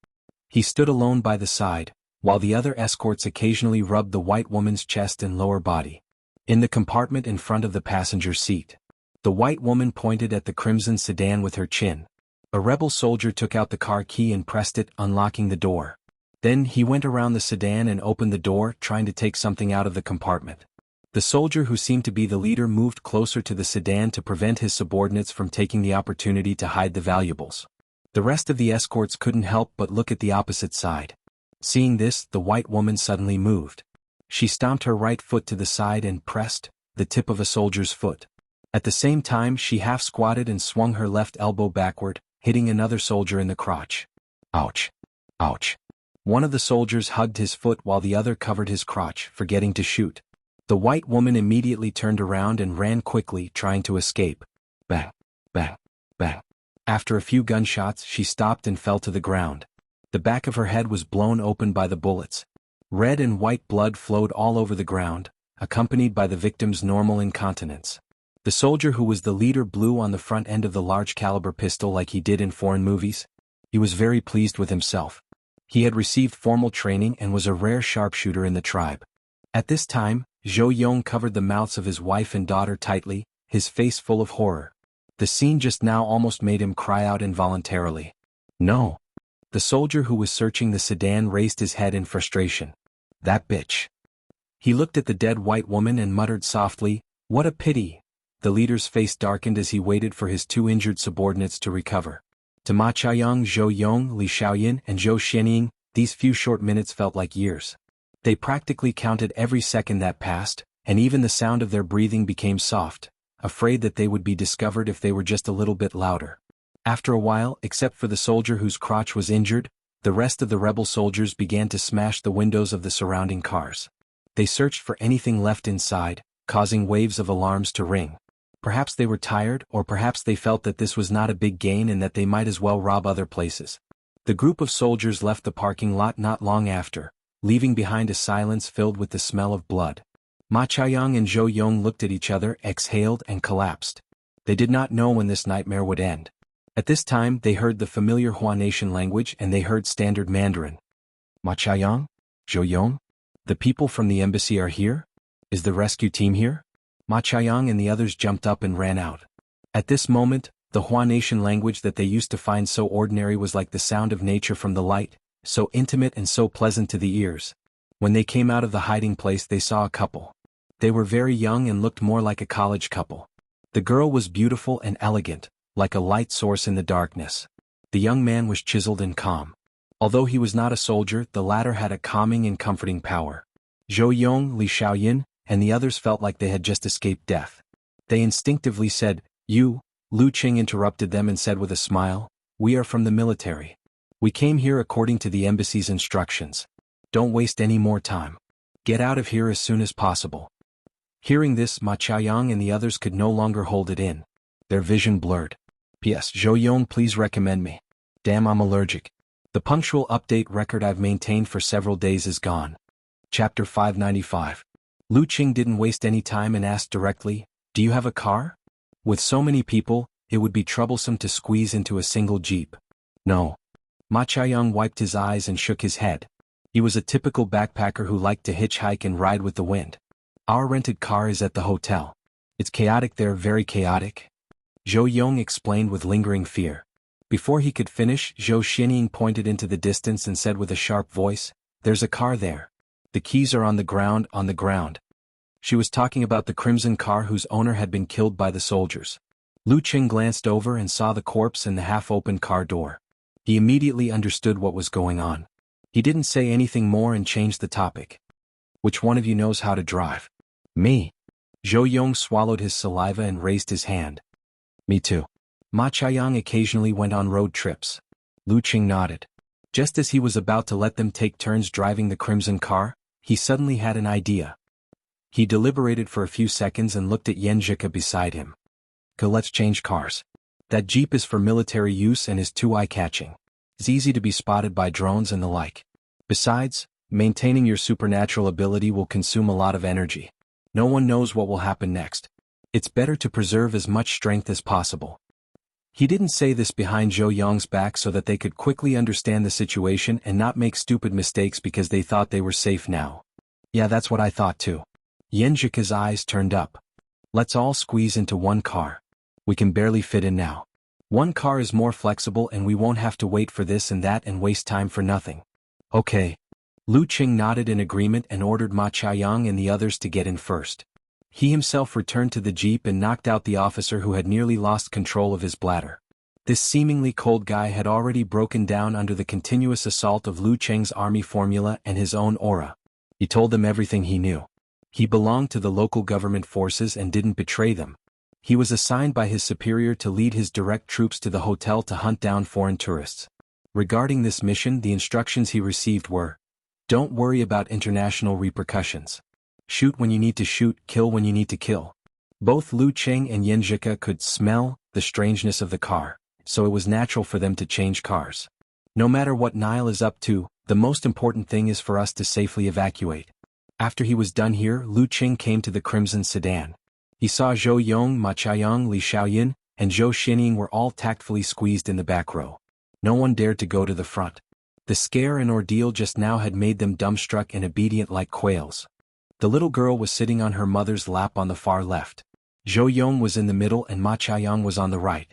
He stood alone by the side, while the other escorts occasionally rubbed the white woman's chest and lower body. In the compartment in front of the passenger seat, the white woman pointed at the crimson sedan with her chin. A rebel soldier took out the car key and pressed it, unlocking the door. Then he went around the sedan and opened the door, trying to take something out of the compartment. The soldier who seemed to be the leader moved closer to the sedan to prevent his subordinates from taking the opportunity to hide the valuables. The rest of the escorts couldn't help but look at the opposite side. Seeing this, the white woman suddenly moved. She stomped her right foot to the side and pressed the tip of a soldier's foot. At the same time, she half squatted and swung her left elbow backward, hitting another soldier in the crotch. Ouch! Ouch! One of the soldiers hugged his foot while the other covered his crotch, forgetting to shoot. The white woman immediately turned around and ran quickly, trying to escape. Bang! Bang! Bang! After a few gunshots, she stopped and fell to the ground. The back of her head was blown open by the bullets. Red and white blood flowed all over the ground, accompanied by the victim's normal incontinence. The soldier who was the leader blew on the front end of the large-caliber pistol like he did in foreign movies. He was very pleased with himself. He had received formal training and was a rare sharpshooter in the tribe. At this time, Zhou Yong covered the mouths of his wife and daughter tightly, his face full of horror. The scene just now almost made him cry out involuntarily. No! The soldier who was searching the sedan raised his head in frustration. That bitch! He looked at the dead white woman and muttered softly, "What a pity!" The leader's face darkened as he waited for his 2 injured subordinates to recover. To Ma Chaoyang, Zhou Yong, Li Xiaoyin, and Zhou Xianying, these few short minutes felt like years. They practically counted every second that passed, and even the sound of their breathing became soft, afraid that they would be discovered if they were just a little bit louder. After a while, except for the soldier whose crotch was injured, the rest of the rebel soldiers began to smash the windows of the surrounding cars. They searched for anything left inside, causing waves of alarms to ring. Perhaps they were tired, or perhaps they felt that this was not a big gain and that they might as well rob other places. The group of soldiers left the parking lot not long after, leaving behind a silence filled with the smell of blood. Ma Chaoyang and Zhou Yong looked at each other, exhaled, and collapsed. They did not know when this nightmare would end. At this time, they heard the familiar Huanatian language and they heard standard Mandarin. Ma Chaoyang? Zhou Yong? The people from the embassy are here? Is the rescue team here? Ma Chaoyang and the others jumped up and ran out. At this moment, the Huanatian language that they used to find so ordinary was like the sound of nature from the light, so intimate and so pleasant to the ears. When they came out of the hiding place, they saw a couple. They were very young and looked more like a college couple. The girl was beautiful and elegant, like a light source in the darkness. The young man was chiseled and calm. Although he was not a soldier, the latter had a calming and comforting power. Zhou Yong, Li Xiaoyin, and the others felt like they had just escaped death. They instinctively said, "You." Lu Qing interrupted them and said with a smile, "We are from the military. We came here according to the embassy's instructions. Don't waste any more time. Get out of here as soon as possible." Hearing this, Ma Chaoyang and the others could no longer hold it in. Their vision blurred. "P.S. Zhou Yong, please recommend me. Damn, I'm allergic. The punctual update record I've maintained for several days is gone." Chapter 595. Lu Qing didn't waste any time and asked directly, "Do you have a car? With so many people, it would be troublesome to squeeze into a single jeep." "No." Ma Chaoyang wiped his eyes and shook his head. He was a typical backpacker who liked to hitchhike and ride with the wind. "Our rented car is at the hotel. It's chaotic there, very chaotic." Zhou Yong explained with lingering fear. Before he could finish, Zhou Xianying pointed into the distance and said with a sharp voice, "There's a car there. The keys are on the ground, on the ground." She was talking about the crimson car whose owner had been killed by the soldiers. Lu Qing glanced over and saw the corpse in the half-open car door. He immediately understood what was going on. He didn't say anything more and changed the topic. "Which one of you knows how to drive?" "Me." Zhou Yong swallowed his saliva and raised his hand. "Me too." Ma Chaoyang occasionally went on road trips. Lu Qing nodded. Just as he was about to let them take turns driving the crimson car, he suddenly had an idea. He deliberated for a few seconds and looked at Xianxia beside him. Let's change cars. That jeep is for military use and is too eye-catching. It's easy to be spotted by drones and the like. Besides, maintaining your supernatural ability will consume a lot of energy. No one knows what will happen next. It's better to preserve as much strength as possible. He didn't say this behind Zhou Yong's back so that they could quickly understand the situation and not make stupid mistakes because they thought they were safe now. Yeah, that's what I thought too. Xianxia's eyes turned up. Let's all squeeze into one car. We can barely fit in now. One car is more flexible and we won't have to wait for this and that and waste time for nothing. Okay. Lu Qing nodded in agreement and ordered Ma Qiayang and the others to get in first. He himself returned to the jeep and knocked out the officer who had nearly lost control of his bladder. This seemingly cold guy had already broken down under the continuous assault of Lu Qing's army formula and his own aura. He told them everything he knew. He belonged to the local government forces and didn't betray them. He was assigned by his superior to lead his direct troops to the hotel to hunt down foreign tourists. Regarding this mission, the instructions he received were, don't worry about international repercussions. Shoot when you need to shoot, kill when you need to kill. Both Lu Qing and Xianxia could smell the strangeness of the car, so it was natural for them to change cars. No matter what Nile is up to, the most important thing is for us to safely evacuate. After he was done here, Lu Qing came to the crimson sedan. He saw Zhou Yong, Ma Qiayang, Li Xiaoyan, and Zhou Xinying were all tactfully squeezed in the back row. No one dared to go to the front. The scare and ordeal just now had made them dumbstruck and obedient like quails. The little girl was sitting on her mother's lap on the far left. Zhou Yong was in the middle and Ma Qiayang was on the right.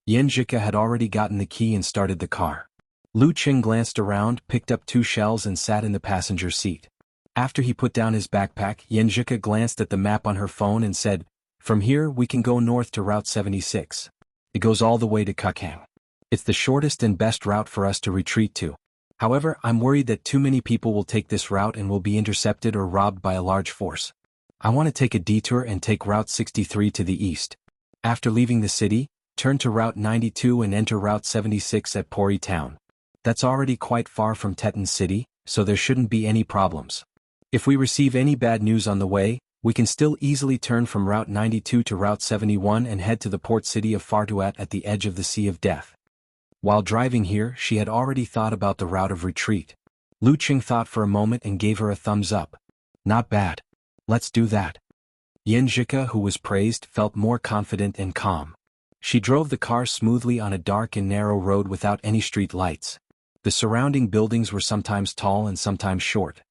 Xianxia had already gotten the key and started the car. Lu Qing glanced around, picked up 2 shells and sat in the passenger seat. After he put down his backpack, Xianxia glanced at the map on her phone and said, from here we can go north to Route 76. It goes all the way to Xuanhuan. It's the shortest and best route for us to retreat to. However, I'm worried that too many people will take this route and will be intercepted or robbed by a large force. I want to take a detour and take Route 63 to the east. After leaving the city, turn to Route 92 and enter Route 76 at Pori town. That's already quite far from Teton City, so there shouldn't be any problems. If we receive any bad news on the way, we can still easily turn from Route 92 to Route 71 and head to the port city of Fartuat at the edge of the Sea of Death. While driving here, she had already thought about the route of retreat. Lu Qing thought for a moment and gave her a thumbs up. Not bad. Let's do that. Xianxia, who was praised, felt more confident and calm. She drove the car smoothly on a dark and narrow road without any street lights. The surrounding buildings were sometimes tall and sometimes short.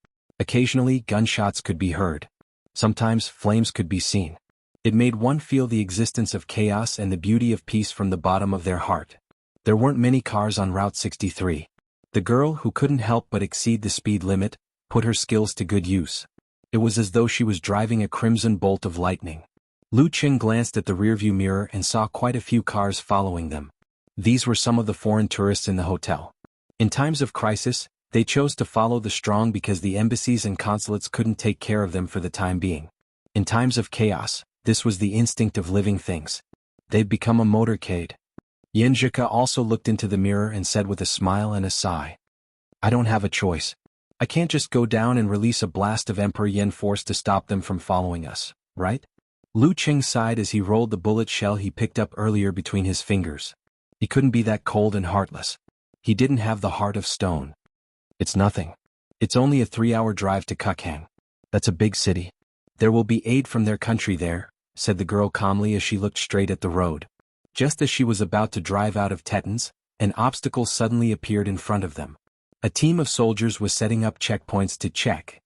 Occasionally, gunshots could be heard. Sometimes, flames could be seen. It made one feel the existence of chaos and the beauty of peace from the bottom of their heart. There weren't many cars on Route 63. The girl, who couldn't help but exceed the speed limit, put her skills to good use. It was as though she was driving a crimson bolt of lightning. Lu Qing glanced at the rearview mirror and saw quite a few cars following them. These were some of the foreign tourists in the hotel. In times of crisis, they chose to follow the strong because the embassies and consulates couldn't take care of them for the time being. In times of chaos, this was the instinct of living things. They'd become a motorcade. Xianxia also looked into the mirror and said with a smile and a sigh, I don't have a choice. I can't just go down and release a blast of Emperor Yen force to stop them from following us, right? Lu Qing sighed as he rolled the bullet shell he picked up earlier between his fingers. He couldn't be that cold and heartless. He didn't have the heart of stone. It's nothing. It's only a 3-hour drive to Xuanhuan. That's a big city. There will be aid from their country there, said the girl calmly as she looked straight at the road. Just as she was about to drive out of Tetons, an obstacle suddenly appeared in front of them. A team of soldiers was setting up checkpoints to check.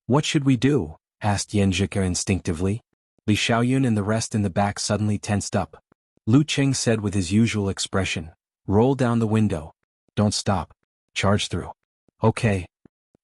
What should we do? Asked Xianxia instinctively. Li Xiaoyun and the rest in the back suddenly tensed up. Lu Qing said with his usual expression, roll down the window. Don't stop. Charge through. Okay.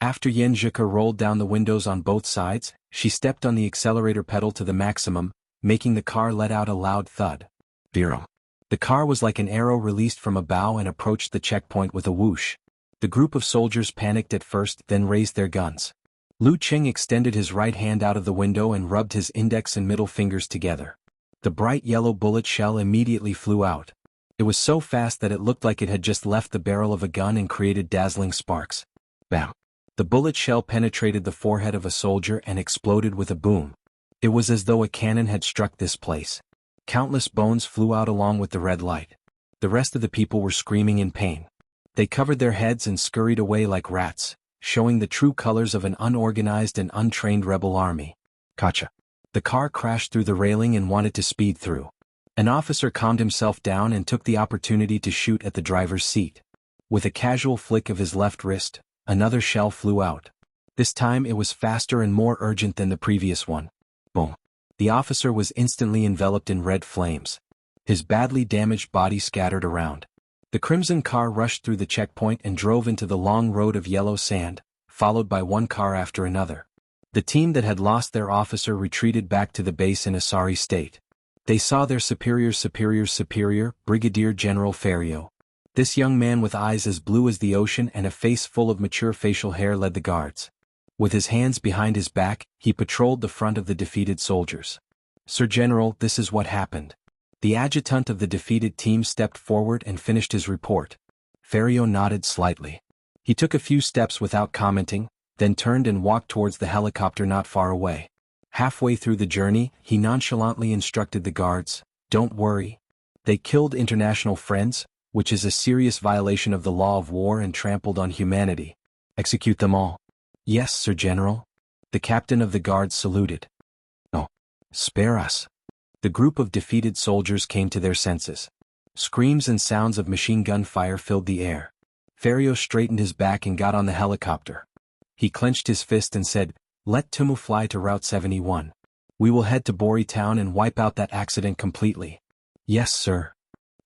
After Xianxia rolled down the windows on both sides, she stepped on the accelerator pedal to the maximum, making the car let out a loud thud. Virum. The car was like an arrow released from a bow and approached the checkpoint with a whoosh. The group of soldiers panicked at first, then raised their guns. Lu Qing extended his right hand out of the window and rubbed his index and middle fingers together. The bright yellow bullet shell immediately flew out. It was so fast that it looked like it had just left the barrel of a gun and created dazzling sparks. Bam! The bullet shell penetrated the forehead of a soldier and exploded with a boom. It was as though a cannon had struck this place. Countless bones flew out along with the red light. The rest of the people were screaming in pain. They covered their heads and scurried away like rats, showing the true colors of an unorganized and untrained rebel army. Gotcha. The car crashed through the railing and wanted to speed through. An officer calmed himself down and took the opportunity to shoot at the driver's seat. With a casual flick of his left wrist, another shell flew out. This time it was faster and more urgent than the previous one. Boom. The officer was instantly enveloped in red flames. His badly damaged body scattered around. The crimson car rushed through the checkpoint and drove into the long road of yellow sand, followed by one car after another. The team that had lost their officer retreated back to the base in a sorry state. They saw their superior, Brigadier General Ferrio. This young man with eyes as blue as the ocean and a face full of mature facial hair led the guards. With his hands behind his back, he patrolled the front of the defeated soldiers. "Sir General, this is what happened." The adjutant of the defeated team stepped forward and finished his report. Ferrio nodded slightly. He took a few steps without commenting, then turned and walked towards the helicopter not far away. Halfway through the journey, he nonchalantly instructed the guards, "Don't worry. They killed international friends, which is a serious violation of the law of war and trampled on humanity. Execute them all." "Yes, Sir General." The captain of the guards saluted. "Oh, spare us." The group of defeated soldiers came to their senses. Screams and sounds of machine gun fire filled the air. Ferrio straightened his back and got on the helicopter. He clenched his fist and said, "Let Tumu fly to Route 71. We will head to Bori Town and wipe out that accident completely." "Yes, sir."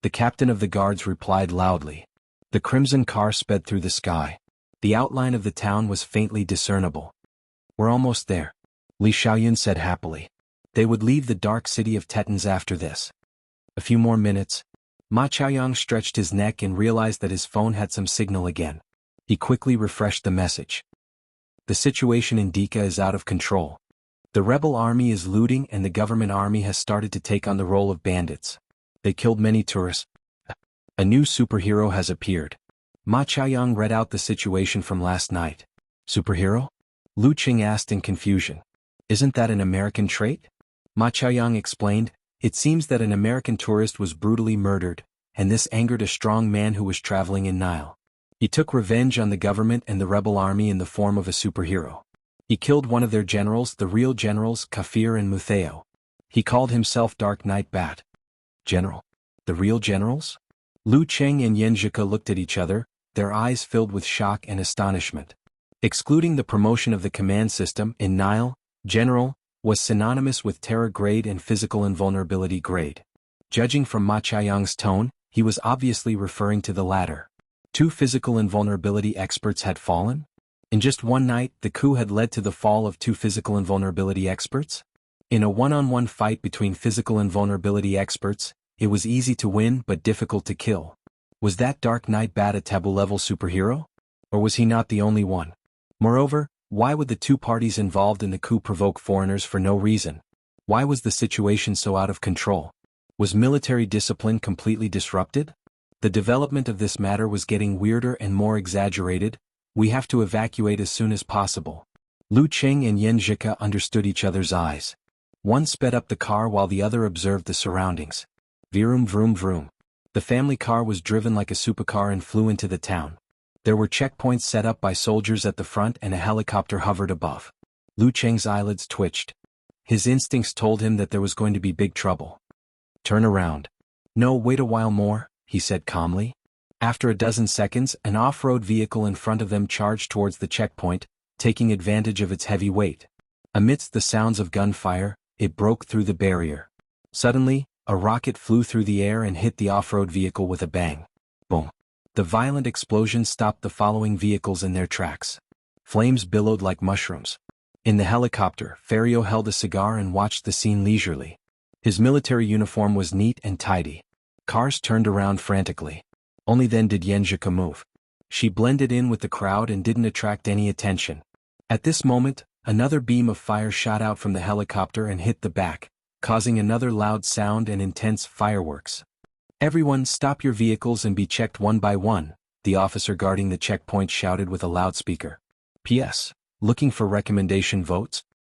The captain of the guards replied loudly. The crimson car sped through the sky. The outline of the town was faintly discernible. "We're almost there," Li Xiaoyun said happily. They would leave the dark city of Tetons after this. A few more minutes. Ma Chaoyang stretched his neck and realized that his phone had some signal again. He quickly refreshed the message. "The situation in Dika is out of control. The rebel army is looting and the government army has started to take on the role of bandits. They killed many tourists. A new superhero has appeared." Ma Chaoyang read out the situation from last night. "Superhero?" Lu Qing asked in confusion. "Isn't that an American trait?" Ma Chaoyang explained, "It seems that an American tourist was brutally murdered, and this angered a strong man who was traveling in Nile. He took revenge on the government and the rebel army in the form of a superhero. He killed one of their generals, the real generals, Kafir and Mutheo. He called himself Dark Knight Bat." "General? The real generals?" Lu Cheng and Yanzhika looked at each other, their eyes filled with shock and astonishment. Excluding the promotion of the command system in Nile, general was synonymous with terror grade and physical invulnerability grade. Judging from Ma Chaoyang's tone, he was obviously referring to the latter. 2 physical invulnerability experts had fallen? In just one night, the coup had led to the fall of 2 physical invulnerability experts? In a one-on-one fight between physical invulnerability experts, it was easy to win but difficult to kill. Was that Dark Knight Bat a taboo-level superhero? Or was he not the only one? Moreover, why would the 2 parties involved in the coup provoke foreigners for no reason? Why was the situation so out of control? Was military discipline completely disrupted? The development of this matter was getting weirder and more exaggerated. "We have to evacuate as soon as possible." Lu Qing and Yanzhika understood each other's eyes. One sped up the car while the other observed the surroundings. Vroom vroom vroom. The family car was driven like a supercar and flew into the town. There were checkpoints set up by soldiers at the front and a helicopter hovered above. Lu Cheng's eyelids twitched. His instincts told him that there was going to be big trouble. "Turn around." "No, wait a while more," he said calmly. After a dozen seconds, an off-road vehicle in front of them charged towards the checkpoint, taking advantage of its heavy weight. Amidst the sounds of gunfire, it broke through the barrier. Suddenly, a rocket flew through the air and hit the off-road vehicle with a bang. Boom. The violent explosion stopped the following vehicles in their tracks. Flames billowed like mushrooms. In the helicopter, Ferrio held a cigar and watched the scene leisurely. His military uniform was neat and tidy. Cars turned around frantically. Only then did Yanzhika move. She blended in with the crowd and didn't attract any attention. At this moment, another beam of fire shot out from the helicopter and hit the back, causing another loud sound and intense fireworks. Everyone stop your vehicles and be checked one by one, the officer guarding the checkpoint shouted with a loudspeaker. P.S. Looking for recommendation votes?